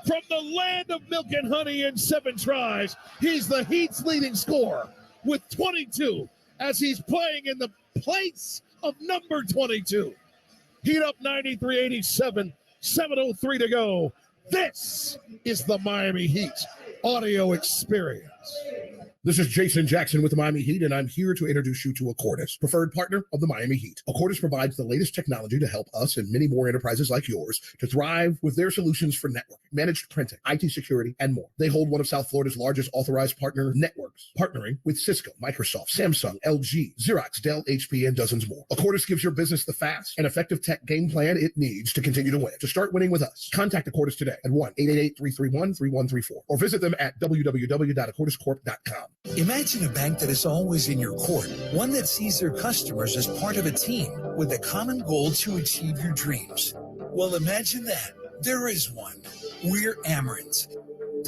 from the land of milk and honey in 7 tries. He's the Heat's leading scorer with 22 as he's playing in the place of number 22. Heat up 93-87, 7:03 to go. This is the Miami Heat audio experience. This is Jason Jackson with the Miami Heat, and I'm here to introduce you to Accordis, preferred partner of the Miami Heat. Accordis provides the latest technology to help us and many more enterprises like yours to thrive with their solutions for network, managed printing, IT security, and more. They hold one of South Florida's largest authorized partner networks, partnering with Cisco, Microsoft, Samsung, LG, Xerox, Dell, HP, and dozens more. Accordis gives your business the fast and effective tech game plan it needs to continue to win. To start winning with us, contact Accordis today at 1-888-331-3134 or visit them at www.accordiscorp.com. Imagine a bank that is always in your court, one that sees their customers as part of a team with a common goal to achieve your dreams. Well, imagine that. There is one. We're Amerant.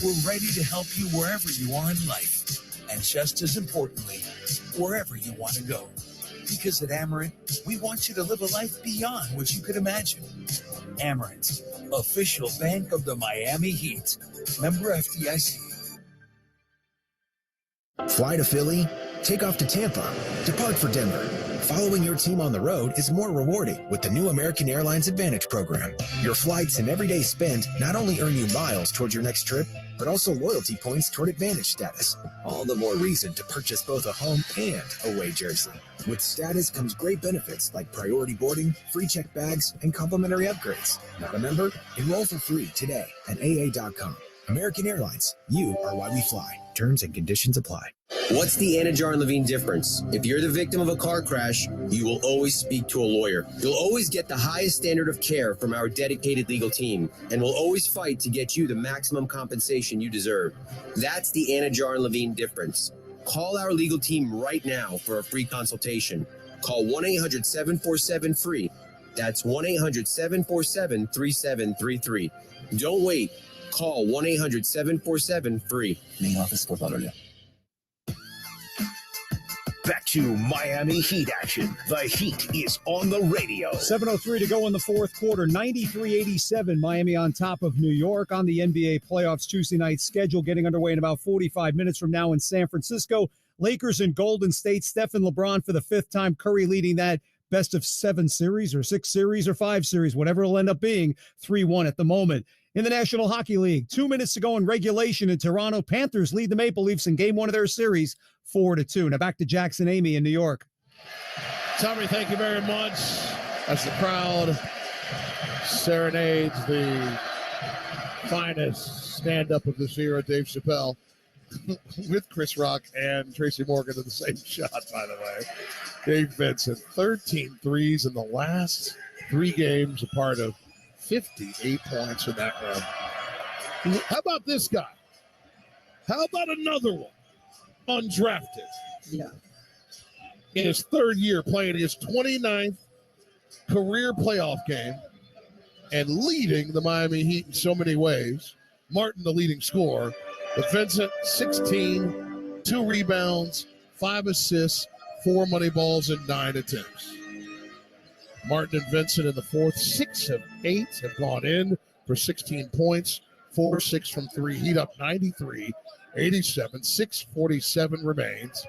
We're ready to help you wherever you are in life, and just as importantly, wherever you want to go. Because at Amerant, we want you to live a life beyond what you could imagine. Amerant, official bank of the Miami Heat. Member FDIC. Fly to Philly, take off to Tampa, depart for Denver. Following your team on the road is more rewarding with the new American Airlines Advantage program. Your flights and everyday spend not only earn you miles towards your next trip, but also loyalty points toward Advantage status. All the more reason to purchase both a home and away jersey. With status comes great benefits like priority boarding, free check bags, and complimentary upgrades. Not a member? Enroll for free today at aa.com. American Airlines, you are why we fly. Terms and conditions apply. What's the Anajar and Levine difference? If you're the victim of a car crash, you will always speak to a lawyer. You'll always get the highest standard of care from our dedicated legal team, and we'll always fight to get you the maximum compensation you deserve. That's the Anajar and Levine difference. Call our legal team right now for a free consultation. Call 1-800-747-FREE. That's 1-800-747-3733. Don't wait. Call 1-800-747-FREE. Main office, Fort Lauderdale. Back to Miami Heat action. The Heat is on the radio. 7:03 to go in the fourth quarter. 93-87, Miami on top of New York on the NBA playoffs Tuesday night schedule, getting underway in about 45 minutes from now in San Francisco. Lakers and Golden State. Steph and LeBron for the 5th time. Curry leading that best of 7 series or 6 series or 5 series, whatever it'll end up being, 3-1 at the moment. In the National Hockey League, 2 minutes to go in regulation in Toronto. Panthers lead the Maple Leafs in game 1 of their series, 4-2. Now back to Jackson Amy in New York. Tommy, thank you very much. As the crowd serenades the finest stand-up of this era, Dave Chappelle, with Chris Rock and Tracy Morgan in the same shot, by the way. Dave Vincent, 13 threes in the last 3 games, a part of 58 points in that run. How about this guy? How about another one? Undrafted. Yeah. In his 3rd year playing his 29th career playoff game and leading the Miami Heat in so many ways. Martin, the leading scorer, but Vincent, 16, 2 rebounds, 5 assists, 4 money balls, and 9 attempts. Martin and Vincent in the 4th, 6 of 8 have gone in for 16 points, 4-6 from 3. Heat up 93-87, 6:47 remains.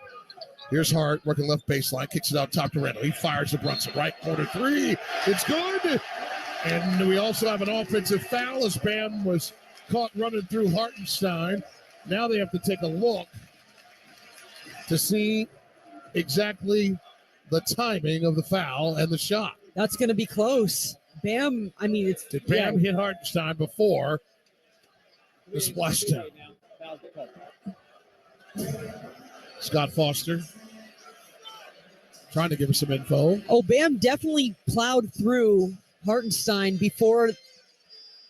Here's Hart working left baseline, kicks it out top to Randall. He fires the Brunson, right corner 3. It's good. And we also have an offensive foul as Bam was caught running through Hartenstein. Now they have to take a look to see exactly the timing of the foul and the shot. That's going to be close. Bam, I mean, it's... Did Bam hit Hartenstein before the splashdown? Scott Foster trying to give us some info. Oh, Bam definitely plowed through Hartenstein before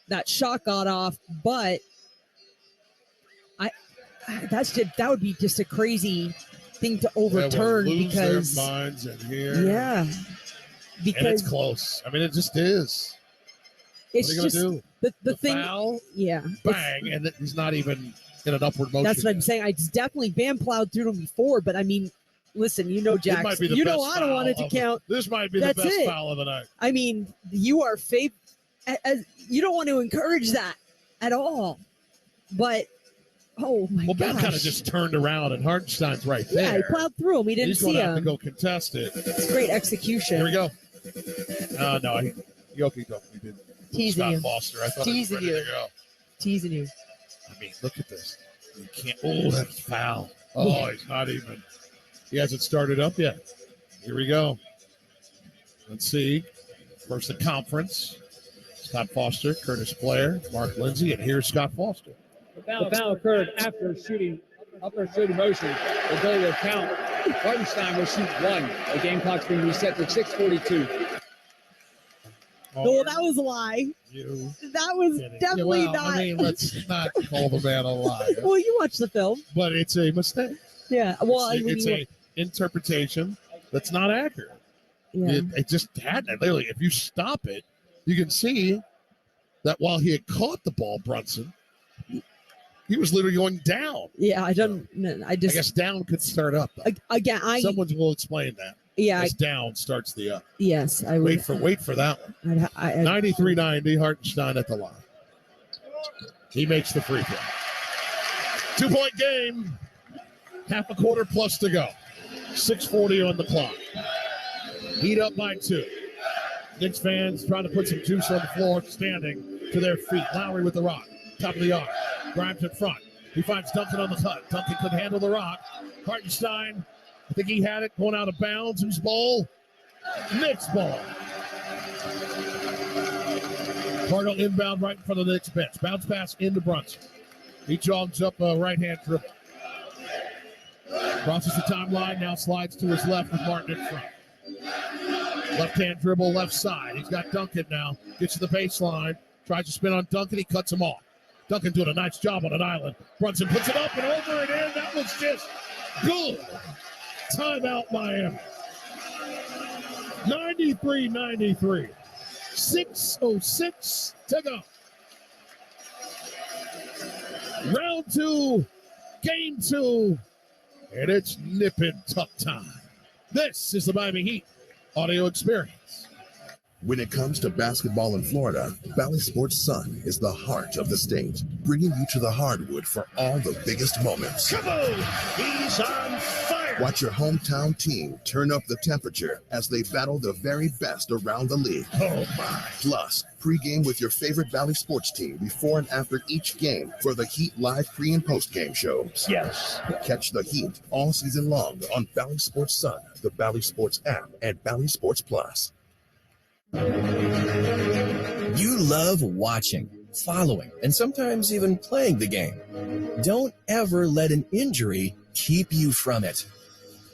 that shot got off, but that would be just a crazy thing to overturn because their minds in here. Yeah, because and it's close. I mean, it just is. It's what are you just gonna do? The thing. Foul, yeah, bang, and he's not even in an upward motion. That's what I'm saying. It's definitely Bam plowed through him before, but I mean, listen, you know, Jack, you know, I don't want it to count. This might be the best foul of the night. I mean, you are you don't want to encourage that at all, but oh my god! Well, Bam kind of just turned around, and Hartenstein's right there. Yeah, he plowed through him. He didn't see him. He's going to have to go contest it. It's great execution. Here we go. No, Yoki did. Teasing Scott you. Foster. I thought Teasing he was ready you. to go. Teasing you. I mean, look at this. You can't. Oh, that's foul. Oh, he's not even. He hasn't started up yet. Here we go. Let's see. First the conference. Scott Foster, Curtis Blair, Mark Lindsay, and here's Scott Foster. The foul occurred after shooting motion. The goal will count. Hartenstein will shoot 1. The game clock's been reset to 6:42. Well, that was a lie. That was definitely not. I mean, let's not call the man a lie. Well, you watched the film. But it's a mistake. Yeah. Well, it's a interpretation that's not accurate. Yeah. It just had that. Literally, if you stop it, you can see that while he had caught the ball, Brunson, he was literally going down. Yeah, I guess down could start up. Though. Again, someone will explain that. Yeah, down starts the up. Yes, I would. Wait for that one. 93-90, Hartenstein at the line. He makes the free throw. 2-point game. Half a quarter plus to go. 6:40 on the clock. Heat up by 2. Knicks fans trying to put some juice on the floor, standing to their feet. Lowry with the rock. Top of the arc. Grimes in front. He finds Duncan on the cut. Duncan couldn't handle the rock. Hartenstein, I think he had it going out of bounds. Whose ball? Knicks ball. Cardinal inbound right in front of the Knicks bench. Bounce pass into Brunson. He jogs up a right-hand dribble. Crosses the timeline, now slides to his left with Martin in front. Left-hand dribble, left side. He's got Duncan now. Gets to the baseline. Tries to spin on Duncan. He cuts him off. Duncan doing a nice job on an island. Brunson puts it up and over and in. That was just good. Timeout, Miami. 93-93. 6:06 to go. Round 2, game 2, and it's nip and tuck time. This is the Miami Heat audio experience. When it comes to basketball in Florida, Valley Sports Sun is the heart of the state, bringing you to the hardwood for all the biggest moments. Come on! He's on fire! Watch your hometown team turn up the temperature as they battle the very best around the league. Oh, my. Plus, pregame with your favorite Valley sports team before and after each game for the Heat live pre- and post-game shows. Yes. Catch the Heat all season long on Valley Sports Sun, the Valley Sports app, and Valley Sports Plus. You love watching, following, and sometimes even playing the game. Don't ever let an injury keep you from it.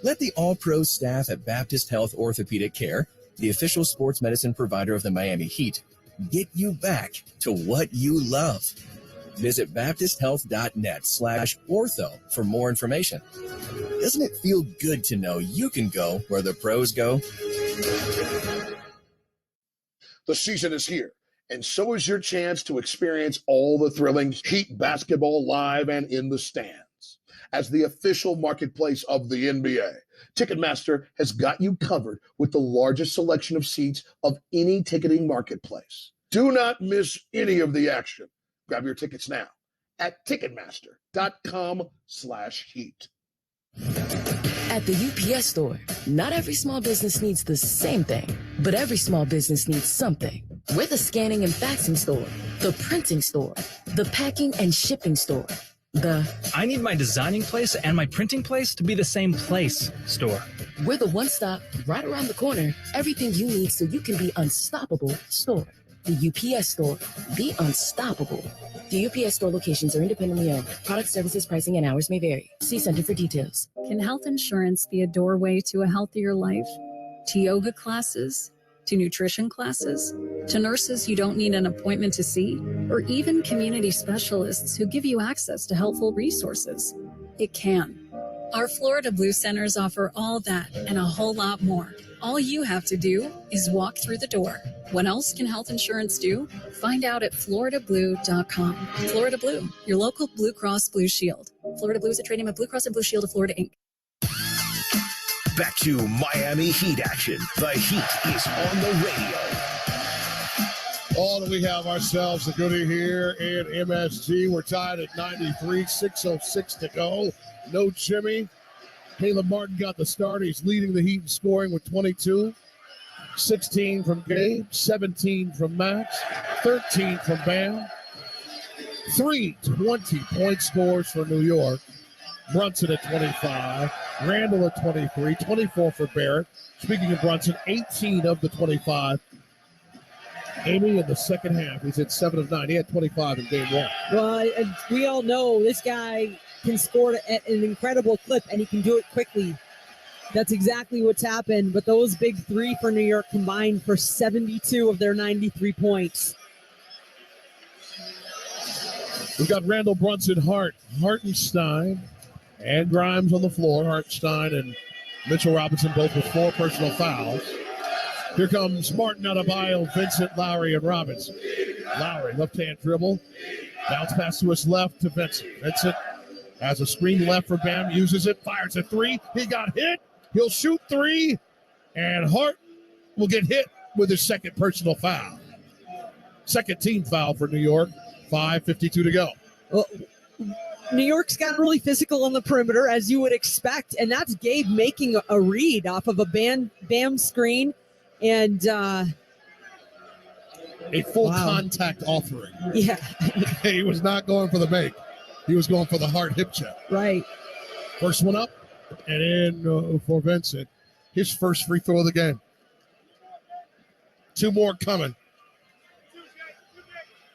Let the all-pro staff at Baptist Health Orthopedic Care, the official sports medicine provider of the Miami Heat, get you back to what you love. Visit baptisthealth.net/ortho for more information. Doesn't it feel good to know you can go where the pros go? The season is here, and so is your chance to experience all the thrilling Heat basketball live and in the stands. As the official marketplace of the NBA, Ticketmaster has got you covered with the largest selection of seats of any ticketing marketplace. Do not miss any of the action. Grab your tickets now at Ticketmaster.com/Heat. At the UPS Store, not every small business needs the same thing, but every small business needs something. We're the scanning and faxing store, the printing store, the packing and shipping store, I need my designing place and my printing place to be the same place store. We're the one-stop, right around the corner, everything you need so you can be unstoppable store. The UPS Store, be unstoppable. The UPS Store locations are independently owned. Product, services, pricing, and hours may vary. See Center for details. Can health insurance be a doorway to a healthier life? To yoga classes? To nutrition classes? To nurses you don't need an appointment to see? Or even community specialists who give you access to helpful resources? It can. Our Florida Blue Centers offer all that and a whole lot more. All you have to do is walk through the door. What else can health insurance do? Find out at floridablue.com. Florida Blue, your local Blue Cross Blue Shield. Florida Blue is a trading of Blue Cross and Blue Shield of Florida, Inc. Back to Miami Heat action. The Heat is on the radio. Oh, we have ourselves a goodie here in MSG. We're tied at 93, 6:06 to go. No Jimmy. Caleb Martin got the start. He's leading the Heat in scoring with 22. 16 from Gabe, 17 from Max, 13 from Bam. 3 20-point scores for New York. Brunson at 25, Randall at 23, 24 for Barrett. Speaking of Brunson, 18 of the 25. Amy in the second half, he's at 7 of 9. He had 25 in game one. Well, we all know this guy can score at an incredible clip, and he can do it quickly. That's exactly what's happened. But those big three for New York combined for 72 of their 93 points. We've got Randall, Brunson, Hart, Hartenstein, and Grimes on the floor. Hartenstein and Mitchell Robinson both with 4 personal fouls. Here comes Martin Adebayo, Vincent, Lowry, and Robinson. Lowry, left-hand dribble. Bounce pass to his left to Vincent. Vincent has a screen left for Bam, uses it, fires a 3. He got hit. He'll shoot 3. And Hart will get hit with his second personal foul. Second team foul for New York. 5:52 to go. Well, New York's got really physical on the perimeter, as you would expect, and that's Gabe making a read off of a Bam screen. And a full contact offering. Yeah. He was not going for the make. He was going for the hard hip check. Right. First one up and in for Vincent. His first free throw of the game. 2 more coming.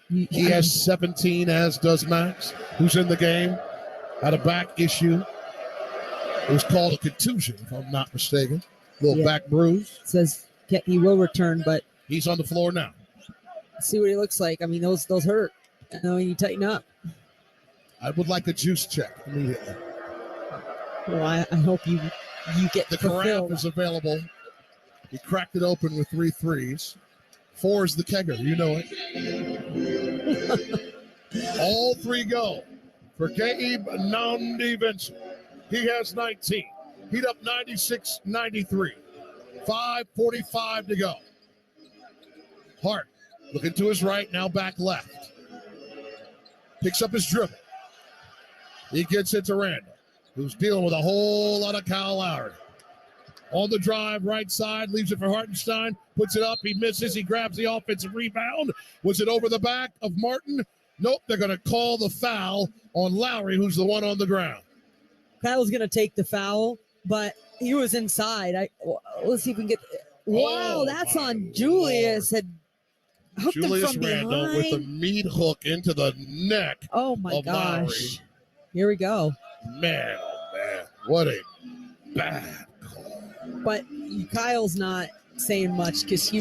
He has 17, as does Max, who's in the game. Had a back issue. It was called a contusion, if I'm not mistaken. Little back bruise. It says he will return, but he's on the floor now. See what he looks like. I mean, those hurt. I know you tighten up. I would like a juice check immediately. Well, I hope you get the carafe is available. He cracked it open with 3 threes. 4 is the kegger. You know it. All 3 go for Gabe Nandi Vincent. He has 19. Heat up 96-93. 5:45 to go. Hart looking to his right, now back left. Picks up his dribble. He gets it to Randall. who's dealing with a whole lot of Kyle Lowry. On the drive, right side, leaves it for Hartenstein, puts it up, he misses, he grabs the offensive rebound. Was it over the back of Martin? Nope, they're going to call the foul on Lowry, who's the one on the ground. Kyle's going to take the foul, but he was inside. Let's see if we can get... Wow, that's on Julius. Had hooked Julius him from Randle behind. with the meat hook into the neck Oh, my of gosh. Lowry. Here we go. Man, oh, man. What a bad call. But Kyle's not saying much because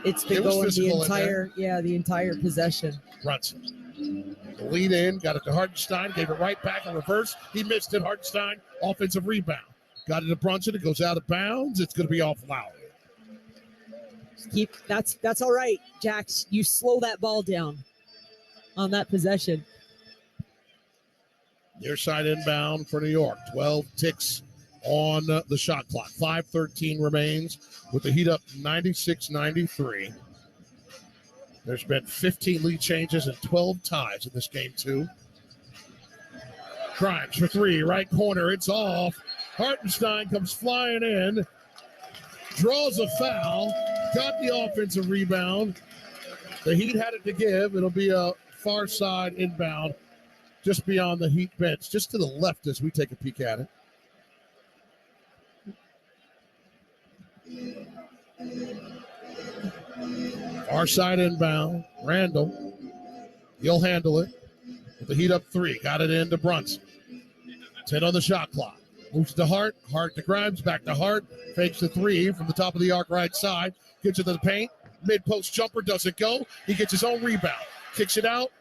it's been going the entire possession. Brunson. The lead in, got it to Hartenstein, gave it right back in reverse. He missed it. Hartenstein, offensive rebound. Got it to Brunson. It goes out of bounds. It's going to be off Lowry. That's all right, Jax. You slow that ball down on that possession. Near side inbound for New York. 12 ticks on the shot clock. 5:13 remains with the Heat up 96-93. There's been 15 lead changes and 12 ties in this game, too. Grimes for three, right corner. It's off. Hartenstein comes flying in, draws a foul, got the offensive rebound. The Heat had it to give. It'll be a far side inbound just beyond the Heat bench, just to the left as we take a peek at it. Far side inbound. Randall. He'll handle it. With the Heat up three. Got it into Brunson. 10 on the shot clock. Moves to Hart. Hart to Grimes. Back to Hart. Fakes the three from the top of the arc right side. Gets it to the paint. Mid-post jumper doesn't go. He gets his own rebound. Kicks it out.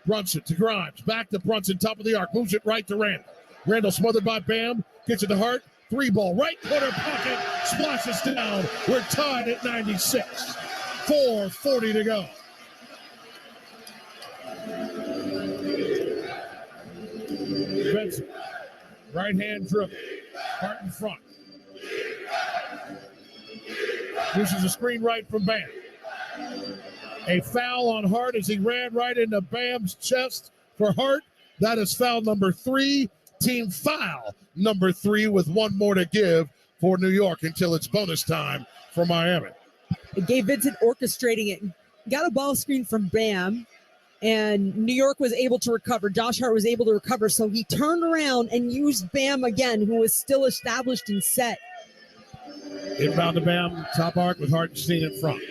Brunson to Grimes. Back to Brunson. Top of the arc. Moves it right to Randall. Randall smothered by Bam. Gets it to Hart. Three ball. Right corner pocket. Splashes down. We're tied at 96. 4:40 to go. Benson. Right hand dribble. Hart in front. Uses a screen right from Bam. A foul on Hart as he ran right into Bam's chest for Hart. That is foul number 3. Team foul number 3 with one more to give for New York until it's bonus time for Miami. Gabe Vincent orchestrating it. Got a ball screen from Bam, and New York was able to recover. Josh Hart was able to recover, so he turned around and used Bam again, who was still established and set. Inbound to Bam, top arc with Hartenstein in front.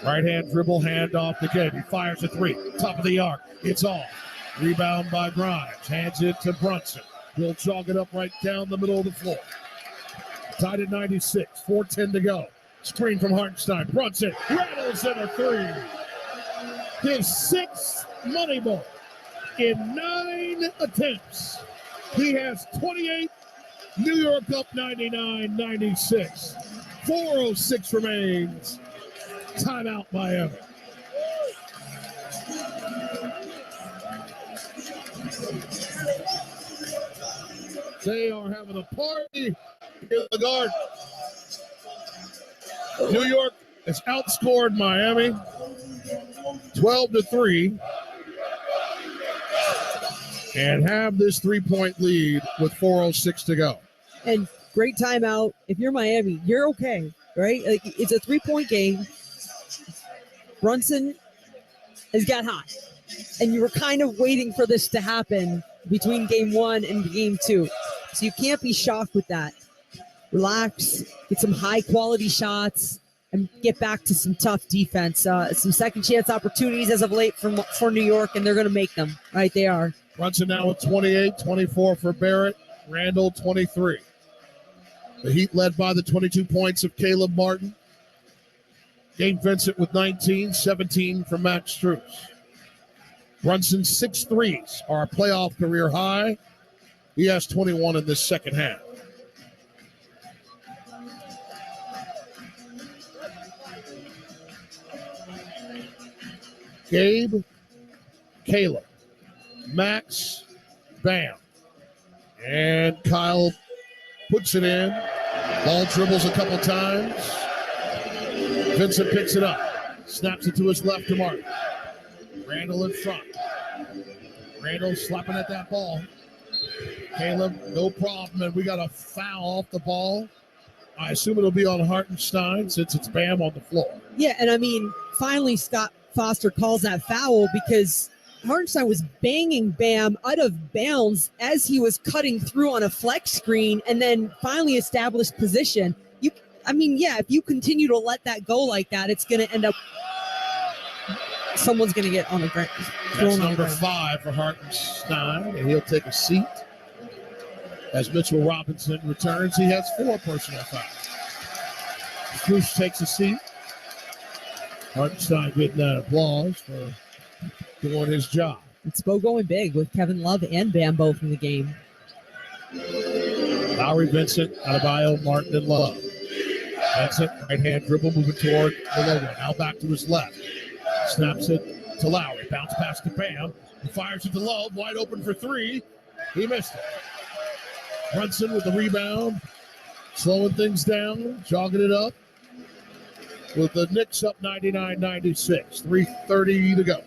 Right hand dribble, hand off to Gabe. He fires a three. Top of the arc. It's off. Rebound by Grimes. Hands it to Brunson. He'll jog it up right down the middle of the floor. Tied at 96. 4:10 to go. Screen from Hartenstein. Brunson rattles in a three. His 6th money ball in 9 attempts. He has 28. New York up 99-96. 4:06 remains. Timeout Miami. They are having a party in the Garden. New York has outscored Miami 12-3 and have this 3-point lead with 4:06 to go. And great timeout. If you're Miami, you're okay, right? Like, it's a 3-point game. Brunson has got hot, and you were kind of waiting for this to happen between game 1 and game 2. So you can't be shocked with that. Relax, get some high-quality shots, and get back to some tough defense. Some second-chance opportunities as of late for New York, and they're going to make them. Right, they are. Brunson now with 28, 24 for Barrett. Randall, 23. The Heat led by the 22 points of Caleb Martin. Gabe Vincent with 19, 17 for Max Strus. Brunson's 6 threes are a playoff career high. He has 21 in this second half. Gabe, Caleb, Max, Bam. And Kyle puts it in. Ball dribbles a couple times. Vincent picks it up. Snaps it to his left to Martin. Randall in front. Randall slapping at that ball. Caleb, no problem. And we got a foul off the ball. I assume it'll be on Hartenstein since it's Bam on the floor. Yeah, and I mean, finally Scott Foster calls that foul because Hartenstein was banging Bam out of bounds as he was cutting through on a flex screen and then finally established position. If you continue to let that go like that, it's going to end up someone's going to get on the ground. That's number 5 for Hartenstein, and he'll take a seat. As Mitchell Robinson returns, he has 4 personal fouls. Cruz takes a seat. Hartenstein getting that applause for doing his job. It's Bo going big with Kevin Love and Bam both in the game. Lowry, Vincent, Adebayo, Martin, and Love. Vincent, right-hand dribble, moving toward the logo. Now back to his left. Snaps it to Lowry. Bounce pass to Bam. He fires it to Love. Wide open for 3. He missed it. Brunson with the rebound. Slowing things down. Jogging it up. With the Knicks up 99-96. 3:30 to go.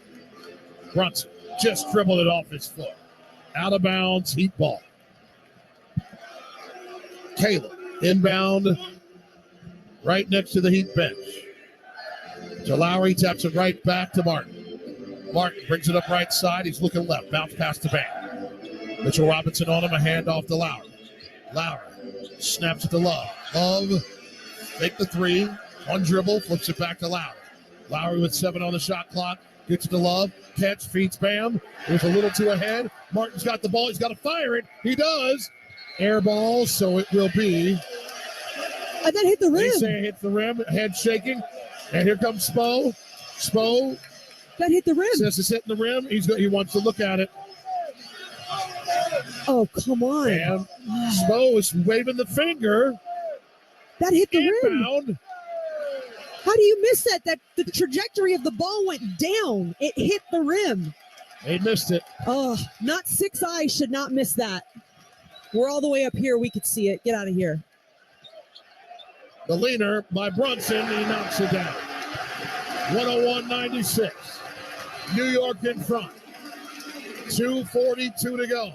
Brunson just dribbled it off his foot. Out of bounds. Heat ball. Caleb inbound. Right next to the Heat bench. To Lowry, taps it right back to Martin. Martin brings it up right side. He's looking left. Bounce pass to Bam. Mitchell Robinson on him. A handoff to Lowry. Lowry snaps it to Love. Love, make the 3. One dribble, flips it back to Lowry. Lowry with 7 on the shot clock. Gets it to Love. Catch, feeds Bam. It was a little too ahead. Martin's got the ball. He's got to fire it. He does. Air ball, so it will be. And that hit the rim. They say it hits the rim. Head shaking. And here comes Spo. Spo. That hit the rim. Says it's hitting the rim. He wants to look at it. Oh, come on. And Spo is waving the finger. That hit the Inbound. rim. How do you miss that? The trajectory of the ball went down. It hit the rim. They missed it. Oh, not 6 eyes should not miss that. We're all the way up here. We could see it. Get out of here. The leaner by Brunson. He knocks it down. 101-96. New York in front. 2:42 to go.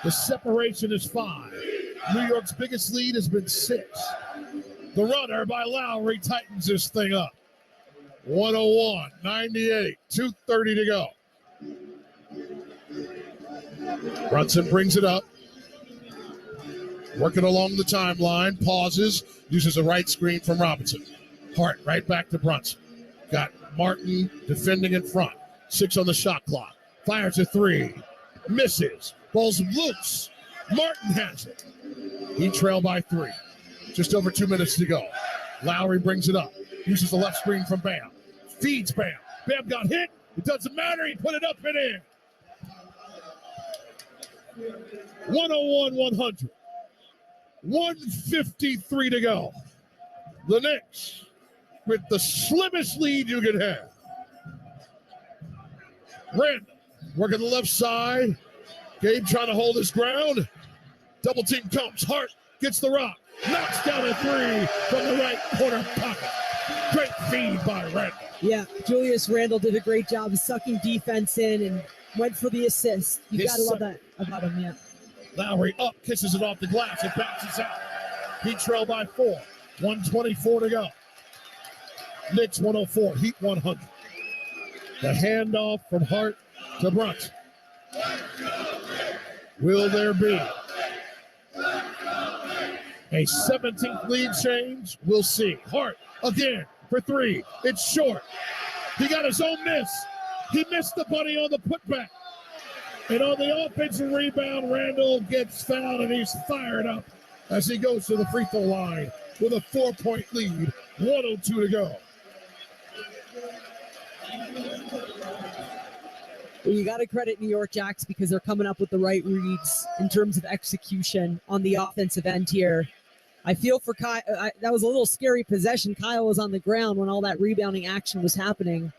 The separation is 5. New York's biggest lead has been 6. The runner by Lowry tightens this thing up. 101-98. 2:30 to go. Brunson brings it up. Working along the timeline. Pauses. Uses a right screen from Robinson. Hart right back to Brunson. Got Martin defending in front. 6 on the shot clock. Fires a 3. Misses. Ball's loose. Martin has it. He trailed by 3. Just over 2 minutes to go. Lowry brings it up. Uses the left screen from Bam. Feeds Bam. Bam got hit. It doesn't matter. He put it up and in. 101-100. 1:53 to go. The Knicks with the slimmest lead you could have. Randall working the left side. Gabe trying to hold his ground. Double team comes. Hart gets the rock. Knocks down a 3 from the right corner pocket. Great feed by Randall. Yeah, Julius Randle did a great job of sucking defense in and went for the assist. You got to love that about him, yeah. Lowry up, kisses it off the glass. It bounces out. He trailed by 4. 1:24 to go. Knicks 104, Heat 100. The handoff from Hart to Brunson. Will there be a 17th lead change? We'll see. Hart again for 3. It's short. He got his own miss. He missed the bunny on the putback. And on the offensive rebound, Randall gets fouled and he's fired up as he goes to the free throw line with a 4-point lead. 1:02 to go. Well, you got to credit New York Jacks because they're coming up with the right reads in terms of execution on the offensive end here. I feel for Kyle. That was a little scary possession. Kyle was on the ground when all that rebounding action was happening.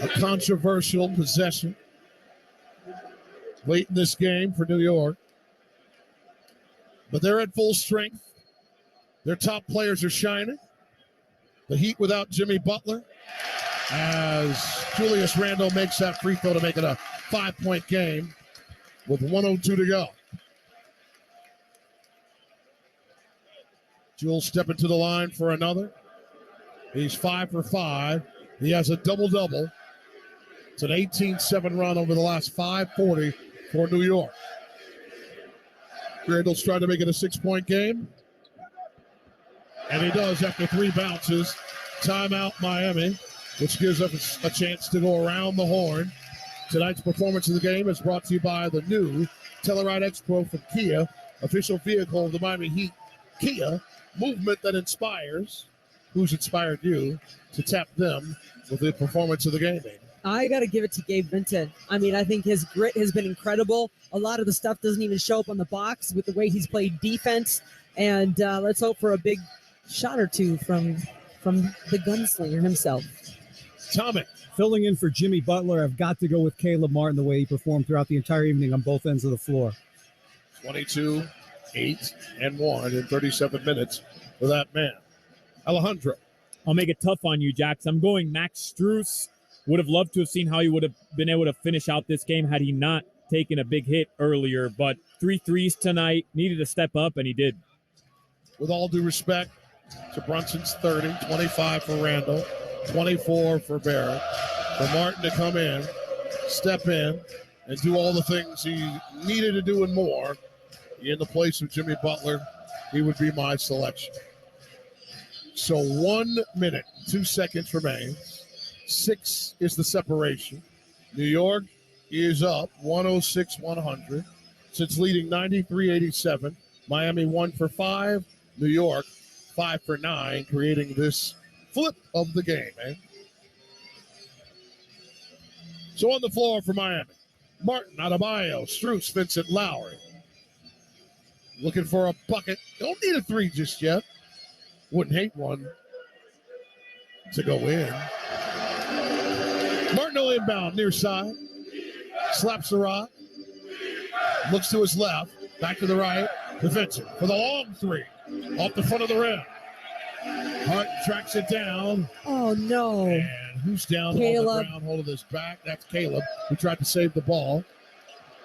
A controversial possession late in this game for New York. But they're at full strength. Their top players are shining. The Heat without Jimmy Butler as Julius Randle makes that free throw to make it a 5-point game with 1:02 to go. Jules stepping to the line for another. He's 5 for 5. He has a double-double. It's an 18-7 run over the last 5:40 for New York. Randall's trying to make it a 6-point game. And he does after 3 bounces. Timeout Miami, which gives us a chance to go around the horn. Tonight's performance of the game is brought to you by the new Telluride X Pro from Kia, official vehicle of the Miami Heat. Kia, movement that inspires. Who's inspired you to tap them with the performance of the game? I got to give it to Gabe Vincent. I mean, I think his grit has been incredible. A lot of the stuff doesn't even show up on the box with the way he's played defense. And let's hope for a big shot or two from the gunslinger himself. Tommy. Filling in for Jimmy Butler, I've got to go with Caleb Martin, the way he performed throughout the entire evening on both ends of the floor. 22, 8, and 1 in 37 minutes for that man. Alejandro. I'll make it tough on you, Jax. I'm going Max Strus. Would have loved to have seen how he would have been able to finish out this game had he not taken a big hit earlier. But 3 threes tonight, needed to step up, and he did. With all due respect to Brunson's 30, 25 for Randall, 24 for Barrett. For Martin to come in, step in, and do all the things he needed to do and more in the place of Jimmy Butler, he would be my selection. So 1 minute, 2 seconds remains. 6 is the separation. New York is up 106-100. Since leading 93-87, Miami 1 for 5. New York 5 for 9, creating this flip of the game, eh? So on the floor for Miami, Martin, Adebayo, Strus, Vincent, Lowry. Looking for a bucket. Don't need a 3 just yet. Wouldn't hate one to go in. Martinelli inbound, near side. Slaps the rock. Looks to his left. Back to the right. To Vincent for the long 3. Off the front of the rim. Hart tracks it down. Oh, no. And who's down Caleb. on the ground holding his back? That's Caleb, who tried to save the ball.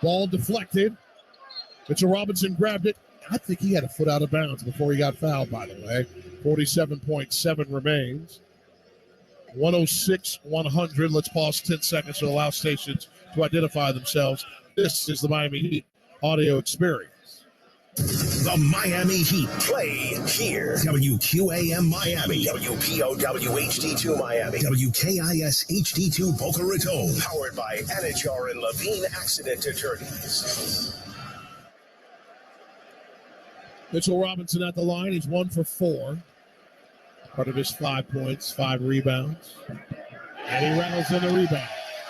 Ball deflected. Mitchell Robinson grabbed it. I think he had a foot out of bounds before he got fouled, by the way. 47.7 remains. 106-100. Let's pause 10 seconds to allow stations to identify themselves. This is the Miami Heat audio experience. The Miami Heat play here. WQAM Miami. WPOW HD2 Miami. WKIS HD2 Boca Raton. Powered by Anajar and Levine Accident Attorneys. Mitchell Robinson at the line. He's 1 for 4. Part of his 5 points, 5 rebounds. And he rattles in the rebound.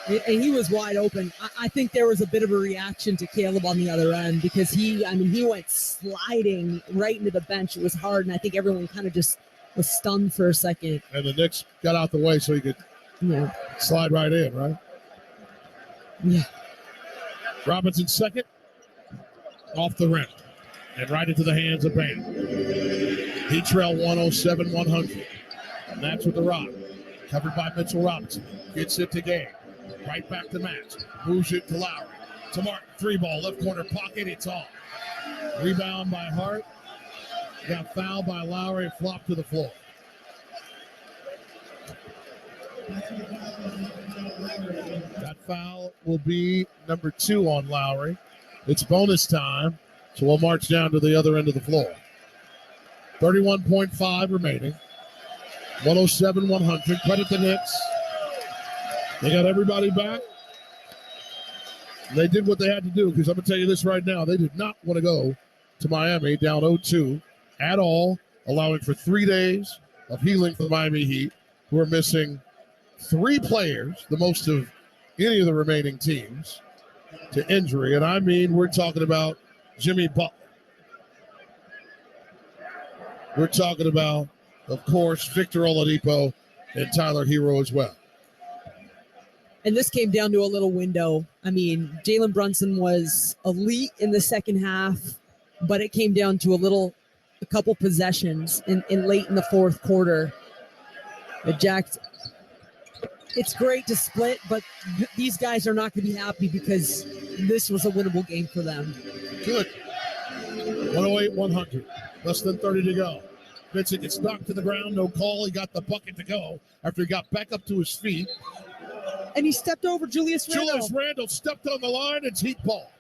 And he was wide open. I think there was a bit of a reaction to Caleb on the other end because he went sliding right into the bench. It was hard, and I think everyone kind of just was stunned for a second. And the Knicks got out the way so he could slide right in, right? Yeah. Robinson second, off the rim, and right into the hands of Bam. He trailed 107-100. And that's with the rock. Covered by Mitchell Robinson. Gets it to Gabe. Right back to Max. Moves it to Lowry. To Martin. 3-ball, left corner pocket. It's off. Rebound by Hart. Got fouled by Lowry. Flopped to the floor. That foul will be number 2 on Lowry. It's bonus time. So we'll march down to the other end of the floor. 31.5 remaining. 107-100. Credit the Knicks. They got everybody back. They did what they had to do, because I'm going to tell you this right now. They did not want to go to Miami down 0-2 at all, allowing for 3 days of healing for the Miami Heat, who are missing 3 players, the most of any of the remaining teams, to injury. And I mean, we're talking about Jimmy Butler. We're talking about, of course, Victor Oladipo and Tyler Hero as well. And this came down to a little window. I mean, Jalen Brunson was elite in the second half, but it came down to a couple possessions in late in the fourth quarter. The Jacks It's great to split, but these guys are not going to be happy because this was a winnable game for them. Good. 108-100. Less than 30 to go. Vincent gets knocked to the ground. No call. He got the bucket to go after he got back up to his feet. And he stepped over Julius Randle. Julius Randle stepped on the line. It's Heat ball.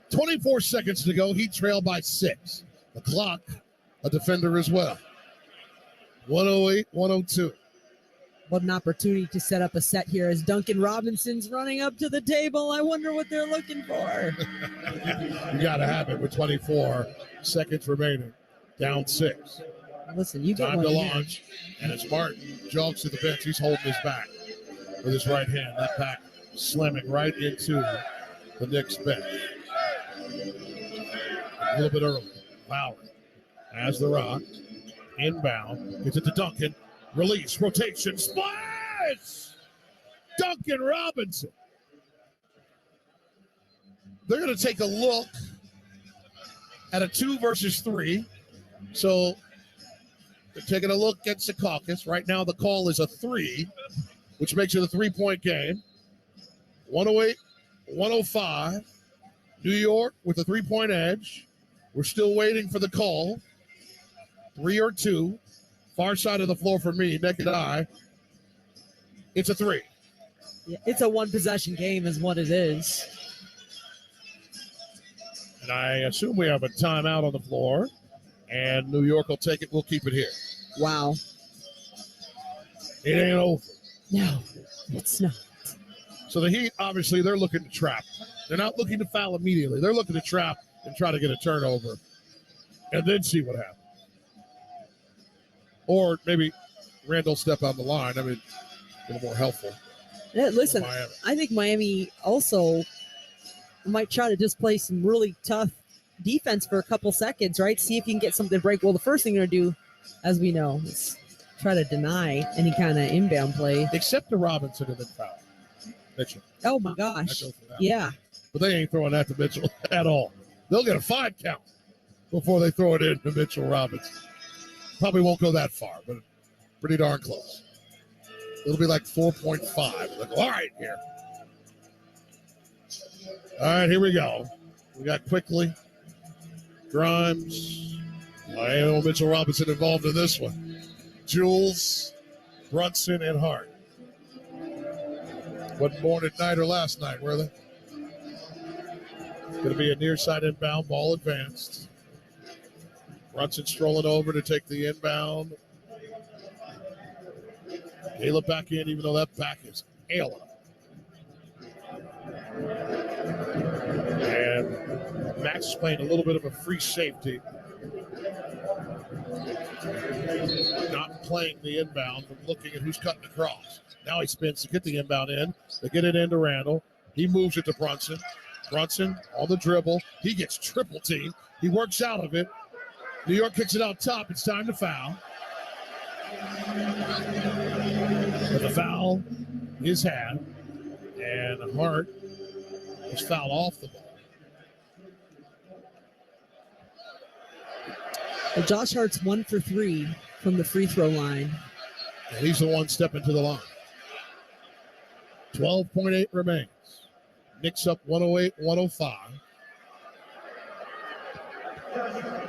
24 seconds to go. Heat trail by 6. The clock, a defender as well. 108-102. What an opportunity to set up a set here as Duncan Robinson's running up to the table. I wonder what they're looking for. You got to have it with 24 seconds remaining. Down 6. Listen, you got time to launch, and it's Martin. Jogs to the bench. He's holding his back with his right hand. That back slamming right into the Knicks bench. A little bit early. Lowry has the rock. Inbound. Gets it to Duncan. Release. Rotation. Splash! Duncan Robinson. They're going to take a look at a 2 versus 3. So they're taking a look at Secaucus. Right now the call is a 3, which makes it a 3-point game. 108-105. New York with a 3-point edge. We're still waiting for the call. 3 or 2. Far side of the floor for me, naked eye. It's a 3. Yeah, it's a one-possession game is what it is. And I assume we have a timeout on the floor. And New York will take it. We'll keep it here. Wow. It ain't over. No, it's not. So the Heat, obviously, they're looking to trap. They're not looking to foul immediately. They're looking to trap and try to get a turnover and then see what happens. Or maybe Randall step on the line. I mean, a little more helpful. Yeah, listen, I think Miami also might try to just play some really tough defense for a couple seconds, right? See if you can get something to break. Well, the first thing they're going to do, as we know, is try to deny any kind of inbound play. Except the Robinson and the foul. Mitchell. Oh, my gosh. Yeah. But they ain't throwing that to Mitchell at all. They'll get a 5 count before they throw it in to Mitchell Robinson. Probably won't go that far, but pretty darn close. It'll be like 4.5. Like, all right, here. All right, here we go. We got Quickly, Grimes. I know Mitchell Robinson involved in this one. Jules, Brunson, and Hart. Wasn't born at night or last night, were they? Going to be a near side inbound, ball advanced. Brunson strolling over to take the inbound. Caleb back in, even though that back is ailing. And Max is playing a little bit of a free safety. Not playing the inbound, but looking at who's cutting across. Now he spins to get the inbound in. They get it into Randall. He moves it to Brunson. Brunson on the dribble. He gets triple teamed. He works out of it. New York kicks it out top. It's time to foul. But the foul is had. And Hart was fouled off the ball. Well, Josh Hart's 1 for 3 from the free throw line. And he's the one stepping to the line. 12.8 remains. Knicks up 108-105.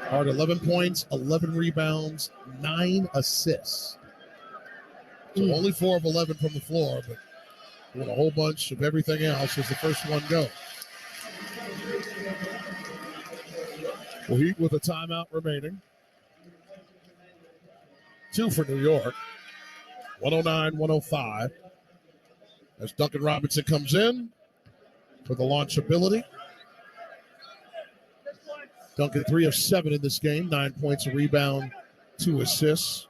Hart 11 points, 11 rebounds, 9 assists. So only 4 of 11 from the floor, but with a whole bunch of everything else as the first one goes. Well, Heat with a timeout remaining. 2 for New York. 109-105. As Duncan Robinson comes in for the launchability. Duncan 3 of 7 in this game. 9 points, a rebound, 2 assists.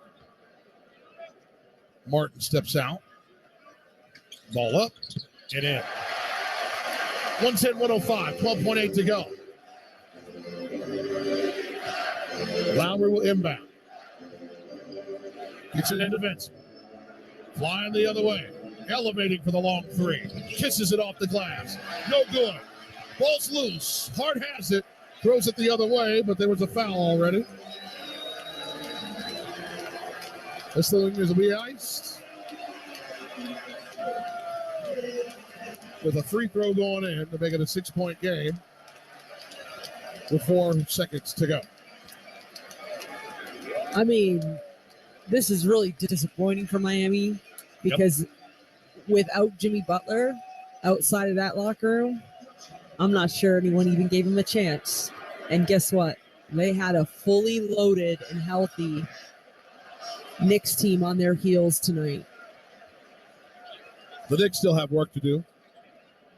Martin steps out. Ball up and in. 110-105, 12.8 to go. Lowry will inbound. Gets it into Vincent. Flying the other way. Elevating for the long 3. Kisses it off the glass. No good. Ball's loose. Hart has it. Throws it the other way, but there was a foul already. This thing is to be iced with a free throw going in to make it a 6-point game with 4 seconds to go. I mean, this is really disappointing for Miami because without Jimmy Butler outside of that locker room, I'm not sure anyone even gave him a chance. And guess what? They had a fully loaded and healthy Knicks team on their heels tonight. The Knicks still have work to do.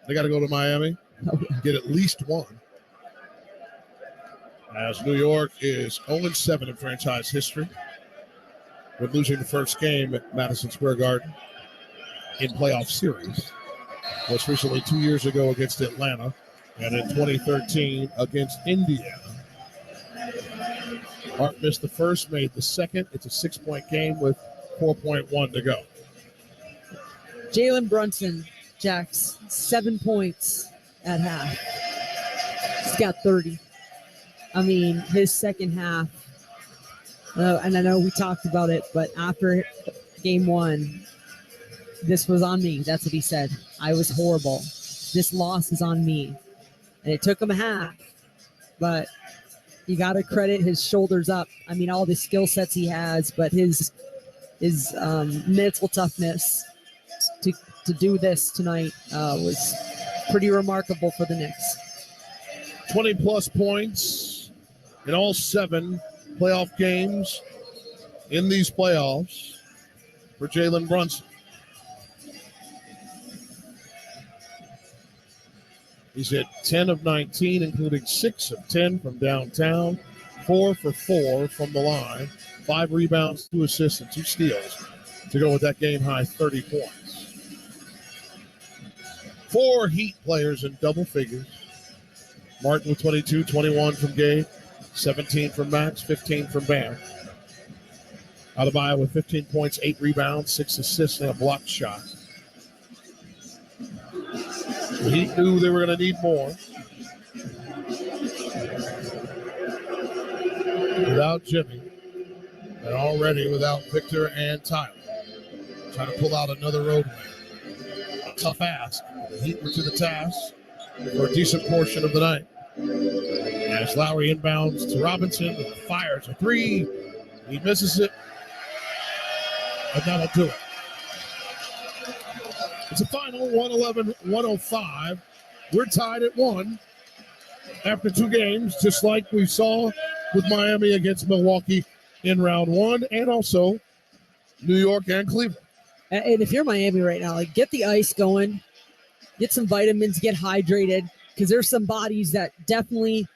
They got to go to Miami, get at least one. As New York is 0-7 in franchise history, with losing the first game at Madison Square Garden in playoff series. Most recently 2 years ago against Atlanta, and in 2013 against Indiana. Hart missed the first, made the second. It's a 6-point game with 4.1 to go. Jalen Brunson, Jax, 7 points at half. He's got 30. I mean, his second half, and I know we talked about it, but after game 1, this was on me. That's what he said. I was horrible. This loss is on me. And it took him a half, but you got to credit his shoulders up. I mean, all the skill sets he has, but his mental toughness to do this tonight was pretty remarkable for the Knicks. 20-plus points in all 7 playoff games in these playoffs for Jalen Brunson. He's hit 10 of 19, including 6 of 10 from downtown, 4 for 4 from the line, 5 rebounds, 2 assists, and 2 steals to go with that game-high 30 points. 4 Heat players in double figures. Martin with 22, 21 from Gabe, 17 from Max, 15 from Bam. Adebayo with 15 points, 8 rebounds, 6 assists, and a blocked shot. The Heat knew they were going to need more. Without Jimmy, and already without Victor and Tyler. Trying to pull out another road win. A tough ask. The Heat were to the task for a decent portion of the night. As Lowry inbounds to Robinson, and fires a 3. He misses it, and that'll do it. It's a final 111-105. We're tied at 1 after 2 games, just like we saw with Miami against Milwaukee in round 1, and also New York and Cleveland. And if you're Miami right now, like, get the ice going, get some vitamins, get hydrated, because there's some bodies that definitely,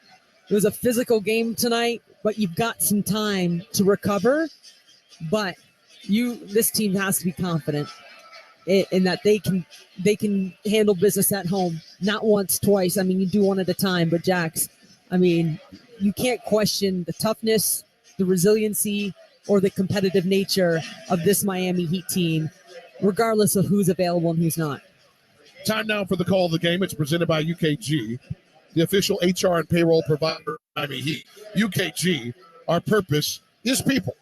it was a physical game tonight, but you've got some time to recover. But this team has to be confident in that they can handle business at home, not once, twice. I mean, you do one at a time, but Jax, I mean, you can't question the toughness, the resiliency, or the competitive nature of this Miami Heat team, regardless of who's available and who's not. Time now for the call of the game. It's presented by UKG, the official HR and payroll provider of Miami Heat. UKG, our purpose is people.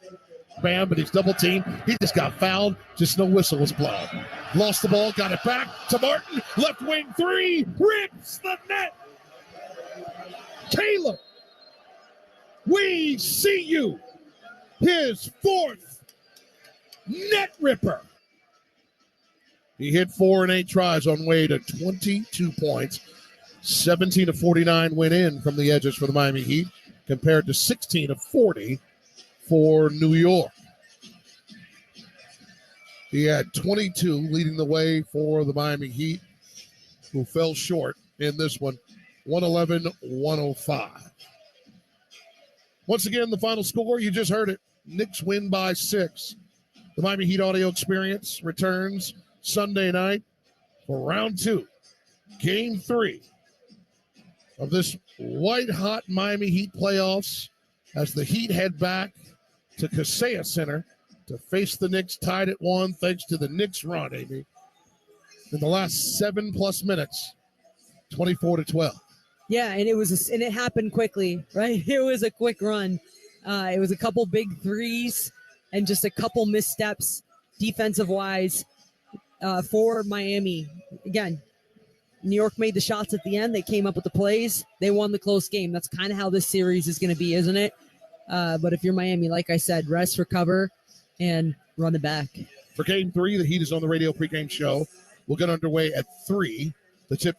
Bam, but he's double teamed. He just got fouled. Just no whistle was blown. Lost the ball, got it back to Martin. Left wing 3, rips the net. Taylor, we see you. His 4th net ripper. He hit 4 and 8 tries on way to 22 points. 17 of 49 went in from the edges for the Miami Heat, compared to 16 of 40 for New York. He had 22 leading the way for the Miami Heat, who fell short in this one, 111-105. Once again, the final score, you just heard it. Knicks win by 6. The Miami Heat audio experience returns Sunday night for round 2, game 3 of this white-hot Miami Heat playoffs as the Heat head back to Kaseya Center to face the Knicks, tied at 1, thanks to the Knicks run, Amy. In the last 7+ minutes, 24-12. Yeah, and it happened quickly, right? It was a quick run. It was a couple big threes, and just a couple missteps defensive-wise for Miami. Again, New York made the shots at the end. They came up with the plays. They won the close game. That's kind of how this series is going to be, isn't it? But if you're Miami, like I said, rest, recover, and run it back. For Game 3, the Heat is on the radio pregame show. We'll get underway at 3. The tip